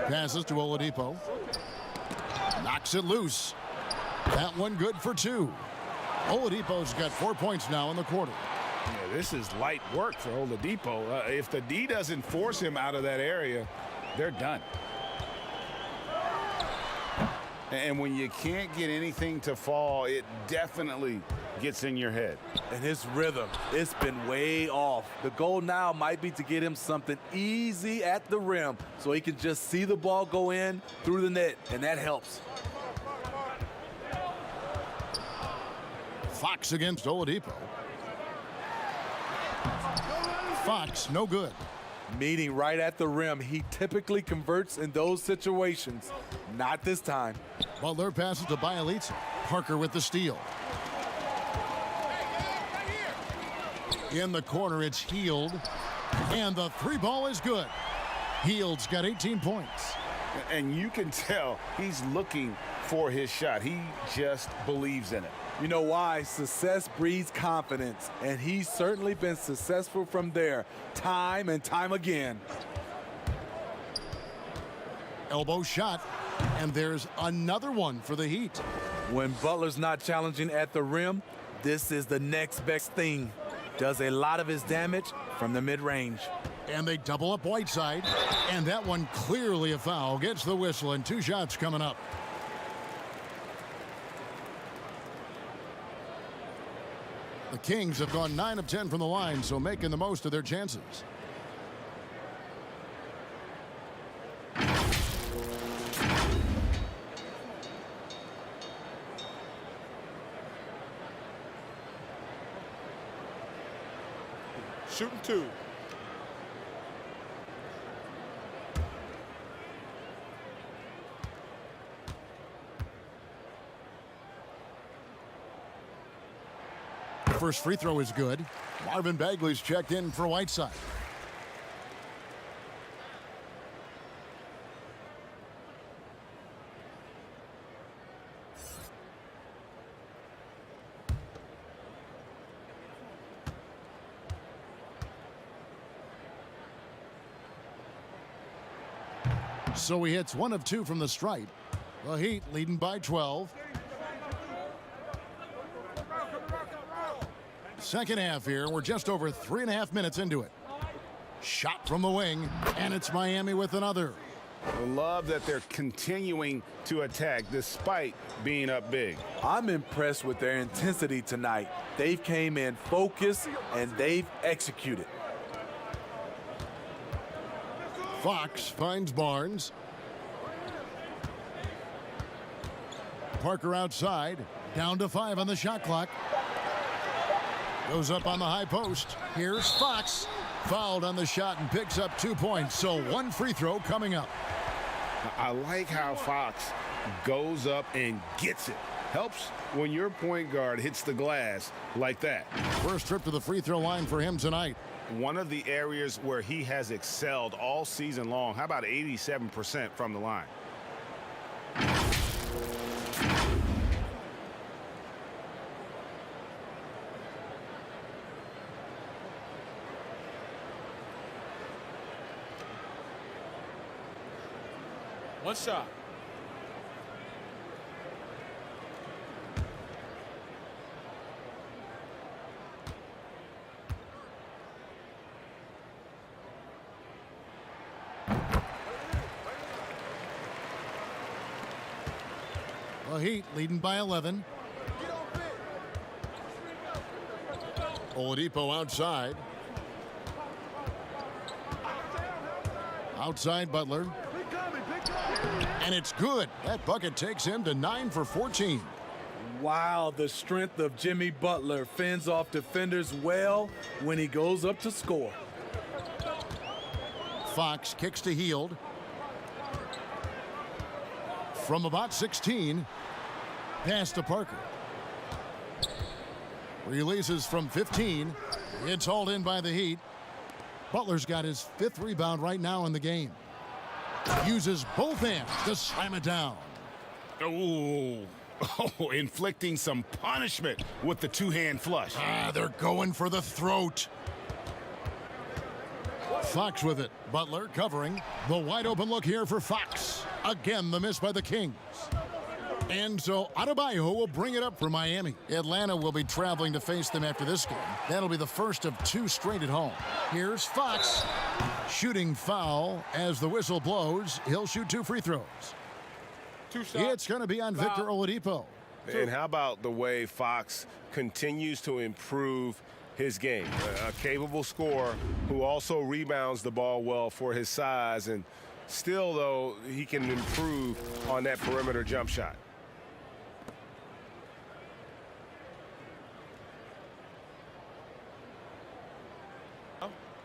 [SPEAKER 3] Passes to Oladipo. Knocks it loose. That one good for 2. Oladipo's got 4 points now in the quarter.
[SPEAKER 7] Yeah, this is light work for Oladipo. If the D doesn't force him out of that area, they're done. And when you can't get anything to fall, it definitely gets in your head.
[SPEAKER 17] And his rhythm, it's been way off. The goal now might be to get him something easy at the rim so he can just see the ball go in through the net, and that helps.
[SPEAKER 3] Fox against Oladipo. Fox, no good.
[SPEAKER 17] Meeting right at the rim. He typically converts in those situations. Not this time.
[SPEAKER 3] Butler passes to Bielitsa. Parker with the steal. In the corner, it's Hield. And the three ball is good. Hield's got 18 points.
[SPEAKER 4] And you can tell he's looking for his shot. He just believes in it.
[SPEAKER 17] You know why? Success breeds confidence, and he's certainly been successful from there, time and time again.
[SPEAKER 3] Elbow shot, and there's another one for the Heat.
[SPEAKER 17] When Butler's not challenging at the rim, this is the next best thing. Does a lot of his damage from the mid-range.
[SPEAKER 3] And they double up Whiteside, and that one clearly a foul. Gets the whistle, and 2 shots coming up. The Kings have gone 9 of 10 from the line, so making the most of their chances.
[SPEAKER 8] Shooting 2.
[SPEAKER 3] First free throw is good. Marvin Bagley's checked in for Whiteside. So he hits 1 of 2 from the stripe. The Heat leading by 12. Second half here. We're just over 3.5 minutes into it. Shot from the wing, and it's Miami with another.
[SPEAKER 4] I love that they're continuing to attack despite being up big.
[SPEAKER 17] I'm impressed with their intensity tonight. They've came in focused, and they've executed.
[SPEAKER 3] Fox finds Barnes. Parker outside. Down to 5 on the shot clock. Goes up on the high post. Here's Fox. Fouled on the shot and picks up 2 points. So 1 free throw coming up.
[SPEAKER 4] I like how Fox goes up and gets it. Helps when your point guard hits the glass like that.
[SPEAKER 3] First trip to the free throw line for him tonight.
[SPEAKER 7] One of the areas where he has excelled all season long. How about 87% from the line?
[SPEAKER 8] One shot.
[SPEAKER 3] The Heat leading by 11. Oladipo outside. Outside Butler. And it's good. That bucket takes him to 9 for 14.
[SPEAKER 17] Wow, the strength of Jimmy Butler fends off defenders well when he goes up to score.
[SPEAKER 3] Fox kicks to Hield. From about 16, pass to Parker. Releases from 15. It's hauled in by the Heat. Butler's got his 5th rebound right now in the game. Uses both hands to slam it down.
[SPEAKER 7] Oh, inflicting some punishment with the 2-hand flush.
[SPEAKER 3] They're going for the throat. Fox with it. Butler covering. The wide open look here for Fox. Again, the miss by the Kings. And so Adebayo will bring it up for Miami. Atlanta will be traveling to face them after this game. That'll be the first of 2 straight at home. Here's Fox. Shooting foul as the whistle blows. He'll shoot 2 free throws.
[SPEAKER 8] 2 shots.
[SPEAKER 3] It's going to be on Victor Oladipo.
[SPEAKER 14] And how about the way Fox continues to improve his game? A capable scorer who also rebounds the ball well for his size, and still, though, he can improve on that perimeter jump shot.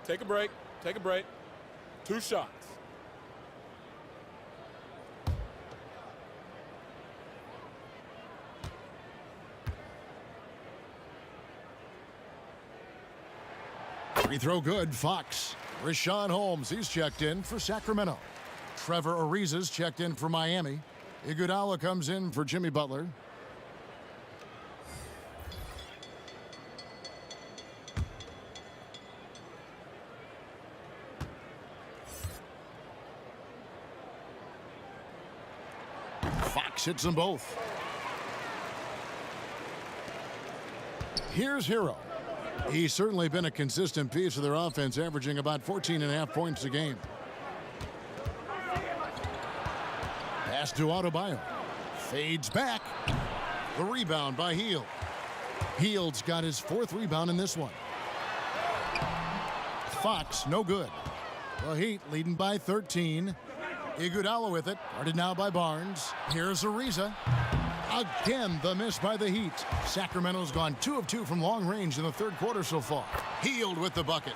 [SPEAKER 8] Take a break. Take a break. 2 shots.
[SPEAKER 3] Free throw good, Fox. Rashawn Holmes, he's checked in for Sacramento. Trevor Ariza's checked in for Miami. Iguodala comes in for Jimmy Butler. Fox hits them both. Here's Hero. He's certainly been a consistent piece of their offense, averaging about 14.5 points a game. Pass to Adebayo. Fades back. The rebound by Hield. Hield's got his 4th rebound in this one. Fox, no good. The Heat leading by 13. Iguodala with it. Guarded now by Barnes. Here's Ariza. Again, the miss by the Heat. Sacramento's gone 2 of 2 from long range in the 3rd quarter so far. Hield with the bucket.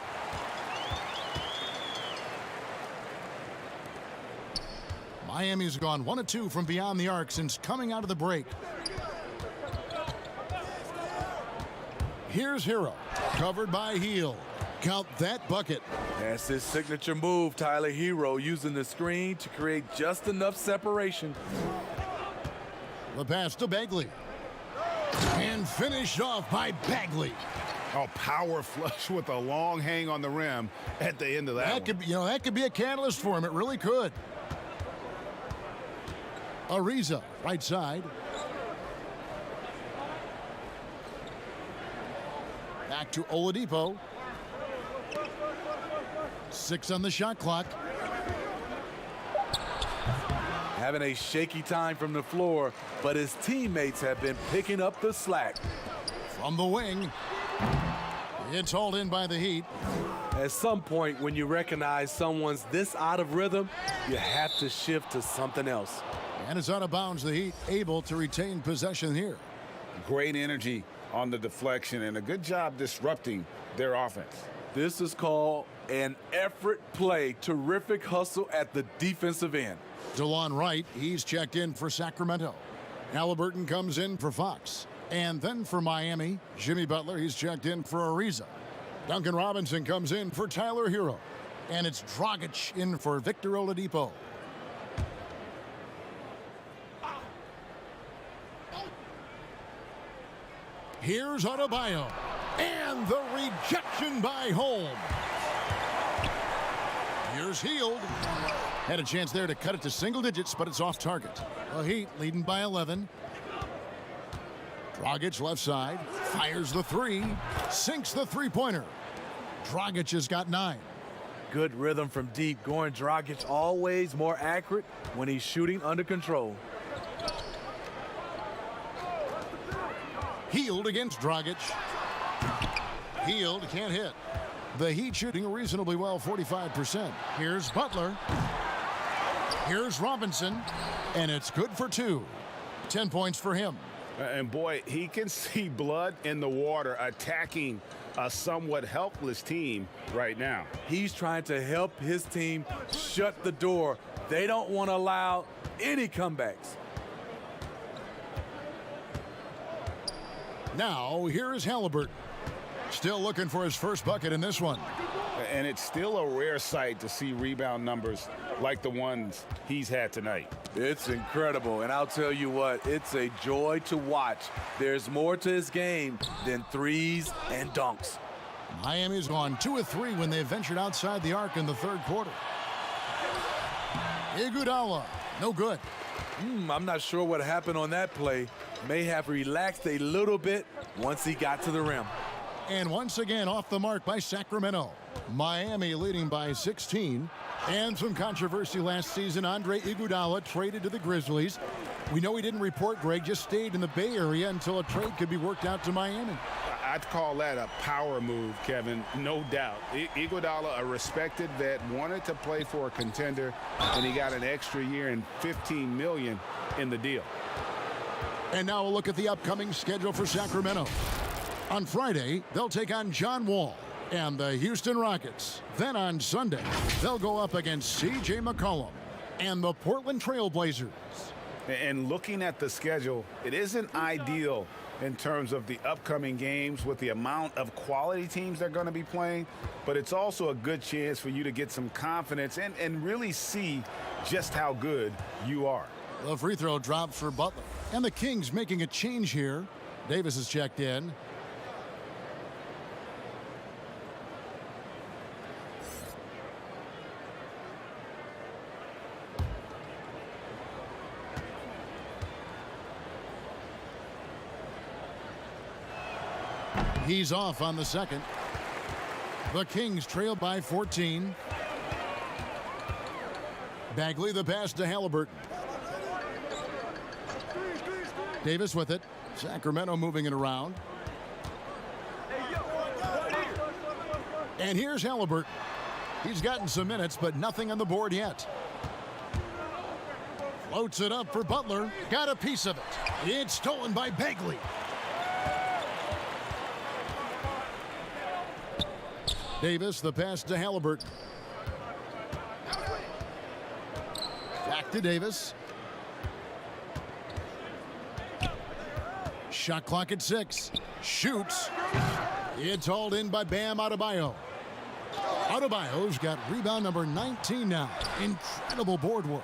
[SPEAKER 3] Miami's gone 1 of 2 from beyond the arc since coming out of the break. Here's Hero. Covered by Hield. Count that bucket.
[SPEAKER 17] That's his signature move, Tyler Hero, using the screen to create just enough separation.
[SPEAKER 3] The pass to Bagley. And finished off by Bagley.
[SPEAKER 7] Oh, power flush with a long hang on the rim at the end of that
[SPEAKER 3] could, that could be a catalyst for him. It really could. Ariza, right side. Back to Oladipo. 6 on the shot clock.
[SPEAKER 17] Having a shaky time from the floor, but his teammates have been picking up the slack.
[SPEAKER 3] From the wing. It's hauled in by the Heat.
[SPEAKER 17] At some point, when you recognize someone's this out of rhythm, you have to shift to something else.
[SPEAKER 3] And it's out of bounds. The Heat able to retain possession here.
[SPEAKER 7] Great energy on the deflection and a good job disrupting their offense.
[SPEAKER 17] This is called an effort play. Terrific hustle at the defensive end.
[SPEAKER 3] DeLon Wright, he's checked in for Sacramento. Halliburton comes in for Fox. And then for Miami, Jimmy Butler, he's checked in for Ariza. Duncan Robinson comes in for Tyler Hero. And it's Dragic in for Victor Oladipo. Here's Adebayo. And the rejection by Holmes. Here's Hield. Had a chance there to cut it to single digits, but it's off target. The Heat leading by 11. Dragic left side. Fires the 3. Sinks the 3-pointer. Dragic has got 9.
[SPEAKER 17] Good rhythm from deep. Goran Dragic always more accurate when he's shooting under control.
[SPEAKER 3] Hield against Dragic. Hield can't hit. The Heat shooting reasonably well, 45%. Here's Butler. Here's Robinson. And it's good for 2. 10 points for him.
[SPEAKER 7] And boy, he can see blood in the water attacking a somewhat helpless team right now.
[SPEAKER 17] He's trying to help his team shut the door. They don't want to allow any comebacks.
[SPEAKER 3] Now, here is Halliburton. Still looking for his first bucket in this one.
[SPEAKER 7] And it's still a rare sight to see rebound numbers like the ones he's had tonight.
[SPEAKER 17] It's incredible, and I'll tell you what, it's a joy to watch. There's more to his game than threes and dunks.
[SPEAKER 3] Miami's gone 2 of 3 when they ventured outside the arc in the 3rd quarter. Iguodala, no good.
[SPEAKER 17] I'm not sure what happened on that play. May have relaxed a little bit once he got to the rim.
[SPEAKER 3] And once again off the mark by Sacramento. Miami leading by 16. And some controversy last season. Andre Iguodala traded to the Grizzlies. We know he didn't report, Greg, just stayed in the Bay Area until a trade could be worked out to Miami.
[SPEAKER 7] I'd call that a power move, Kevin, no doubt. Iguodala, a respected vet, wanted to play for a contender, and he got an extra year and $15 million in the deal.
[SPEAKER 3] And now we'll look at the upcoming schedule for Sacramento. On Friday, they'll take on John Wall and the Houston Rockets. Then on Sunday, they'll go up against C.J. McCollum and the Portland Trail Blazers.
[SPEAKER 7] And looking at the schedule, it isn't ideal in terms of the upcoming games with the amount of quality teams they're going to be playing, but it's also a good chance for you to get some confidence and really see just how good you are.
[SPEAKER 3] The free throw drops for Butler. And the Kings making a change here. Davis is checked in. He's off on the second. The Kings trail by 14. Bagley the pass to Halliburton. Davis with it. Sacramento moving it around. And here's Halliburton. He's gotten some minutes, but nothing on the board yet. Floats it up for Butler. Got a piece of it. It's stolen by Bagley. Davis, the pass to Halliburton. Back to Davis. Shot clock at 6. Shoots. It's hauled in by Bam Adebayo. Adebayo's got rebound number 19 now. Incredible board work.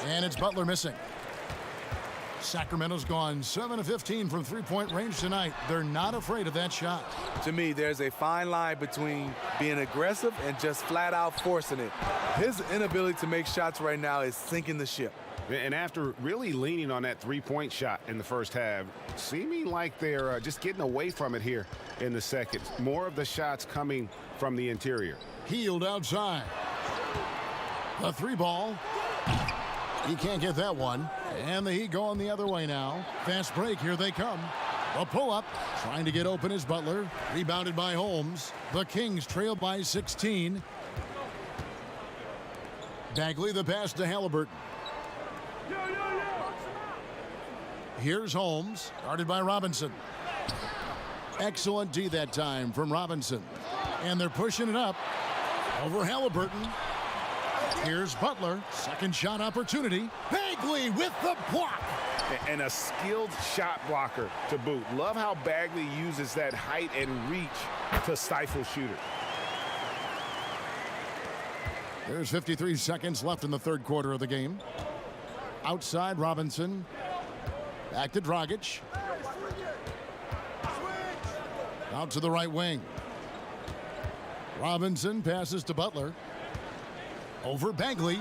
[SPEAKER 3] And it's Butler missing. Sacramento's gone 7 of 15 from three-point range tonight. They're not afraid of that shot.
[SPEAKER 17] To me, there's a fine line between being aggressive and just flat out forcing it. His inability to make shots right now is sinking the ship.
[SPEAKER 7] And after really leaning on that three-point shot in the first half, seeming like they're just getting away from it here in the second. More of the shots coming from the interior.
[SPEAKER 3] Healed outside. The three ball. He can't get that one. And the Heat going the other way now. Fast break, here they come. A pull-up, trying to get open is Butler. Rebounded by Holmes. The Kings trail by 16. Bagley the pass to Halliburton. Here's Holmes, guarded by Robinson. Excellent D that time from Robinson. And they're pushing it up over Halliburton. Here's Butler, second shot opportunity. Bagley with the block.
[SPEAKER 7] And a skilled shot blocker to boot. Love how Bagley uses that height and reach to stifle shooters.
[SPEAKER 3] There's 53 seconds left in the third quarter of the game. Outside Robinson. Back to Dragic. Out to the right wing. Robinson passes to Butler. Over Bagley.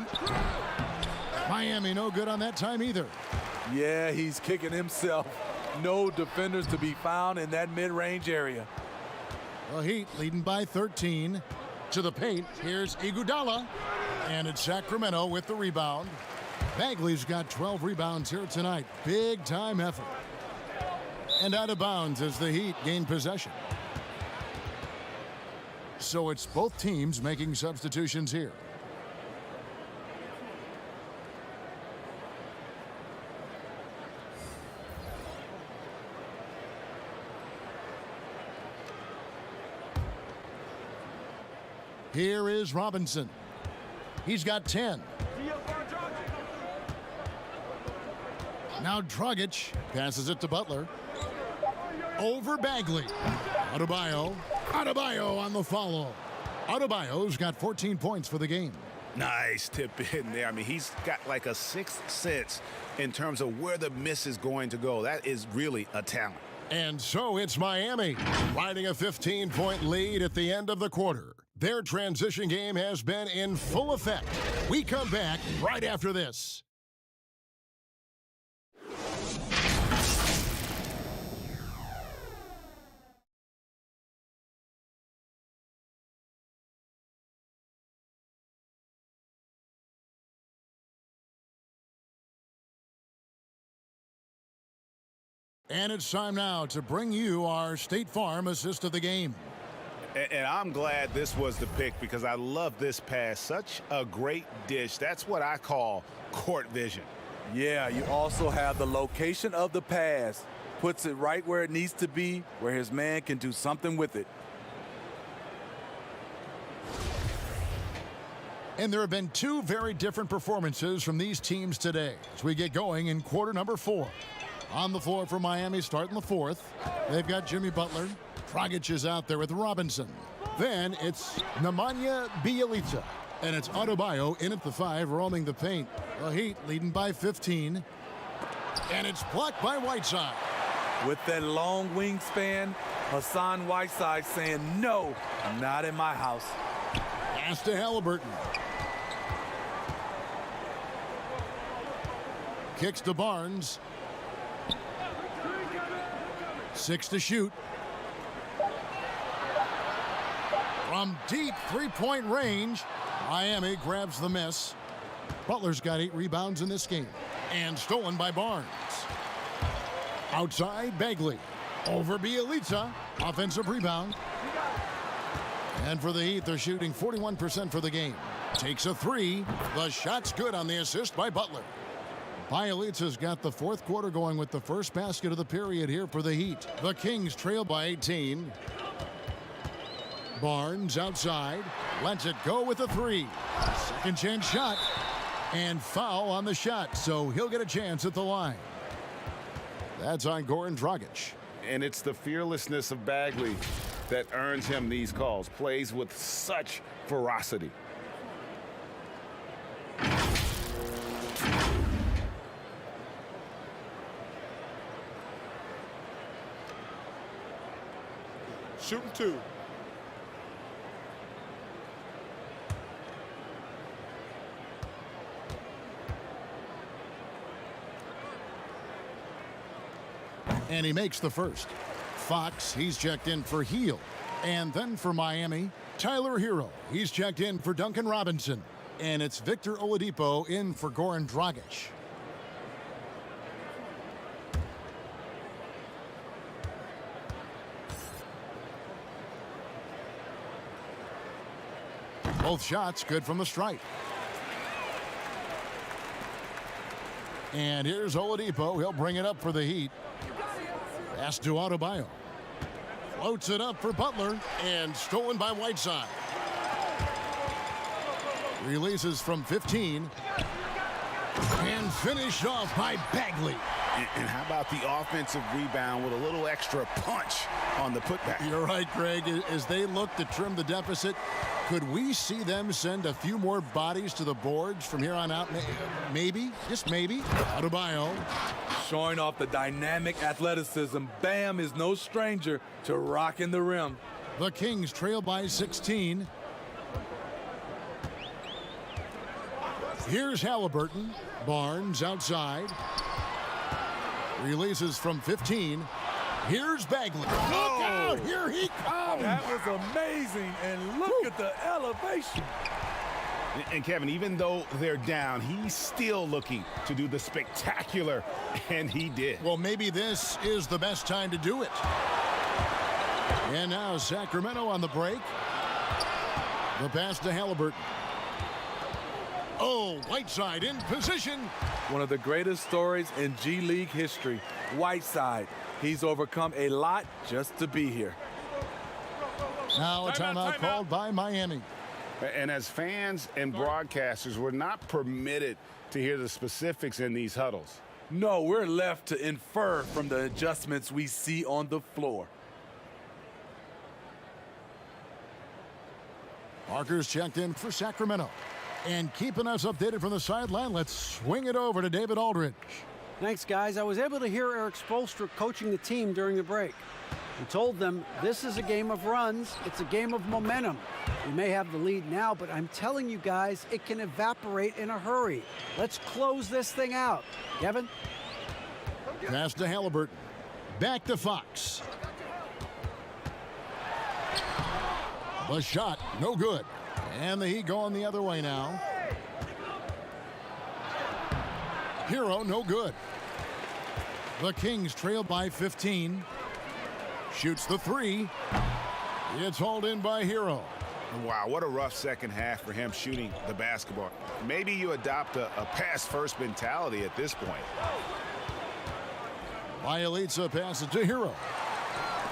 [SPEAKER 3] Miami no good on that time either.
[SPEAKER 17] Yeah, he's kicking himself. No defenders to be found in that mid-range area.
[SPEAKER 3] The Heat leading by 13. To the paint, here's Iguodala. And it's Sacramento with the rebound. Bagley's got 12 rebounds here tonight. Big time effort. And out of bounds as the Heat gain possession. So it's both teams making substitutions here. Here is Robinson. He's got 10. Now Dragic passes it to Butler. Over Bagley. Adebayo. Adebayo on the follow. Adebayo's got 14 points for the game.
[SPEAKER 7] Nice tip in there. I mean, he's got like a sixth sense in terms of where the miss is going to go. That is really a talent.
[SPEAKER 3] And so it's Miami riding a 15-point lead at the end of the quarter. Their transition game has been in full effect. We come back right after this. And it's time now to bring you our State Farm assist of the game.
[SPEAKER 7] And I'm glad this was the pick because I love this pass. Such a great dish. That's what I call court vision.
[SPEAKER 17] Yeah, you also have the location of the pass. Puts it right where it needs to be, where his man can do something with it.
[SPEAKER 3] And there have been two very different performances from these teams today as we get going in quarter number 4. On the floor for Miami starting the fourth. They've got Jimmy Butler. Dragic is out there with Robinson. Then it's Nemanja Bjelica. And it's Adebayo in at the 5, roaming the paint. The Heat leading by 15. And it's blocked by Whiteside.
[SPEAKER 17] With that long wingspan, Hassan Whiteside saying, no, not in my house.
[SPEAKER 3] Pass to Halliburton. Kicks to Barnes. 6 to shoot. From deep three-point range, Miami grabs the miss. Butler's got 8 rebounds in this game. And stolen by Barnes. Outside, Bagley. Over Bjelica. Offensive rebound. And for the Heat, they're shooting 41% for the game. Takes a 3. The shot's good on the assist by Butler. Bjelica's got the fourth quarter going with the first basket of the period here for the Heat. The Kings trail by 18. Barnes outside. Lets it go with a 3. Second chance shot. And foul on the shot, so he'll get a chance at the line. That's on Goran Dragic.
[SPEAKER 7] And it's the fearlessness of Bagley that earns him these calls. Plays with such ferocity.
[SPEAKER 8] Shooting 2.
[SPEAKER 3] And he makes the first. Fox, he's checked in for Heel. And then for Miami, Tyler Hero. He's checked in for Duncan Robinson. And it's Victor Oladipo in for Goran Dragic. Both shots good from the stripe. And here's Oladipo. He'll bring it up for the Heat. Pass to Adebayo. Floats it up for Butler and stolen by Whiteside. Releases from 15 and finished off by Bagley.
[SPEAKER 7] And how about the offensive rebound with a little extra punch on the putback?
[SPEAKER 3] You're right, Greg. As they look to trim the deficit, could we see them send a few more bodies to the boards from here on out? Maybe, just maybe. Adebayo.
[SPEAKER 17] Showing off the dynamic athleticism, Bam is no stranger to rocking the rim.
[SPEAKER 3] The Kings trail by 16. Here's Halliburton. Barnes outside. Releases from 15. Here's Bagley. Look out! Here he comes!
[SPEAKER 17] That was amazing, and look at the elevation.
[SPEAKER 7] And Kevin, even though they're down, he's still looking to do the spectacular, and he did.
[SPEAKER 3] Well, maybe this is the best time to do it. And now Sacramento on the break. The pass to Halliburton. Oh, Whiteside in position.
[SPEAKER 17] One of the greatest stories in G League history. Whiteside. He's overcome a lot just to be here.
[SPEAKER 3] Now a timeout called by Miami.
[SPEAKER 7] And as fans and broadcasters, we're not permitted to hear the specifics in these huddles.
[SPEAKER 17] No, we're left to infer from the adjustments we see on the floor.
[SPEAKER 3] Parker's checked in for Sacramento. And keeping us updated from the sideline, let's swing it over to David Aldridge.
[SPEAKER 6] Thanks, guys. I was able to hear Eric Spoelstra coaching the team during the break. He told them this is a game of runs. It's a game of momentum. We may have the lead now, but I'm telling you guys, it can evaporate in a hurry. Let's close this thing out. Kevin?
[SPEAKER 3] Pass to Halliburton. Back to Fox. The shot, no good. And the Heat going the other way now. Hero, no good. The Kings trail by 15. Shoots the 3. It's hauled in by Hero.
[SPEAKER 7] Wow, what a rough second half for him shooting the basketball. Maybe you adopt a pass-first mentality at this point.
[SPEAKER 3] Bjelica passes to Hero.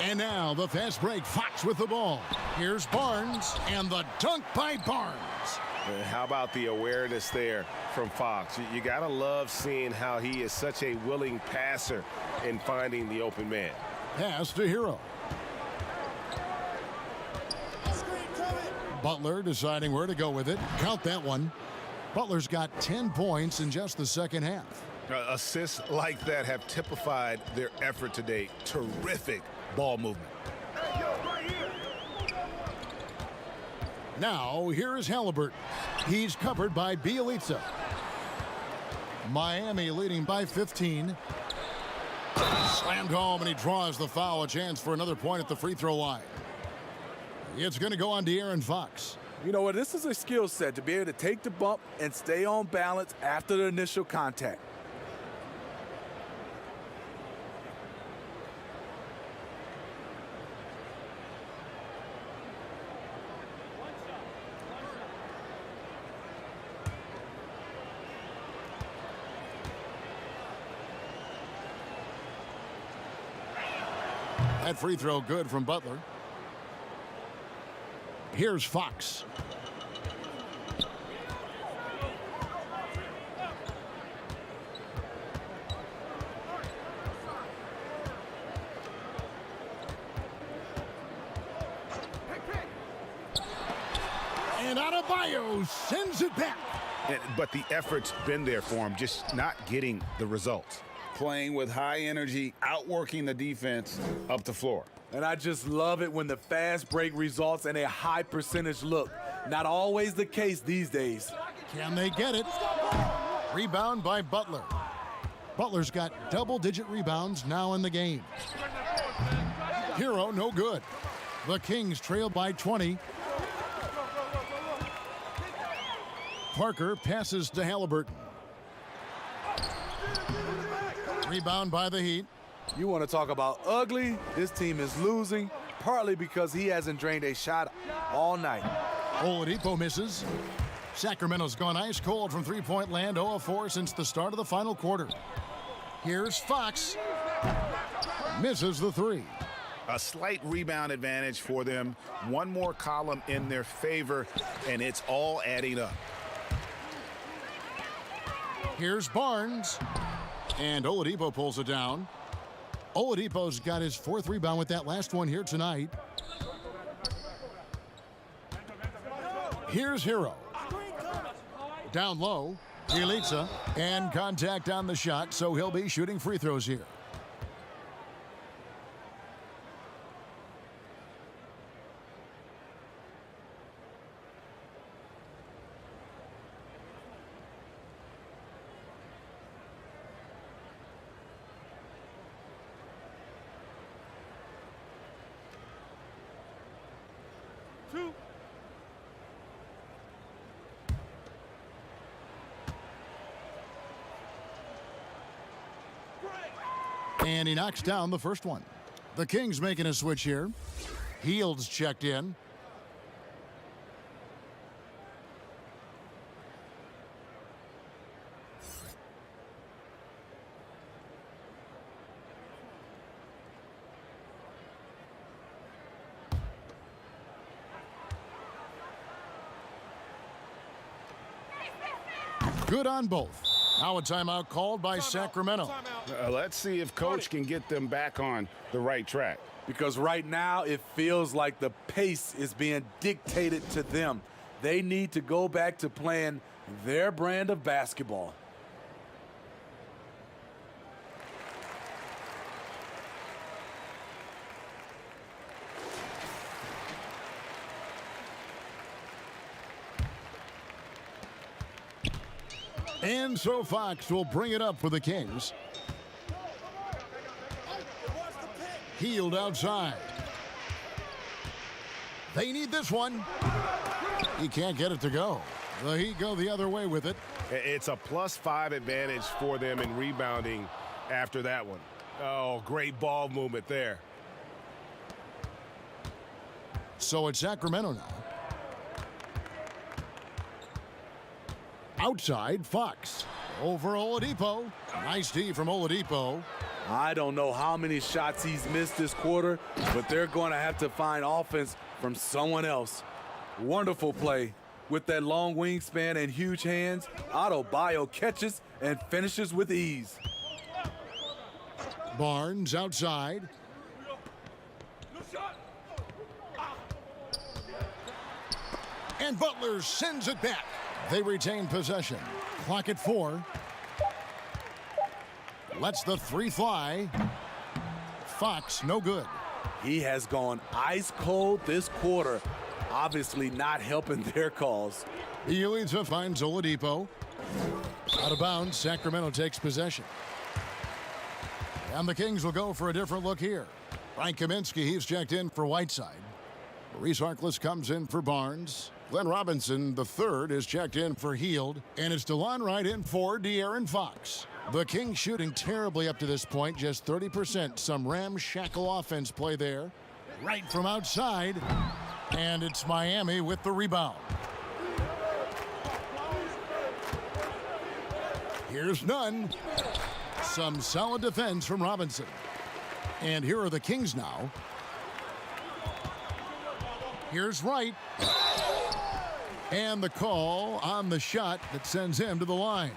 [SPEAKER 3] And now the fast break. Fox with the ball. Here's Barnes, and the dunk by Barnes.
[SPEAKER 14] How about the awareness there from Fox? You got to love seeing how he is such a willing passer in finding the open man.
[SPEAKER 3] Pass to Hero. Butler deciding where to go with it. Count that one. Butler's got 10 points in just the second half.
[SPEAKER 7] Assists like that have typified their effort today. Terrific ball movement.
[SPEAKER 3] Now, here is Halliburton. He's covered by Bielitsa. Miami leading by 15. Slammed home, and he draws the foul. A chance for another point at the free throw line. It's going to go on De'Aaron Fox.
[SPEAKER 17] You know what? This is a skill set to be able to take the bump and stay on balance after the initial contact.
[SPEAKER 3] That free throw good from Butler. Here's Fox. And Adebayo sends it back.
[SPEAKER 7] But the effort's been there for him, just not getting the results. Playing with high energy, outworking the defense up the floor.
[SPEAKER 17] And I just love it when the fast break results in a high percentage look. Not always the case these days.
[SPEAKER 3] Can they get it? Rebound by Butler. Butler's got double-digit rebounds now in the game. Hero, no good. The Kings trail by 20. Parker passes to Halliburton. Rebound by the Heat.
[SPEAKER 17] You want to talk about ugly? This team is losing, partly because he hasn't drained a shot all night.
[SPEAKER 3] Oladipo misses. Sacramento's gone ice cold from three-point land, 0 of 4 since the start of the final quarter. Here's Fox. Misses the three.
[SPEAKER 7] A slight rebound advantage for them. One more column in their favor, and it's all adding up.
[SPEAKER 3] Here's Barnes. And Oladipo pulls it down. Oladipo's got his 4th rebound with that last one here tonight. Here's Hero. Down low, Bielitsa, and contact on the shot, so he'll be shooting free throws here. And he knocks down the first one. The Kings making a switch here. Heald's checked in. Good on both. Now a timeout called by Sacramento.
[SPEAKER 7] Let's see if Coach can get them back on the right track.
[SPEAKER 17] Because right now it feels like the pace is being dictated to them. They need to go back to playing their brand of basketball.
[SPEAKER 3] And so Fox will bring it up for the Kings. Hield outside. They need this one. He can't get it to go. The Heat go the other way with it.
[SPEAKER 14] It's a +5 advantage for them in rebounding after that one. Oh, great ball movement there.
[SPEAKER 3] So it's Sacramento now. Outside, Fox. Over Oladipo. Nice D from Oladipo.
[SPEAKER 17] I don't know how many shots he's missed this quarter, but they're going to have to find offense from someone else. Wonderful play. With that long wingspan and huge hands, Adebayo catches and finishes with ease.
[SPEAKER 3] Barnes outside. And Butler sends it back. They retain possession. Clock at 4. Lets the 3 fly. Fox, no good.
[SPEAKER 17] He has gone ice cold this quarter, obviously not helping their cause.
[SPEAKER 3] Elisa finds Oladipo. Out of bounds, Sacramento takes possession. And the Kings will go for a different look here. Frank Kaminsky, he's checked in for Whiteside. Maurice Harkless comes in for Barnes. Glenn Robinson, the third, is checked in for Hield. And it's DeLon Wright in for De'Aaron Fox. The Kings shooting terribly up to this point, just 30%. Some ramshackle offense play there. Right from outside. And it's Miami with the rebound. Here's Nunn. Some solid defense from Robinson. And here are the Kings now. Here's Wright. And the call on the shot that sends him to the line.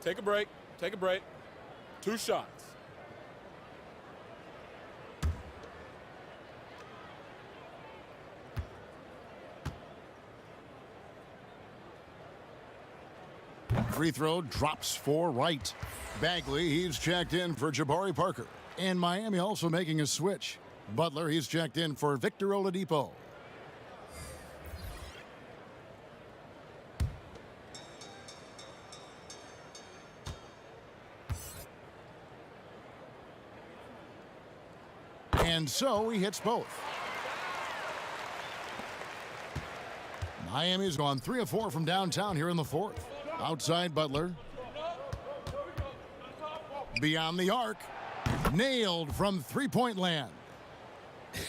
[SPEAKER 8] Take a break. Take a break. 2 shots.
[SPEAKER 3] Free throw drops for Wright. Bagley, he's checked in for Jabari Parker. And Miami also making a switch. Butler, he's checked in for Victor Oladipo. And so he hits both. Miami's gone 3 of 4 from downtown here in the 4th. Outside Butler. Beyond the arc. Nailed from three-point land.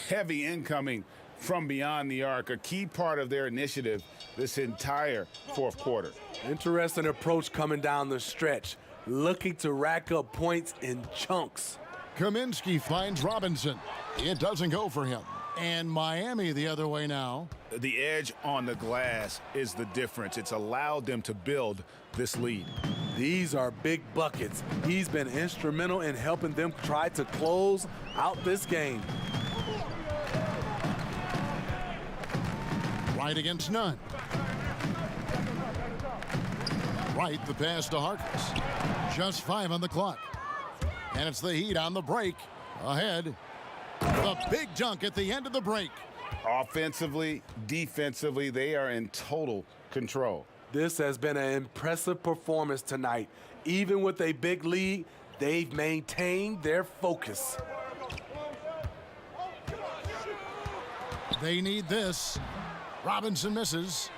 [SPEAKER 7] Heavy incoming from beyond the arc, a key part of their initiative this entire 4th quarter.
[SPEAKER 17] Interesting approach coming down the stretch, looking to rack up points in chunks.
[SPEAKER 3] Kaminsky finds Robinson. It doesn't go for him. And Miami the other way now.
[SPEAKER 7] The edge on the glass is the difference. It's allowed them to build this lead.
[SPEAKER 17] These are big buckets. He's been instrumental in helping them try to close out this game.
[SPEAKER 3] Right against Nunn. Right, the pass to Harkless. Just 5 on the clock. And it's the Heat on the break. Ahead. The big dunk at the end of the break.
[SPEAKER 7] Offensively, defensively, they are in total control.
[SPEAKER 17] This has been an impressive performance tonight. Even with a big lead, they've maintained their focus.
[SPEAKER 3] They need this. Robinson misses.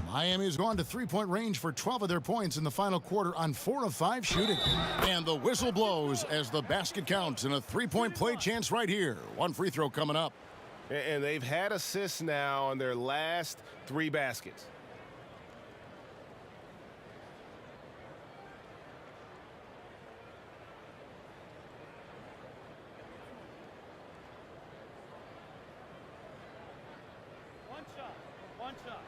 [SPEAKER 3] Miami's gone to three-point range for 12 of their points in the final quarter on 4 of 5 shooting. And the whistle blows as the basket counts in a three-point play chance right here. One free throw coming up.
[SPEAKER 14] And they've had assists now on their last 3 baskets.
[SPEAKER 13] One shot. One shot.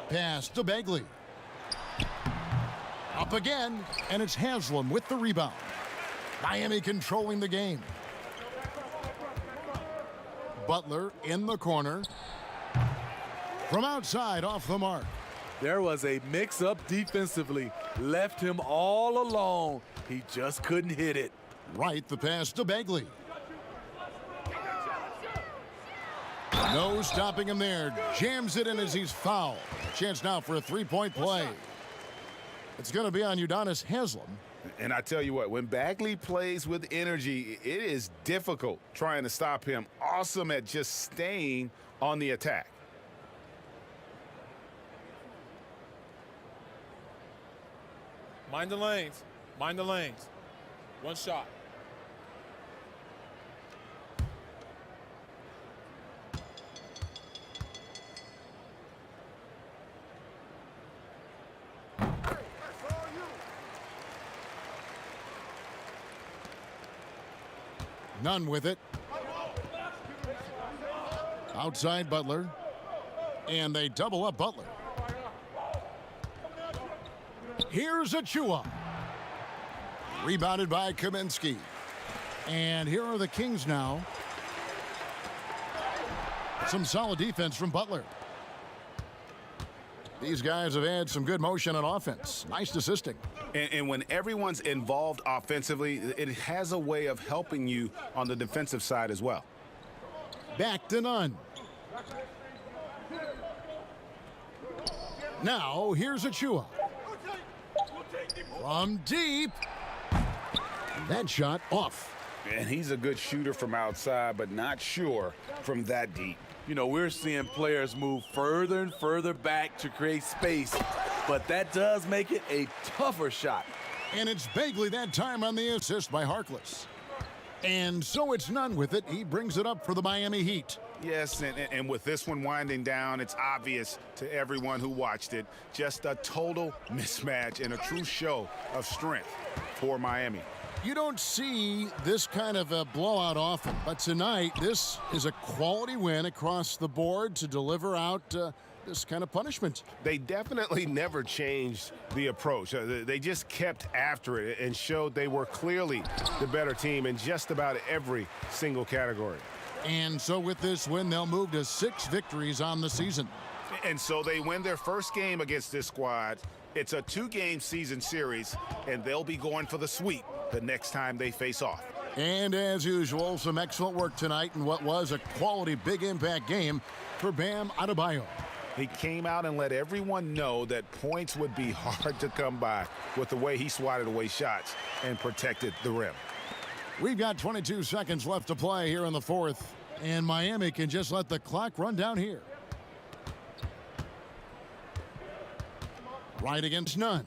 [SPEAKER 3] Pass to Bagley. Up again, and it's Haslam with the rebound. Miami controlling the game. Butler in the corner. From outside, off the mark.
[SPEAKER 17] There was a mix-up defensively. Left him all alone. He just couldn't hit it.
[SPEAKER 3] Right, the pass to Bagley. No stopping him there. Jams it in as he's fouled. Chance now for a three-point play. It's going to be on Udonis Haslam.
[SPEAKER 7] And I tell you what, when Bagley plays with energy, it is difficult trying to stop him. Awesome at just staying on the attack.
[SPEAKER 8] Mind the lanes. Mind the lanes. One shot.
[SPEAKER 3] None with it. Outside Butler. And they double up Butler. Here's Achua. Rebounded by Kaminsky. And here are the Kings now. Some solid defense from Butler. These guys have had some good motion on offense. Nice assisting.
[SPEAKER 7] And when everyone's involved offensively, it has a way of helping you on the defensive side as well.
[SPEAKER 3] Back to Nunn. Now, here's Achua. From deep. That shot off.
[SPEAKER 4] And he's a good shooter from outside, but not sure from that deep.
[SPEAKER 17] You know, we're seeing players move further and further back to create space, but that does make it a tougher shot.
[SPEAKER 3] And it's Bagley that time on the assist by Harkless. And so it's Nunn with it. He brings it up for the Miami Heat.
[SPEAKER 7] Yes, and with this one winding down, it's obvious to everyone who watched it. Just a total mismatch and a true show of strength for Miami.
[SPEAKER 3] You don't see this kind of a blowout often, but tonight this is a quality win across the board to deliver out this kind of punishment.
[SPEAKER 7] They definitely never changed the approach. They just kept after it and showed they were clearly the better team in just about every single category.
[SPEAKER 3] And so with this win, they'll move to 6 victories on the season.
[SPEAKER 7] And so they win their first game against this squad. It's a 2-game season series, and they'll be going for the sweep the next time they face off.
[SPEAKER 3] And as usual, some excellent work tonight in what was a quality big impact game for Bam Adebayo.
[SPEAKER 7] He came out and let everyone know that points would be hard to come by with the way he swatted away shots and protected the rim.
[SPEAKER 3] We've got 22 seconds left to play here in the fourth, and Miami can just let the clock run down here. Right against Nunn.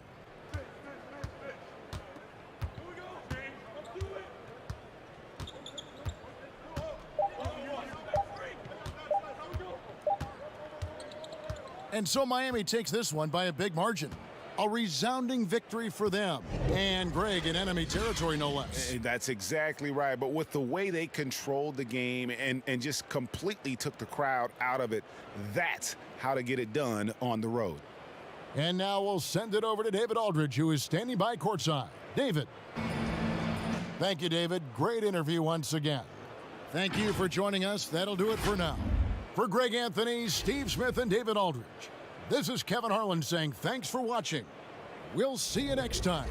[SPEAKER 3] And so Miami takes this one by a big margin. A resounding victory for them. And Greg in enemy territory, no less.
[SPEAKER 7] That's exactly right. But with the way they controlled the game and just completely took the crowd out of it, that's how to get it done on the road.
[SPEAKER 3] And now we'll send it over to David Aldridge, who is standing by courtside. David. Thank you, David. Great interview once again. Thank you for joining us. That'll do it for now. For Greg Anthony, Steve Smith, and David Aldridge, this is Kevin Harlan saying thanks for watching. We'll see you next time.